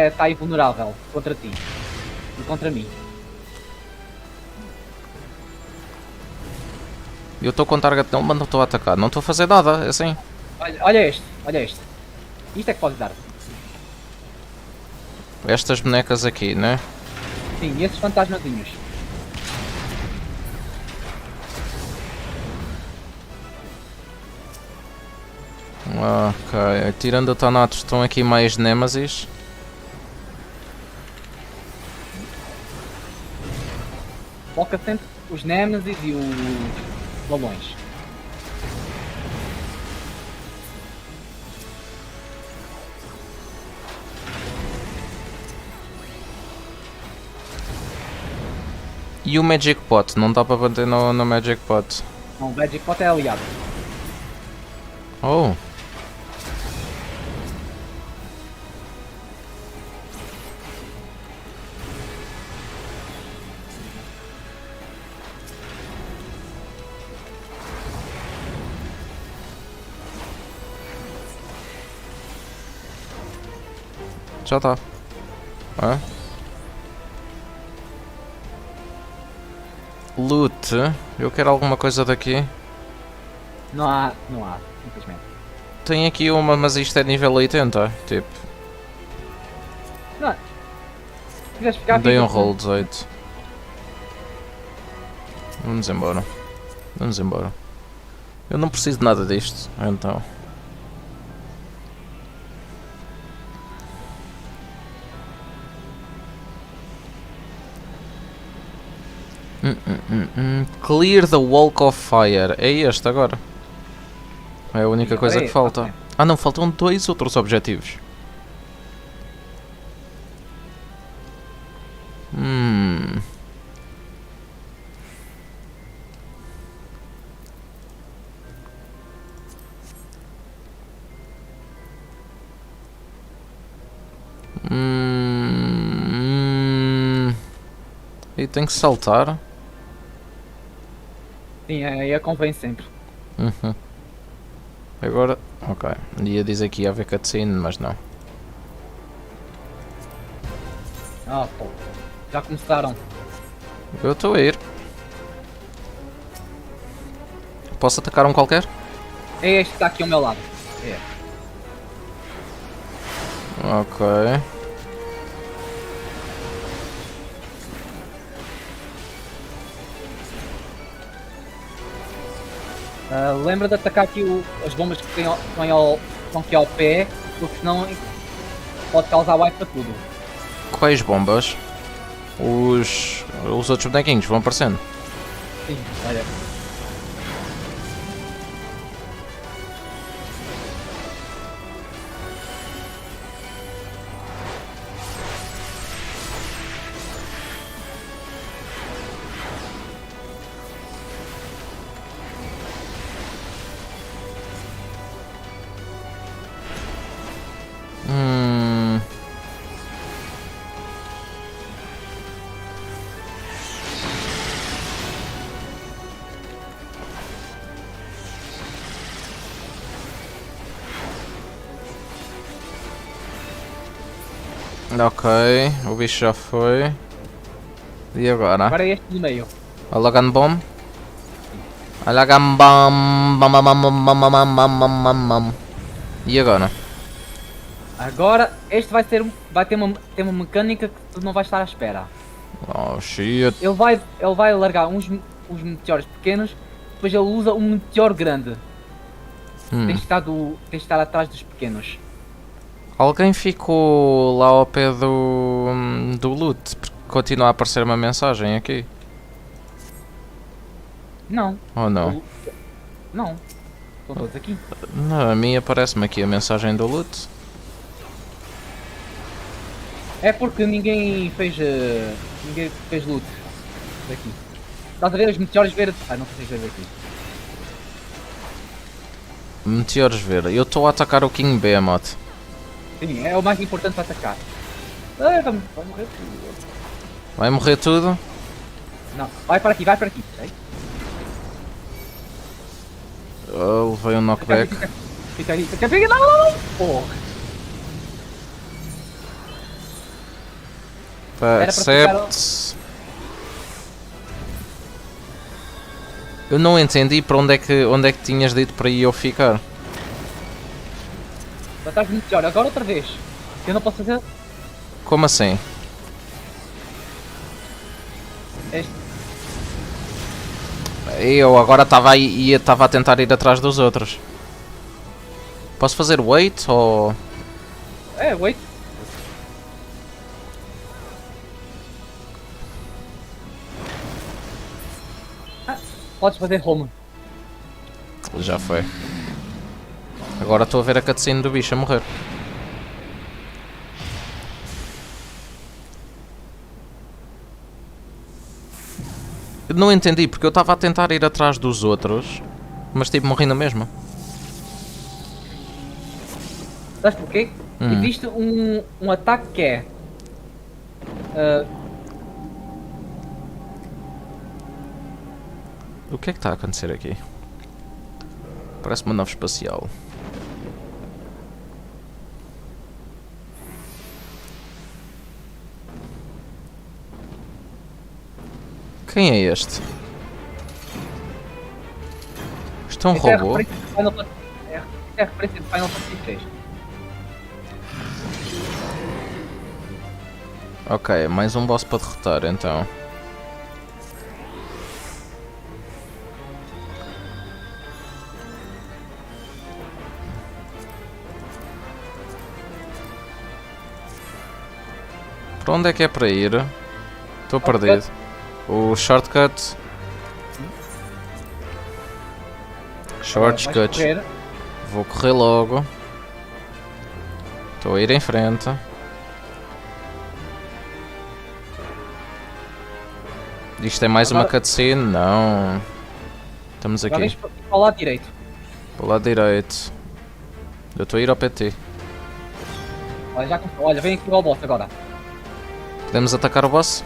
Speaker 3: está invulnerável contra ti. E contra mim.
Speaker 2: Eu estou com target não, mas não estou a atacar. Não estou a fazer nada, é assim.
Speaker 3: Olha este, olha este. Isto é que pode dar.
Speaker 2: Estas bonecas aqui, né?
Speaker 3: Sim, e esses fantasmazinhos.
Speaker 2: Ok, tirando o Thanatos, estão aqui mais Nemesis.
Speaker 3: Foca sempre os Nemesis e os balões.
Speaker 2: E o Magic Pot, não dá para bater no Magic Pot.
Speaker 3: Não, o Magic Pot é aliado.
Speaker 2: Oh. Já tá. É? Loot. Eu quero alguma coisa daqui.
Speaker 3: Não há, simplesmente.
Speaker 2: Tem aqui uma, mas isto é nível 80. Tipo,
Speaker 3: Não. Se quiseres ficar
Speaker 2: dei um
Speaker 3: fica.
Speaker 2: roll 18. Vamos embora. Vamos embora. Eu não preciso de nada disto, então. Clear the Walk of Fire. É este agora. É a única coisa que falta.
Speaker 3: ok.
Speaker 2: Ah não, faltam 2 outros objetivos. E tem que saltar.
Speaker 3: Sim, aí convém sempre.
Speaker 2: Uhum. Agora, ok. Ia dizer que ia haver cutscene, mas não.
Speaker 3: Ah, pô. Já começaram.
Speaker 2: Eu estou a ir. Posso atacar um qualquer?
Speaker 3: É este que está aqui ao meu lado. É.
Speaker 2: Ok.
Speaker 3: Lembra de atacar aqui as bombas que estão aqui ao pé, porque senão pode causar wipe para tudo.
Speaker 2: Quais bombas? Os outros bonequinhos vão aparecendo.
Speaker 3: Sim, olha.
Speaker 2: Ok, o bicho já foi. E agora?
Speaker 3: Agora é este do meio.
Speaker 2: Olha a gun bomb. Olha a gun bomb. Bam, bam, bam, bam, bam, bam, bam, bam, bam. E agora?
Speaker 3: Agora este vai ter uma mecânica que tu não vais estar à espera.
Speaker 2: Oh shit.
Speaker 3: Ele vai largar uns meteoros pequenos, depois ele usa um meteoro grande. Tens de estar atrás dos pequenos.
Speaker 2: Alguém ficou lá ao pé do loot? Porque continua a aparecer uma mensagem aqui.
Speaker 3: Não.
Speaker 2: Ou não?
Speaker 3: Não. Estão todos aqui.
Speaker 2: Não, a mim aparece-me aqui a mensagem do loot.
Speaker 3: É porque ninguém fez loot daqui. Estás a ver os meteoros verdes? Ah, não consegues ver daqui.
Speaker 2: Meteoros ver. Eu estou a atacar o King Behemoth.
Speaker 3: Sim, é o mais importante para atacar. Ah, vai morrer tudo.
Speaker 2: Vai morrer tudo?
Speaker 3: Não, vai para aqui, sei?
Speaker 2: Levei um knockback.
Speaker 3: Fica aí. Não! Porra.
Speaker 2: Accept. Eu não entendi para onde é que tinhas dito para eu ficar.
Speaker 3: Já estás muito melhor, agora outra vez. Eu não posso fazer
Speaker 2: Como assim?
Speaker 3: este.
Speaker 2: Eu agora estava a tentar ir atrás dos outros. Posso fazer wait ou...
Speaker 3: É, wait. Podes fazer home.
Speaker 2: Já foi. Agora estou a ver a cutscene do bicho a morrer. Eu não entendi porque eu estava a tentar ir atrás dos outros, mas tipo morri na mesma.
Speaker 3: Sabes porquê? Existe um ataque que é...
Speaker 2: O que é que está a acontecer aqui? Parece uma nave espacial. Quem é este? Isto é um robô?
Speaker 3: É a referência de Final Fantasy XIV.
Speaker 2: Ok, mais um boss para derrotar então. Para onde é que é para ir? Estou perdido. O shortcut. Shortcut. Vou correr logo. Estou a ir em frente. Isto é mais uma cutscene? Não. Estamos
Speaker 3: Agora
Speaker 2: aqui.
Speaker 3: vens para o lado direito.
Speaker 2: Para o lado direito. Eu estou a ir ao PT.
Speaker 3: Olha, já começou. Olha, vem aqui ao boss agora.
Speaker 2: Podemos atacar o boss?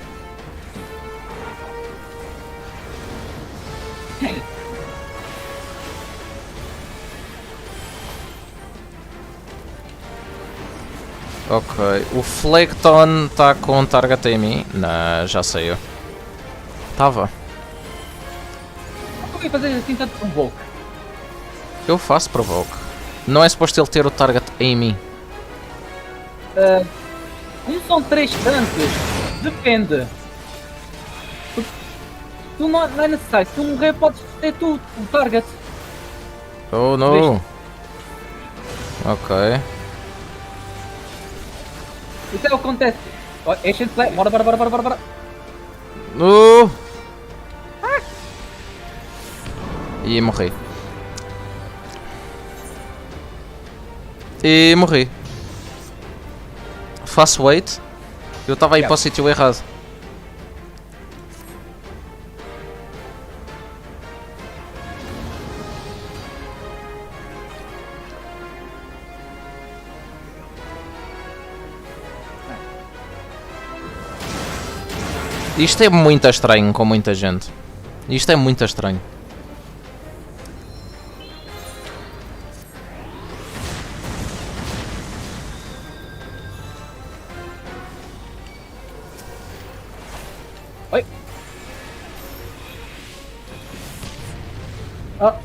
Speaker 2: Ok, o Flegton está com target em mim? Não, já saiu. Estava.
Speaker 3: Como é fazer assim tanto provoke?
Speaker 2: Eu faço provoke. Não é suposto ele ter o target em mim.
Speaker 3: Como são 3 tanques, depende. Tu não é necessário, se tu morrer podes ter tu o target.
Speaker 2: Oh no! Ok.
Speaker 3: Isso é o que acontece. Oh, Ancient Flare, bora.
Speaker 2: No! E morri. E morri. Faço wait. Eu estava aí para o sítio errado. Isto é muito estranho com muita gente. Isto é muito estranho.
Speaker 3: Oi.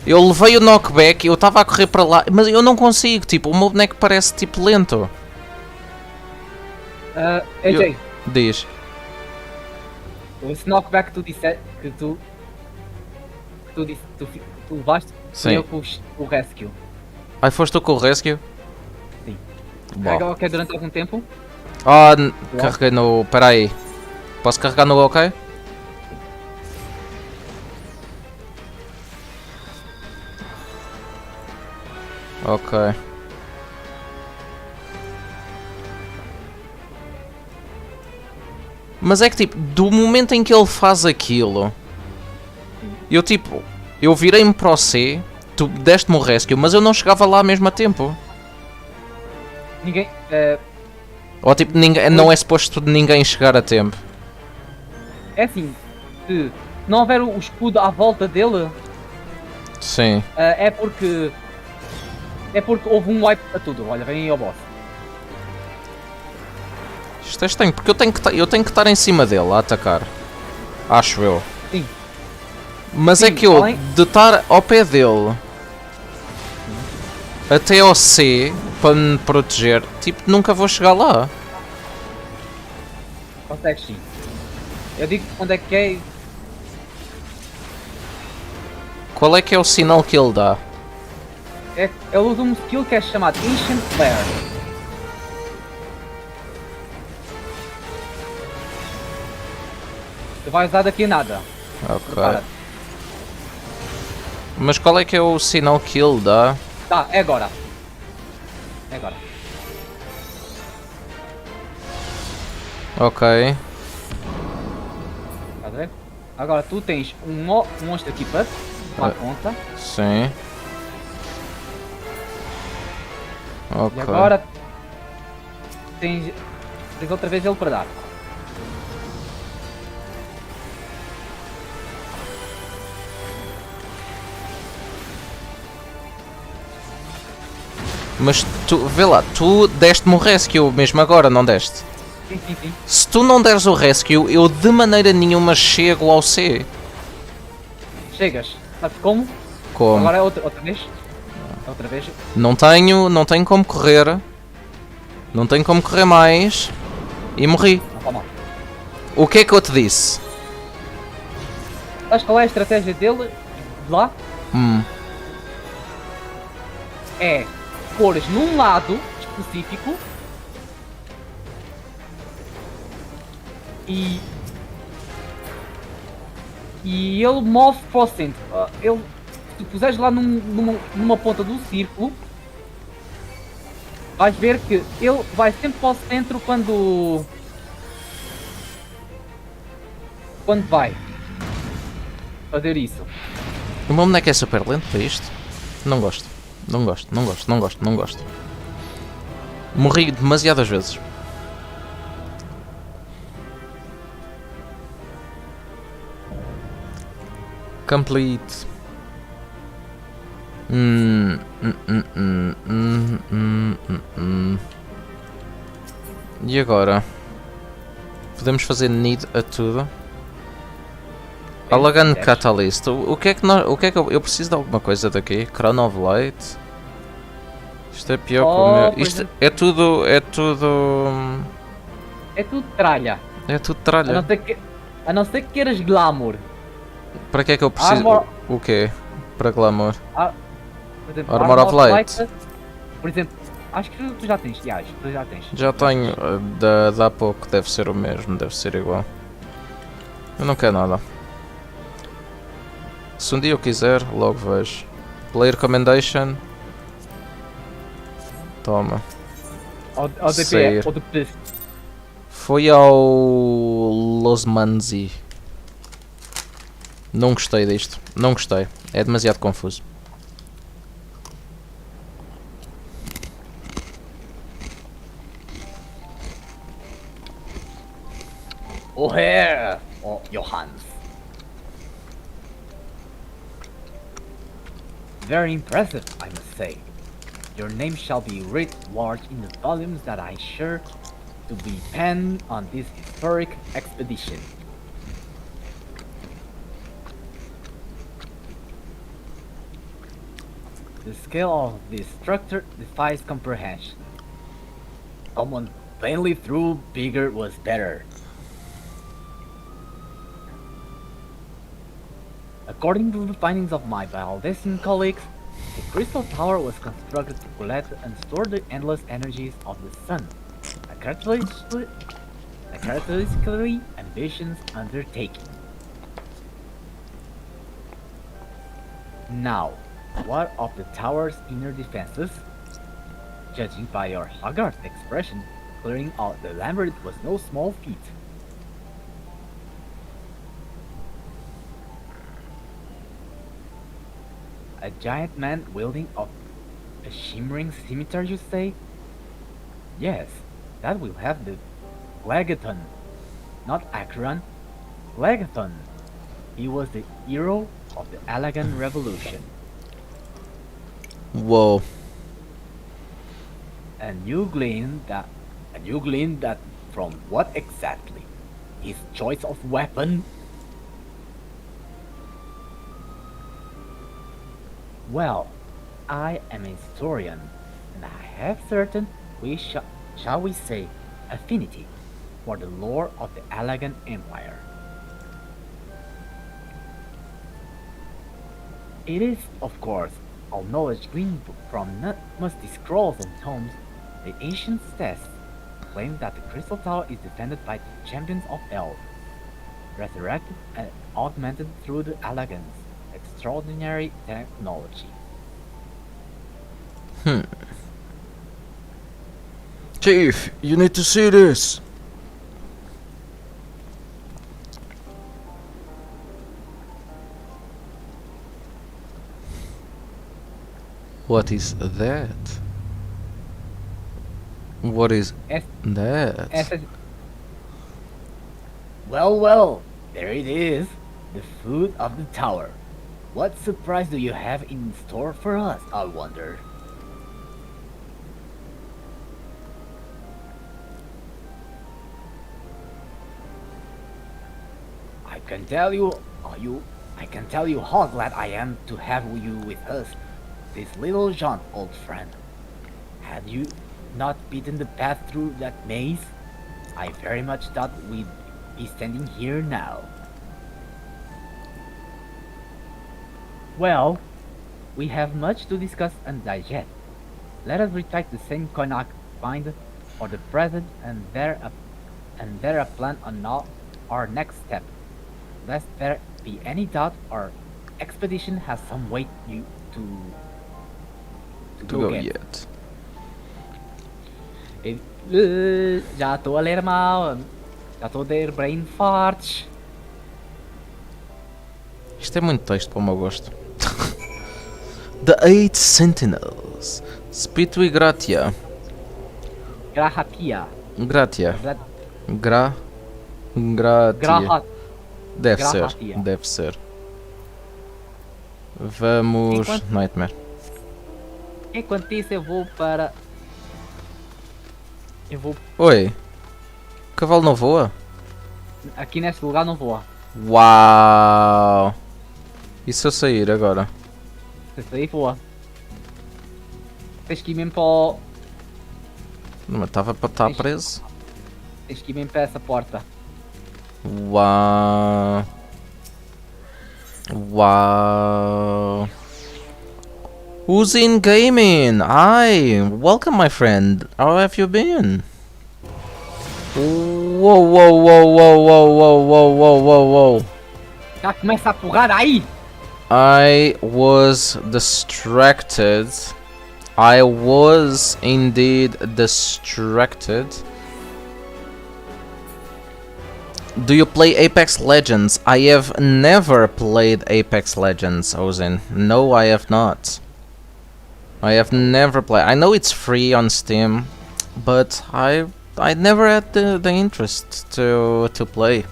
Speaker 2: Eu levei o knockback, eu estava a correr para lá, mas eu não consigo, tipo, o meu boneco parece tipo lento.
Speaker 3: AJ,
Speaker 2: Diz.
Speaker 3: esse knockback que tu disseste, que tu levaste,
Speaker 2: Sim.
Speaker 3: foi eu com o rescue.
Speaker 2: Ai, foste tu com o rescue?
Speaker 3: Sim.
Speaker 2: Bom.
Speaker 3: Carrega ok durante algum tempo?
Speaker 2: Ah, carreguei no... Espera aí. Posso carregar no OK? Ok. Mas é que tipo, do momento em que ele faz aquilo, eu tipo, eu virei-me para o C, tu deste-me o rescue, mas eu não chegava lá ao mesmo tempo.
Speaker 3: Ninguém.
Speaker 2: Ou tipo, ninguém, não é suposto ninguém chegar a tempo.
Speaker 3: É assim, se não houver o escudo à volta dele,
Speaker 2: Sim.
Speaker 3: é porque houve um wipe a tudo. Olha, vem aí ao boss.
Speaker 2: Isto é estranho, porque eu tenho que estar em cima dele a atacar. Acho eu.
Speaker 3: Sim.
Speaker 2: Mas
Speaker 3: Sim,
Speaker 2: é que eu,
Speaker 3: além-
Speaker 2: de estar ao pé dele até ao C para me proteger, tipo, nunca vou chegar lá.
Speaker 3: Consegues sim. Eu digo onde é que é.
Speaker 2: Qual é que é o sinal que ele dá?
Speaker 3: Ele usa um skill que é chamado Ancient Flare. Tu vai usar daqui a nada.
Speaker 2: Ok.
Speaker 3: Prepara-te.
Speaker 2: Mas qual é que é o sinal que ele dá?
Speaker 3: Tá, é agora. É agora.
Speaker 2: Ok.
Speaker 3: Estás a ver? Agora tu tens um monstro aqui para tomar conta.
Speaker 2: Sim. Ok.
Speaker 3: E agora tens outra vez ele para dar.
Speaker 2: Mas tu, vê lá, tu deste-me o rescue mesmo agora, não deste?
Speaker 3: Sim, sim, sim.
Speaker 2: Se tu não deres o rescue, eu de maneira nenhuma chego ao C.
Speaker 3: Chegas. Sabes como?
Speaker 2: Como?
Speaker 3: Agora é outra vez. Outra vez.
Speaker 2: Não tenho como correr. Não tenho como correr mais. E morri.
Speaker 3: Não está mal.
Speaker 2: O que é que eu te disse?
Speaker 3: Sabes qual é a estratégia dele? De lá? É pôres num lado específico e ele move para o centro. Se tu puseres lá numa ponta do círculo, vais ver que ele vai sempre para o centro quando vai fazer isso.
Speaker 2: O meu boneco é super lento para isto. Não gosto. Não gosto. Morri demasiadas vezes. Complete. E agora? Podemos fazer need a tudo. Alagan Catalyst. O que é que eu preciso de alguma coisa daqui? Crown of Light. Isto é pior que o meu. Isto é tudo.
Speaker 3: É tudo tralha.
Speaker 2: É tudo tralha.
Speaker 3: A não ser que queiras glamour.
Speaker 2: Para que é que eu preciso?
Speaker 3: Armor.
Speaker 2: O quê? Para glamour.
Speaker 3: exemplo,
Speaker 2: Armor of Light.
Speaker 3: Por exemplo, acho que tu já tens. Yeah, acho que tu já tens.
Speaker 2: Já tenho, dá pouco, deve ser o mesmo, deve ser igual. Eu não quero nada. Se um dia eu quiser, logo vejo. Player Commendation. Toma.
Speaker 3: Ou DP,
Speaker 2: Sair.
Speaker 3: ou DP.
Speaker 2: Foi ao Los Manzi. Não gostei disto. Não gostei. É demasiado confuso.
Speaker 6: Oh, here, oh, Johannes. Very impressive, I must say. Your name shall be writ large in the volumes that I sure to be penned on this historic expedition. The scale of this structure defies comprehension. Someone plainly threw bigger was better. According to the findings of my Valdesian colleagues, the Crystal Tower was constructed to collect and store the endless energies of the sun, a characteristically ambitious undertaking. Now, what of the tower's inner defenses? Judging by your haggard expression, clearing out the labyrinth was no small feat. A giant man wielding a shimmering scimitar, you say? Yes, that will have the Legaton, not Akron. Legaton. He was the hero of the Alagan Revolution.
Speaker 2: Whoa.
Speaker 6: And you glean that from what exactly? His choice of weapon? Well, I am a historian, and I have certain, shall we say, affinity for the lore of the Alagan Empire. It is, of course, all knowledge gleaned from not musty scrolls and tomes. The ancient texts claim that the Crystal Tower is defended by the champions of Elf, resurrected and augmented through the Alagans' extraordinary technology.
Speaker 2: Chief, you need to see this. What is that? What is
Speaker 3: Es-
Speaker 2: that?
Speaker 3: Essa,
Speaker 6: Well, there it is, the food of the tower. What surprise do you have in store for us, I wonder? I can tell you how glad I am to have you with us, this little jaunt, old friend. Had you not beaten the path through that maze, I very much thought we'd be standing here now. Well, we have much to discuss and digest. Let us retake the same cognac find for the present and there a plan on our next step. Lest there be any doubt, our expedition has some way to go get.
Speaker 2: Yet.
Speaker 3: já estou a ler mal. Já estou a ter brain farts.
Speaker 2: Isto é muito texto para o meu gosto. The Eight Sentinels. Spiritu e Gratia.
Speaker 3: Grahatia.
Speaker 2: Gratia.
Speaker 3: Gra-
Speaker 2: Gratia.
Speaker 3: Graha.
Speaker 2: Deve ser.
Speaker 3: Grahatia.
Speaker 2: Deve ser. Vamos. Nightmare.
Speaker 3: Enquanto isso eu vou para... Eu vou...
Speaker 2: Oi. O cavalo não voa?
Speaker 3: Aqui neste lugar não voa.
Speaker 2: Uau. E se eu sair agora?
Speaker 3: Se sair voa. Tens que ir mesmo para o...
Speaker 2: Não, estava para estar preso.
Speaker 3: Tens que ir mesmo para essa porta.
Speaker 2: Uau. Uau. Who's in gaming? Hi, welcome, my friend. How have you been? Whoa, whoa, whoa, whoa, whoa, whoa, whoa, whoa, whoa, whoa.
Speaker 3: Já começa a porrada aí!
Speaker 2: I was distracted. I was indeed distracted. Do you play Apex Legends? I have never played Apex Legends, Ozin. No, I have not. I have never played. I know it's free on Steam, but I never had the interest to play.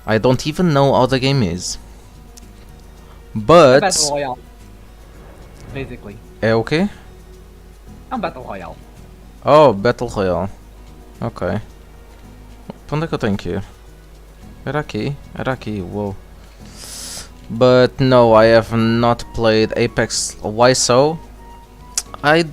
Speaker 2: I don't even know how the game is. But
Speaker 3: Battle Royale. Basically.
Speaker 2: é o quê?
Speaker 3: É um Battle Royale.
Speaker 2: Oh, Battle Royale. Ok. Pra onde é que eu tenho que ir? Era aqui, whoa. But no, I have not played Apex. Why so? I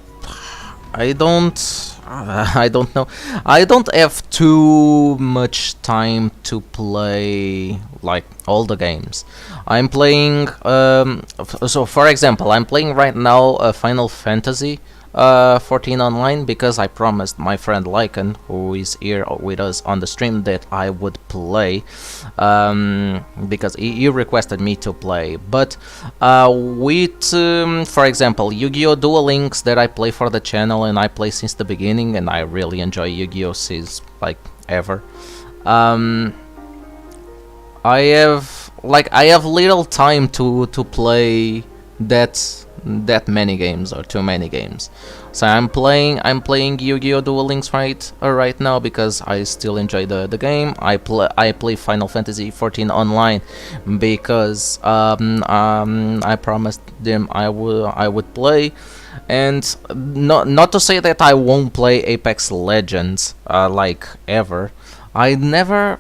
Speaker 2: don't I don't know. I don't have too much time to play like all the games. I'm playing so for example, I'm playing right now Final Fantasy 14 Online because I promised my friend Lycan, who is here with us on the stream, that I would play because he requested me to play. But with for example, Yu-Gi-Oh! Duel Links that I play for the channel and I play since the beginning, and I really enjoy Yu-Gi-Oh! Since like ever. I have little time to play that many games or too many games. So I'm playing Yu-Gi-Oh! Duel Links right now because I still enjoy the game. I play Final Fantasy XIV Online because I promised them I would play, and not to say that I won't play Apex Legends like ever. I never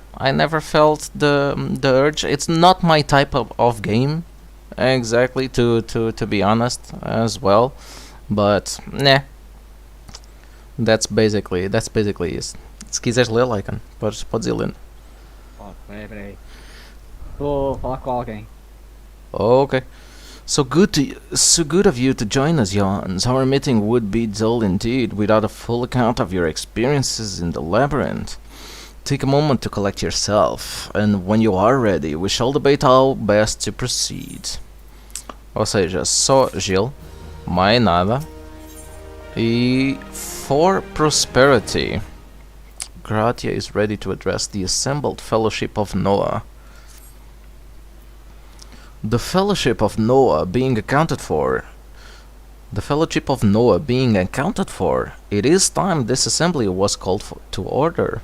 Speaker 2: felt the urge. It's not my type of game. Exactly, to be honest as well, but nah. That's basically it. Se quiseres ler, Lycan, podes ir lendo.
Speaker 3: Oh, peraí. Vou falar com alguém.
Speaker 2: Okay. So good of you to join us, Jans. Our meeting would be dull indeed without a full account of your experiences in the labyrinth. Take a moment to collect yourself, and when you are ready, we shall debate how best to proceed. Ou seja, só Gil, mais nada. E for prosperity, Gratia is ready to address the assembled Fellowship of Noah. The Fellowship of Noah being accounted for, it is time this assembly was called to order.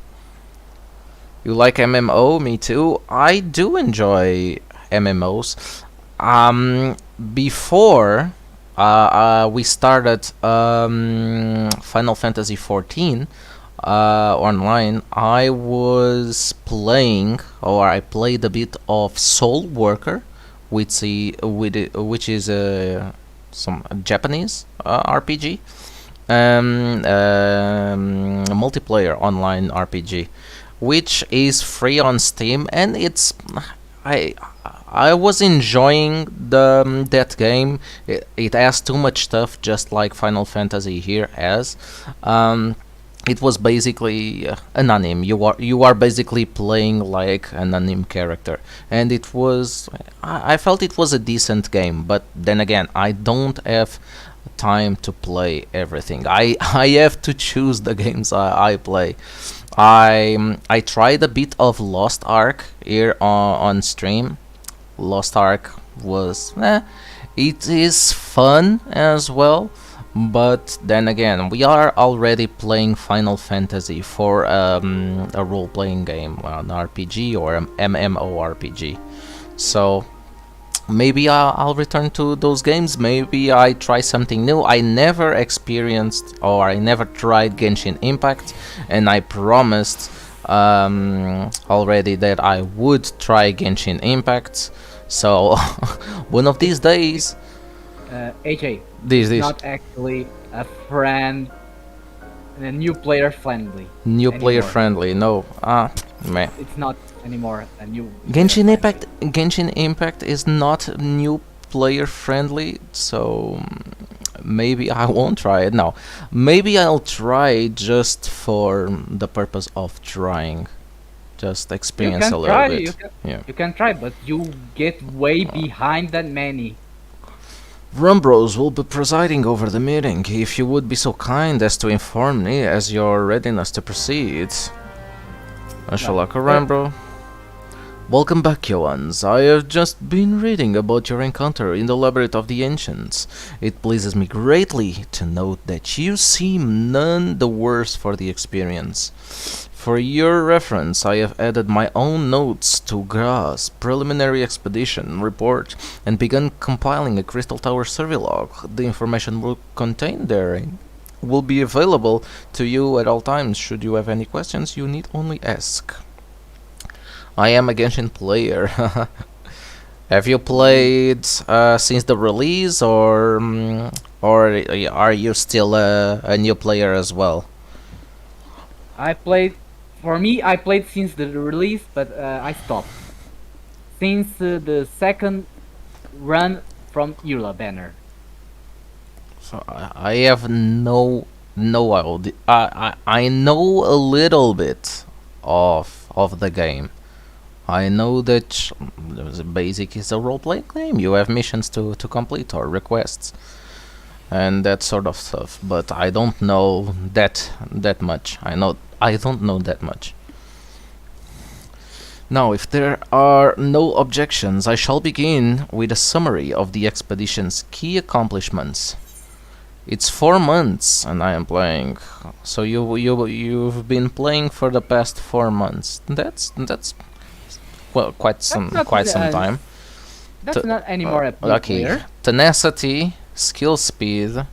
Speaker 2: You like MMO? Me too. I do enjoy MMOs. Before we started Final Fantasy XIV online, I was playing, or I played a bit of Soul Worker, which is some Japanese RPG, multiplayer online RPG, which is free on Steam, and it's I was enjoying that game. It has too much stuff, just like Final Fantasy here has. It was basically an anime. You are basically playing like an anime character, and it was. I felt it was a decent game, but then again, I don't have time to play everything. I have to choose the games I play. I tried a bit of Lost Ark here on stream. Lost Ark was it is fun as well, but then again, we are already playing Final Fantasy for a role-playing game, an RPG or an MMORPG. So maybe I'll return to those games. Maybe I try something new. I never experienced, or I never tried Genshin Impact, and I promised already that I would try Genshin Impact. So one of these days,
Speaker 3: AJ,
Speaker 2: this
Speaker 3: not actually a friend, a new player friendly.
Speaker 2: new
Speaker 3: anymore.
Speaker 2: player friendly. No, man.
Speaker 3: It's not anymore a new.
Speaker 2: Genshin Impact is not new player friendly, so maybe I won't try it. No, maybe I'll try just for the purpose of trying, just
Speaker 3: You
Speaker 2: experience
Speaker 3: can
Speaker 2: a little
Speaker 3: try,
Speaker 2: bit. Yeah.
Speaker 3: you can try, but you get way behind that many.
Speaker 2: Rumbros will be presiding over the meeting. If you would be so kind as to inform me as your readiness to proceed. Ashalaka Rambro. Welcome back, Joans. I have just been reading about your encounter in the Labyrinth of the Ancients. It pleases me greatly to note that you seem none the worse for the experience. For your reference, I have added my own notes to Gra's preliminary expedition report and begun compiling a Crystal Tower survey log. The information contained therein will be available to you at all times. Should you have any questions, you need only ask. I am a Genshin player. Have you played since the release, or are you still a new player as well?
Speaker 3: I played, for me, I played since the release, but I stopped. Since the second run from Eula banner.
Speaker 2: So I have no idea. I know a little bit of the game. I know that basic is a role-playing game. You have missions to complete or requests and that sort of stuff. But I don't know that much. I don't know that much. Now, if there are no objections, I shall begin with a summary of the expedition's key accomplishments. It's 4 months, and I am playing. So you've been playing for the past 4 months. That's well, quite some time.
Speaker 3: That's not anymore a
Speaker 2: Okay,
Speaker 3: player.
Speaker 2: tenacity, skill speed,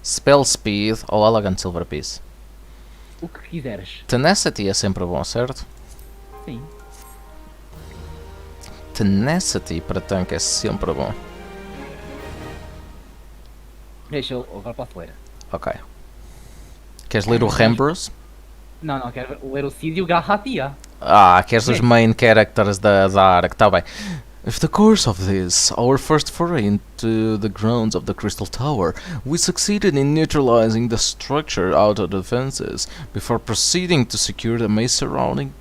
Speaker 2: spell speed ou elegant silver piece.
Speaker 3: O que quiseres.
Speaker 2: Tenacity é sempre bom, certo?
Speaker 3: Sim.
Speaker 2: Tenacity para tanque é sempre bom.
Speaker 3: Deixa eu agora posso ler.
Speaker 2: Ok. Queres ler o Rembros?
Speaker 3: Não, quero ler o Cídio Garratia.
Speaker 2: Queres os main characters da ARC, tá bem. If the course of this, our first foray into the grounds of the Crystal Tower, we succeeded in neutralizing the structure out of the defenses before proceeding to secure the maze surrounding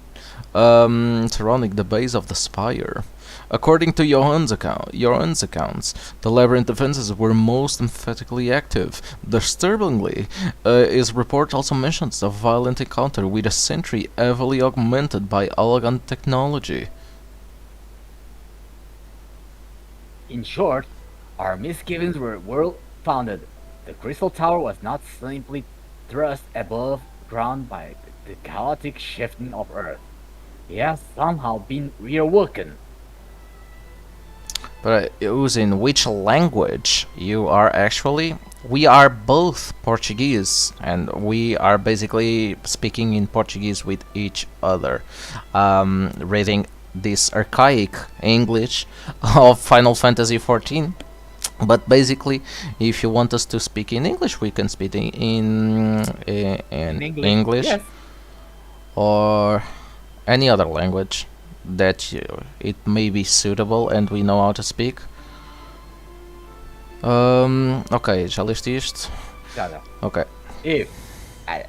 Speaker 2: the base of the spire. According to Johan's accounts, the labyrinth defenses were most emphatically active. Disturbingly, his report also mentions a violent encounter with a sentry heavily augmented by elegant technology.
Speaker 6: In short, our misgivings were well founded. The Crystal Tower was not simply thrust above ground by the chaotic shifting of Earth. It has somehow been reawoken.
Speaker 2: But in which language you are actually? We are both Portuguese, and we are basically speaking in Portuguese with each other, reading this archaic English of Final Fantasy XIV. But basically, if you want us to speak in English, we can speak in English,
Speaker 3: Yes.
Speaker 2: or any other language that it may be suitable and we know how to speak. Ok, já leste isto?
Speaker 6: Já.
Speaker 2: Ok.
Speaker 6: If, as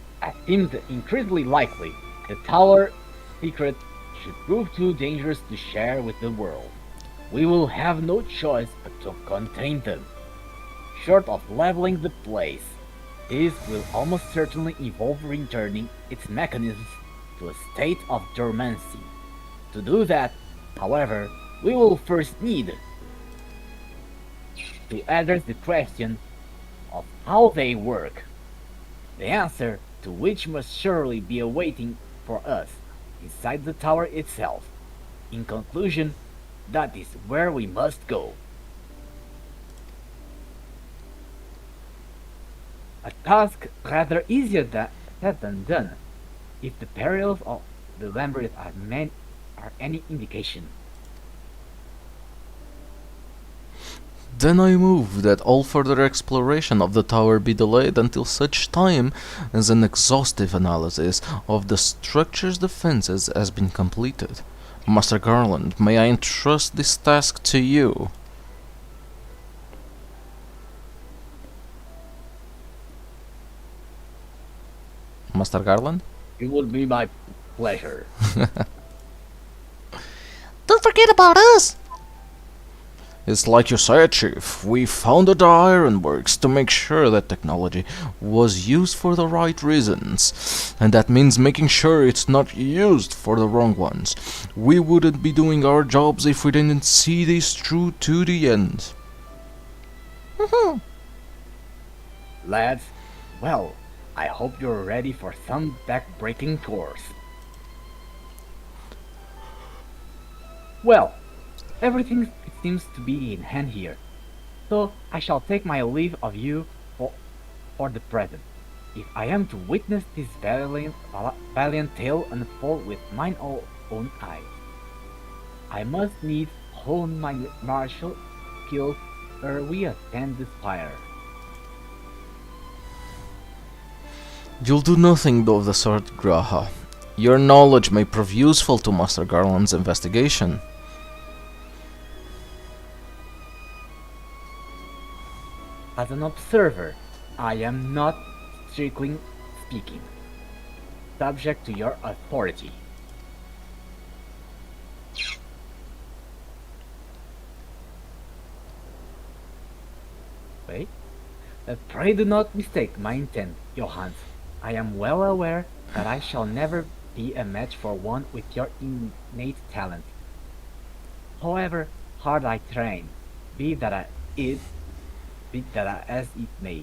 Speaker 6: seems increasingly likely, the tower secret should prove too dangerous to share with the world, we will have no choice but to contain them. Short of leveling the place, this will almost certainly involve returning its mechanisms to a state of dormancy. To do that, however, we will first need to address the question of how they work, the answer to which must surely be awaiting for us inside the tower itself. In conclusion, that is where we must go. A task rather easier said than done, if the perils of the labyrinth are any indication.
Speaker 2: Then I move that all further exploration of the tower be delayed until such time as an exhaustive analysis of the structure's defenses has been completed. Master Garland, may I entrust this task to you? Master Garland?
Speaker 3: It would be my pleasure.
Speaker 8: Don't forget about us.
Speaker 7: It's like you said, Chief. We founded the Ironworks to make sure that technology was used for the right reasons. And that means making sure it's not used for the wrong ones. We wouldn't be doing our jobs if we didn't see this through to the end.
Speaker 6: Lads, well, I hope you're ready for some back-breaking tours. Well, everything seems to be in hand here, so I shall take my leave of you for the present. If I am to witness this valiant tale unfold with mine own eyes, I must needs hone my martial skills ere we ascend the spire.
Speaker 7: You'll do nothing of the sort, Graha. Your knowledge may prove useful to Master Garland's investigation.
Speaker 6: As an observer, I am not, strictly speaking, subject to your authority. Wait. Pray do not mistake my intent, Johannes. I am well aware that I shall never be a match for one with your innate talent. However hard I train, be that as it may,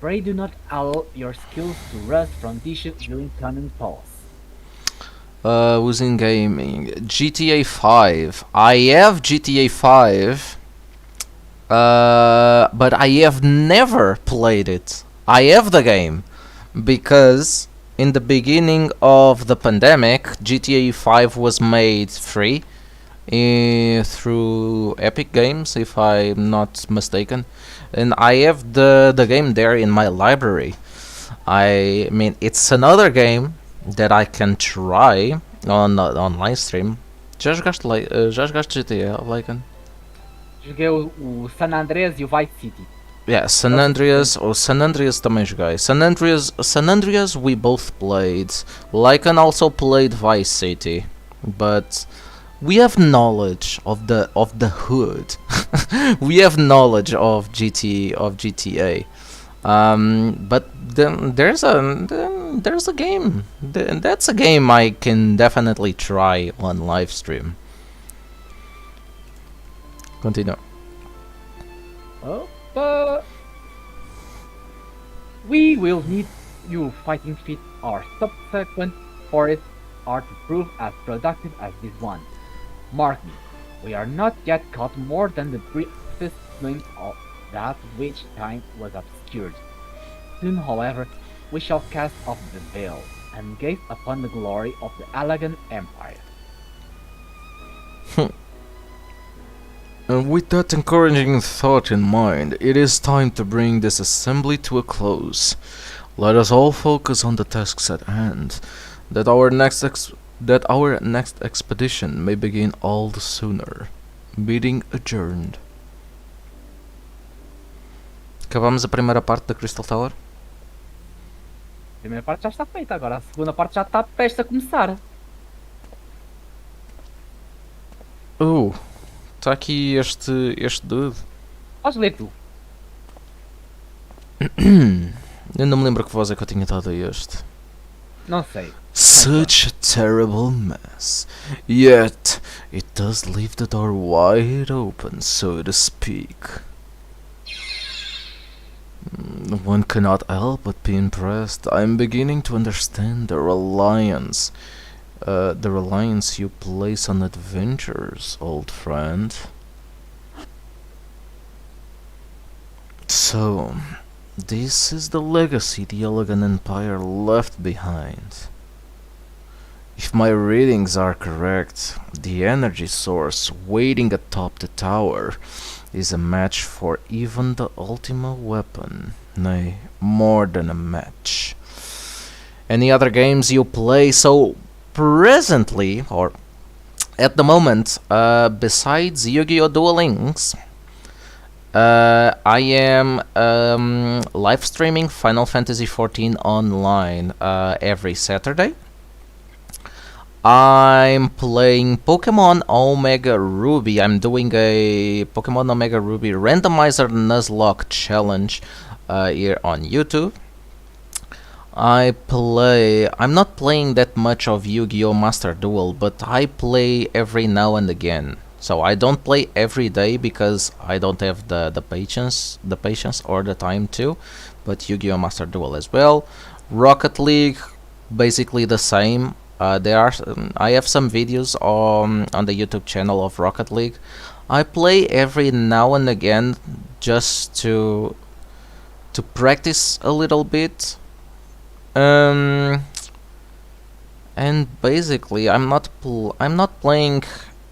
Speaker 6: pray do not allow your skills to rust from dishes during common pulse.
Speaker 2: Who's in gaming? GTA 5. I have GTA 5. But I have never played it. I have the game because in the beginning of the pandemic, GTA 5 was made free through Epic Games, if I'm not mistaken, and I have the game there in my library. I mean, it's another game that I can try on Livestream. Já jogaste GTA, Lycan?
Speaker 6: Joguei o San Andreas e o Vice City.
Speaker 2: Yeah, San Andreas também joguei. San Andreas we both played. Lycan also played Vice City, but we have knowledge of the hood. We have knowledge of GTA. But then there's a game. That's a game I can definitely try on live stream. Continue.
Speaker 6: Oh, but we will need you fighting fit or subsequent forests are to prove as productive as this one. Mark me, we are not yet caught more than the briefest glimpse of that which time was obscured. Soon, however, we shall cast off the veil and gaze upon the glory of the Alagan Empire.
Speaker 7: And with that encouraging thought in mind, it is time to bring this assembly to a close. Let us all focus on the tasks at hand, that our next expedition may begin all the sooner. Meeting adjourned.
Speaker 2: Acabamos a primeira parte da Crystal Tower.
Speaker 6: A primeira parte já está feita, agora a segunda parte já está prestes a começar.
Speaker 2: Oh, está aqui este dude.
Speaker 6: Podes ler tu.
Speaker 2: Eu não me lembro que voz é que eu tinha dado a este.
Speaker 6: Não sei.
Speaker 7: Such a terrible mess. Yet, it does leave the door wide open, so to speak. One cannot help but be impressed. I'm beginning to understand the reliance you place on adventures, old friend. So, this is the legacy the Elegant Empire left behind. If my readings are correct, the energy source waiting atop the tower is a match for even the ultimate weapon. Nay, more than a match. Any other games you play? So, presently, or at the moment, besides Yu-Gi-Oh! Duel Links,
Speaker 2: I am live streaming Final Fantasy XIV Online every Saturday. I'm playing Pokemon Omega Ruby. I'm doing a Pokemon Omega Ruby Randomizer Nuzlocke challenge here on YouTube. I'm not playing that much of Yu-Gi-Oh! Master Duel, but I play every now and again. So I don't play every day because I don't have the patience or the time to. But Yu-Gi-Oh! Master Duel as well. Rocket League, basically the same. I have some videos on the YouTube channel of Rocket League. I play every now and again just to practice a little bit. And basically I'm not playing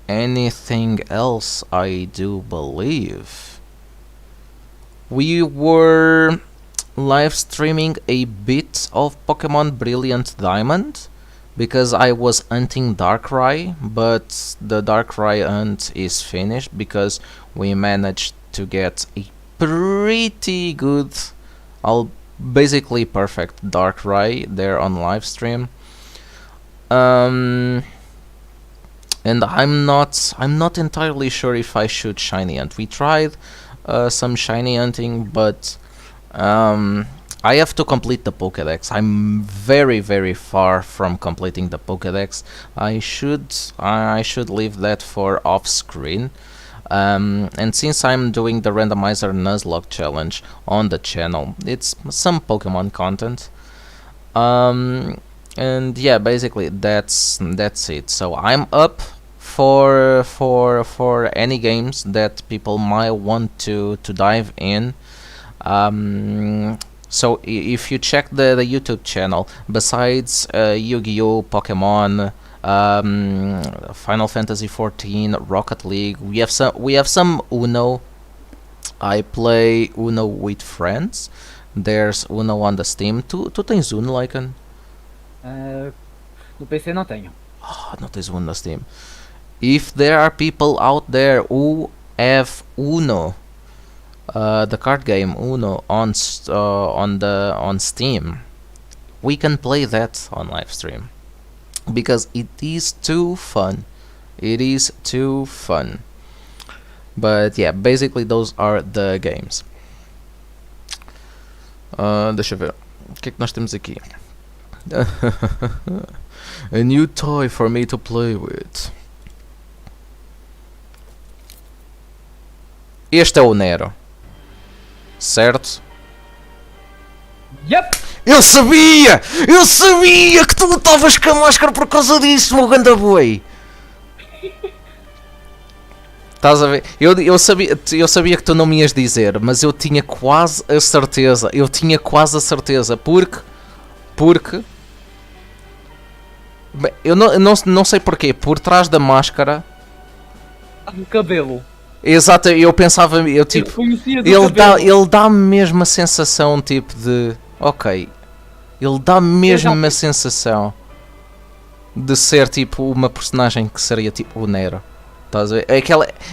Speaker 2: anything else, I do believe. We were live streaming a bit of Pokemon Brilliant Diamond because I was hunting Darkrai, but the Darkrai hunt is finished because we managed to get a pretty good, basically perfect Darkrai there on live stream. And I'm not entirely sure if I should shiny hunt. We tried some shiny hunting, but I have to complete the Pokédex. I'm very, very far from completing the Pokédex. I should leave that for off screen. And since I'm doing the Randomizer Nuzlocke challenge on the channel, it's some Pokemon content. And yeah, basically that's it. So I'm up for any games that people might want to dive in. So if you check the YouTube channel, besides Yu-Gi-Oh, Pokemon, Final Fantasy XIV, Rocket League, we have some Uno. I play Uno with friends. There's Uno on the Steam. Tu tens Uno, Lycan?
Speaker 3: No PC não tenho.
Speaker 2: Não tens Uno na Steam. If there are people out there who have Uno, the card game Uno on Steam, we can play that on live stream because it is too fun. It is too fun. But yeah, basically those are the games. Deixa eu ver. O que é que nós temos aqui? A new toy for me to play with. Este é o Nero, certo?
Speaker 3: Yep!
Speaker 2: Eu sabia que tu lutavas com a máscara por causa disso, meu ganda boi. Estás a ver? Eu sabia que tu não me ias dizer, mas eu tinha quase a certeza. Porque bem, eu não sei porquê. Por trás da máscara,
Speaker 3: O cabelo.
Speaker 2: exato, eu pensava, eu tipo, ele dá mesmo a sensação tipo de, ok, ele dá mesmo a sensação de ser tipo uma personagem que seria tipo o Nero. Estás a ver?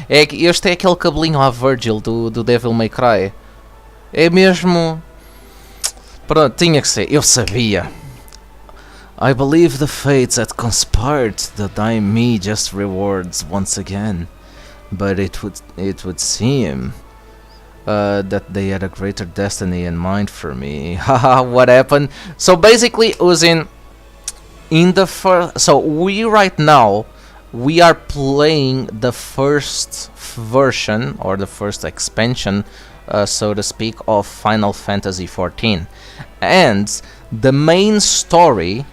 Speaker 2: Este é aquele cabelinho à Virgil do Devil May Cry. É mesmo. Pronto, tinha que ser, eu sabia. I believe the fates had conspired to die me just rewards once again. But it would seem that they had a greater destiny in mind for me. Haha, what happened? So basically it was in the first. So we are playing the first version or the first expansion, so to speak, of Final Fantasy XIV, and the main story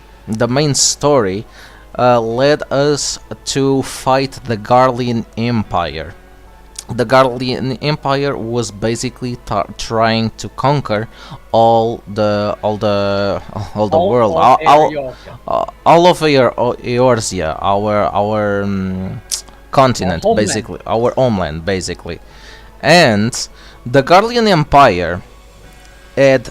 Speaker 2: led us to fight the Garlean Empire. The Garlean Empire was basically trying to conquer all the world, all of Eorzea, our continent, basically, our homeland, basically. And the Garlean Empire had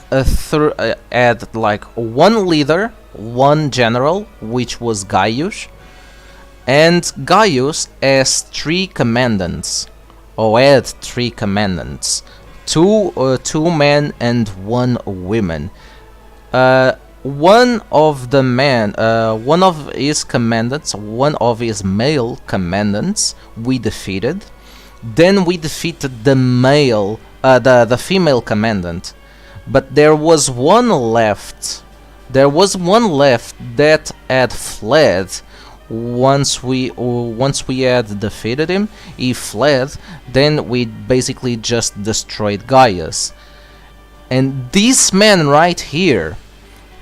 Speaker 2: like one leader, one general, which was Gaius, and Gaius has 3 commandants. had three commandants, two men and one woman. One of his commandants, one of his male commandants, we defeated. Then we defeated the female commandant, but there was one left. There was one left that had fled. Once we had defeated him, he fled. Then we basically just destroyed Gaius. And this man right here,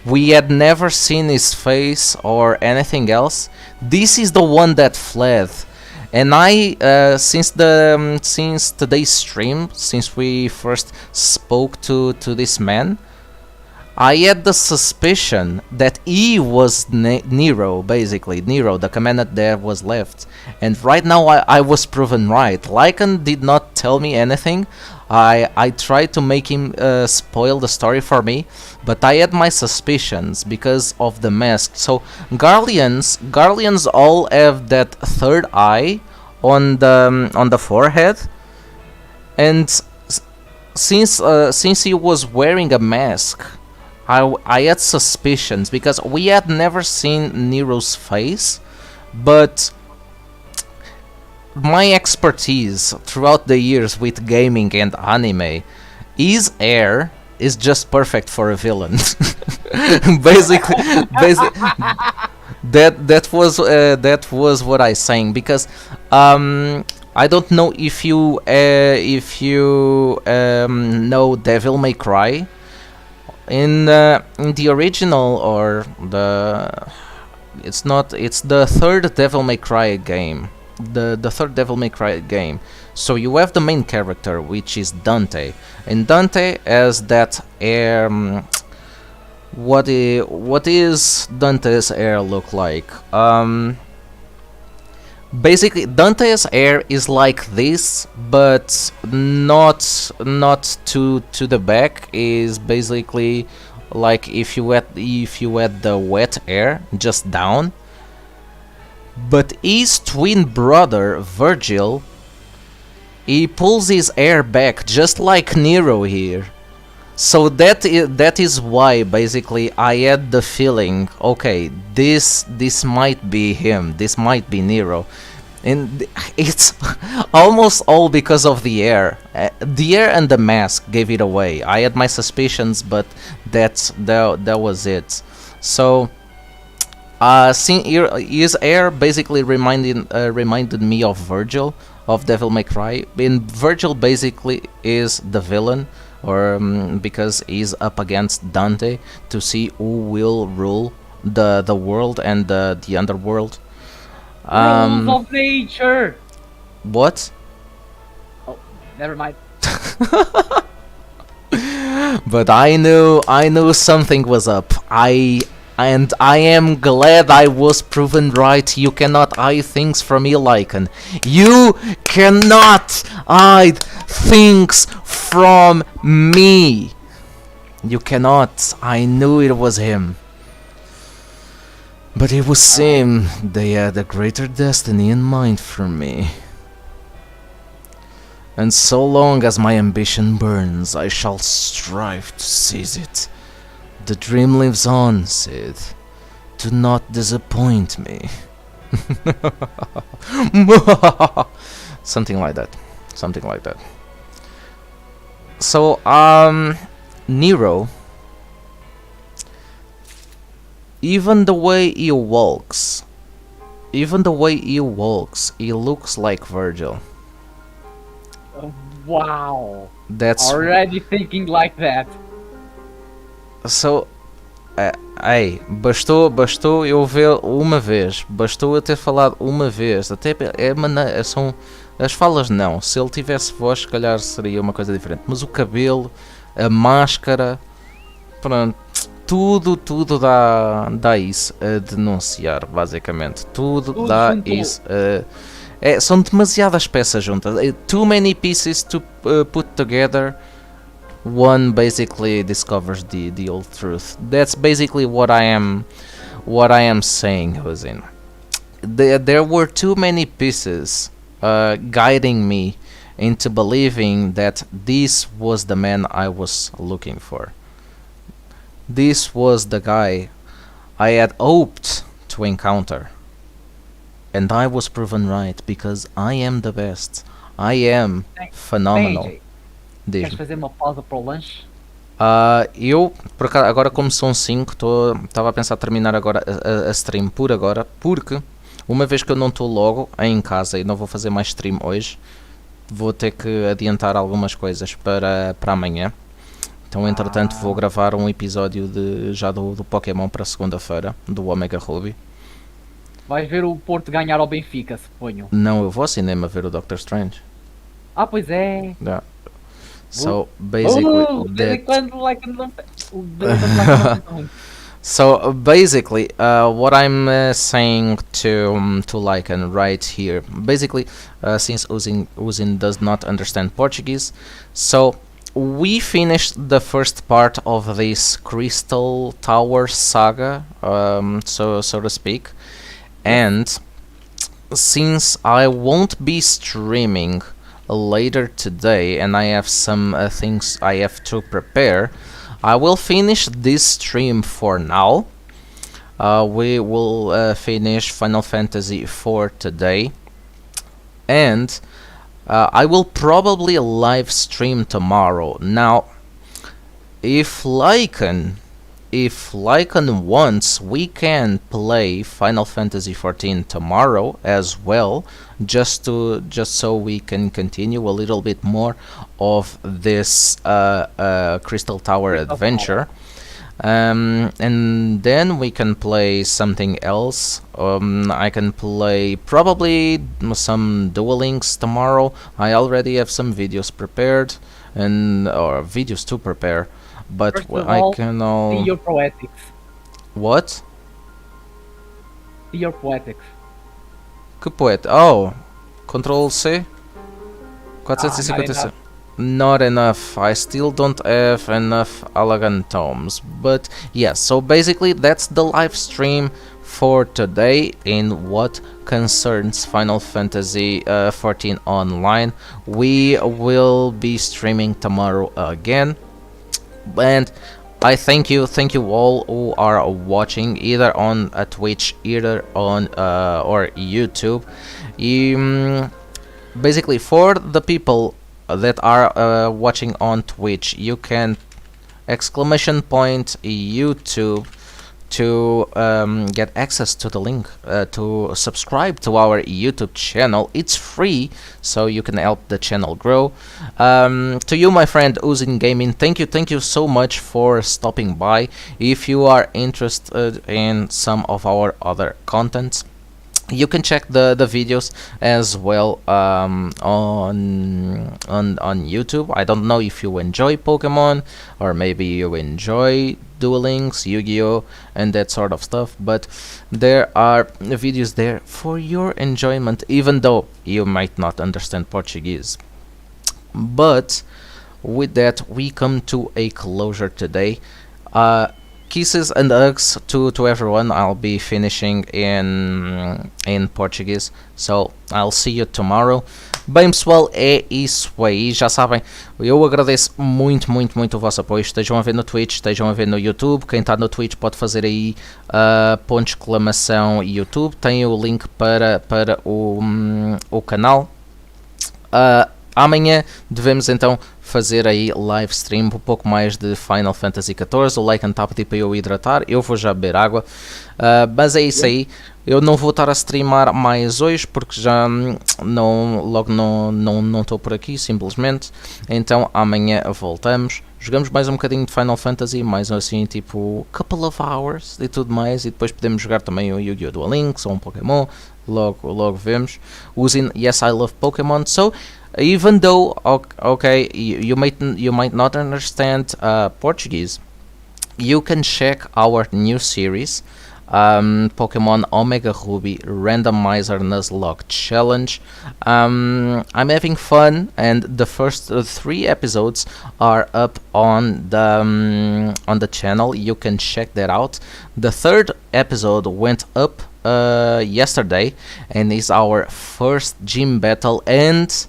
Speaker 2: we had never seen his face or anything else. This is the one that fled. And I, since today's stream, since we first spoke to this man, I had the suspicion that he was Nero, basically. Nero, the commandant that was left. And right now I was proven right. Lycan did not tell me anything. I tried to make him spoil the story for me, but I had my suspicions because of the mask. So Garleans all have that third eye on the forehead, and since he was wearing a mask, I had suspicions because we had never seen Nero's face, but my expertise throughout the years with gaming and anime, his hair is just perfect for a villain. basically, that was what I saying, because I don't know if you know Devil May Cry. In the original, or it's the third Devil May Cry game. The third Devil May Cry game. So you have the main character, which is Dante, and Dante has that hair. What is Dante's hair look like? Basically, Dante's hair is like this, but not to the back. Is basically like if you had the wet hair just down. But his twin brother Virgil, he pulls his hair back just like Nero here. So that is why basically I had the feeling, okay, this might be him, this might be Nero, and it's almost all because of the hair. The hair and the mask gave it away. I had my suspicions, but that was it. So his hair basically reminded me of Virgil, of Devil May Cry. And Virgil basically is the villain, or because he's up against Dante to see who will rule the world and the underworld.
Speaker 3: Rules of nature.
Speaker 2: What?
Speaker 3: Oh, never mind.
Speaker 2: But I knew something was up. I am glad I was proven right. You cannot hide things from me, Lycan. You cannot hide things from me. You cannot. I knew it was him. But it was him. They had a greater destiny in mind for me. And so long as my ambition burns, I shall strive to seize it. The dream lives on, Sid. Do not disappoint me. Something like that. Something like that. So, Nero, even the way he walks, he looks like Virgil.
Speaker 3: Wow.
Speaker 2: That's
Speaker 3: Already thinking like that.
Speaker 2: So, bastou eu ver uma vez, bastou eu ter falado uma vez, até são as falas não, se ele tivesse voz se calhar seria uma coisa diferente, mas o cabelo, a máscara, pronto, tudo dá isso a denunciar, basicamente, tudo dá
Speaker 3: juntou.
Speaker 2: isso são demasiadas peças juntas, too many pieces to put together. One basically discovers the old truth. That's basically what I am saying, Hussein. There were too many pieces guiding me into believing that this was the man I was looking for. This was the guy I had hoped to encounter. And I was proven right, because I am the best. I am phenomenal.
Speaker 3: Bem, queres
Speaker 2: Diz-me.
Speaker 3: fazer uma pausa para o lanche?
Speaker 2: Eu, por acaso, agora como são 5, estava a pensar terminar agora a stream por agora, porque uma vez que eu não estou logo em casa e não vou fazer mais stream hoje, vou ter que adiantar algumas coisas para amanhã. Então, entretanto, vou gravar um episódio já do Pokémon para segunda-feira, do Omega Ruby.
Speaker 3: Vais ver o Porto ganhar ao Benfica, suponho.
Speaker 2: Não, eu vou ao cinema ver o Doctor Strange.
Speaker 3: Ah, pois é.
Speaker 2: Yeah. So basically,
Speaker 3: De vez em
Speaker 2: that.
Speaker 3: quando, like, não... O de vez em quando, like, não é ruim.
Speaker 2: So basically, what I'm saying to Lycan right here, basically, since Uzin does not understand Portuguese, so we finished the first part of this Crystal Tower saga, so to speak, and since I won't be streaming later today, and I have some things I have to prepare, I will finish this stream for now. We will finish Final Fantasy IV today, and I will probably live stream tomorrow. Now, if Lycan wants, we can play Final Fantasy XIV tomorrow as well, just so we can continue a little bit more of this Crystal Tower adventure. And then we can play something else. I can play probably some Duel Links tomorrow. I already have some videos prepared, or videos to prepare. But
Speaker 3: First of
Speaker 2: I
Speaker 3: all,
Speaker 2: can
Speaker 3: See your poetics.
Speaker 2: What?
Speaker 3: See your poetics.
Speaker 2: Que poeta? Oh, Control C. 456. Not enough. I still don't have enough elegant tomes. But yes, so basically that's the live stream for today in what concerns Final Fantasy XIV Online. We will be streaming tomorrow again. And I thank you all who are watching either on Twitch, either on or YouTube. Basically, for the people that are watching on Twitch, you can !YouTube to get access to the link to subscribe to our YouTube channel. It's free, so you can help the channel grow. To you, my friend Uzin Gaming, thank you so much for stopping by. If you are interested in some of our other contents, you can check the videos as well on YouTube. I don't know if you enjoy Pokemon, or maybe you enjoy Duel Links, Yu-Gi-Oh, and that sort of stuff, but there are videos there for your enjoyment, even though you might not understand Portuguese. But with that, we come to a closure today. Kisses and hugs to everyone. I'll be finishing in Portuguese, so I'll see you tomorrow. Bem, pessoal, é isso aí, já sabem, eu agradeço muito o vosso apoio. Estejam a ver no Twitch, estejam a ver no YouTube. Quem está no Twitch pode fazer aí ponto de exclamação YouTube, tem o link para o canal. Amanhã devemos então fazer aí live stream um pouco mais de Final Fantasy XIV. O Lycan está a pedir para eu hidratar, eu vou já beber água, mas é isso aí. Eu não vou estar a streamar mais hoje porque já não estou por aqui, simplesmente. Então amanhã voltamos, jogamos mais um bocadinho de Final Fantasy, mais assim tipo couple of hours e tudo mais, e depois podemos jogar também o Yu-Gi-Oh! Duel Links ou um Pokémon, logo vemos. Using Yes, I love Pokemon. So even though okay, you might not understand Portuguese, you can check our new series, Pokemon Omega Ruby Randomizer Nuzlocke Challenge. I'm having fun, and the first 3 episodes are up on the channel. You can check that out. The 3rd episode went up yesterday and is our first gym battle, and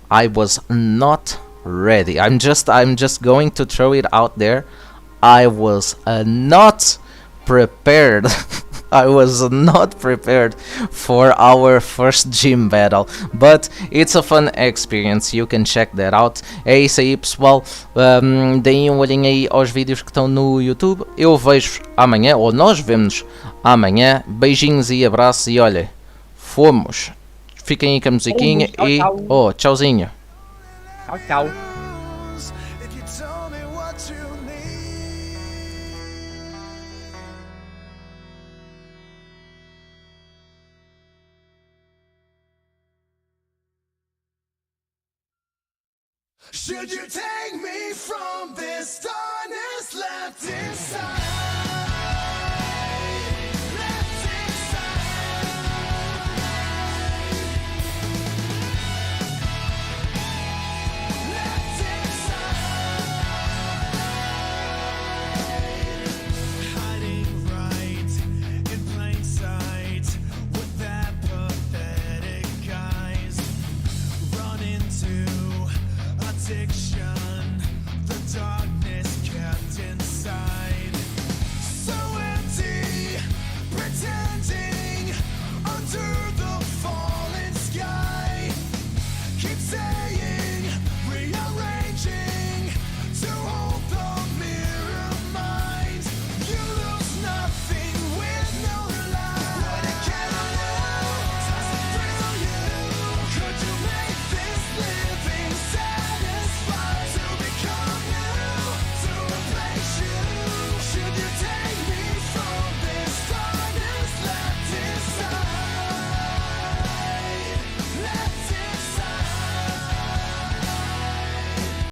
Speaker 2: I was not ready. I'm just going to throw it out there. I was not prepared. I was not prepared for our first gym battle, but it's a fun experience, you can check that out. É isso aí, pessoal. Deem um olhinho aí aos vídeos que estão no YouTube. Eu vejo amanhã, ou nós vemos amanhã. Beijinhos e abraços e olha, fomos. Fiquem aí com a musiquinha
Speaker 3: Tchau,
Speaker 2: e
Speaker 3: tchau.
Speaker 2: oh, tchauzinho.
Speaker 3: Tchau, tchau.
Speaker 1: If you told me what you need. Should you take me from this darkness left inside?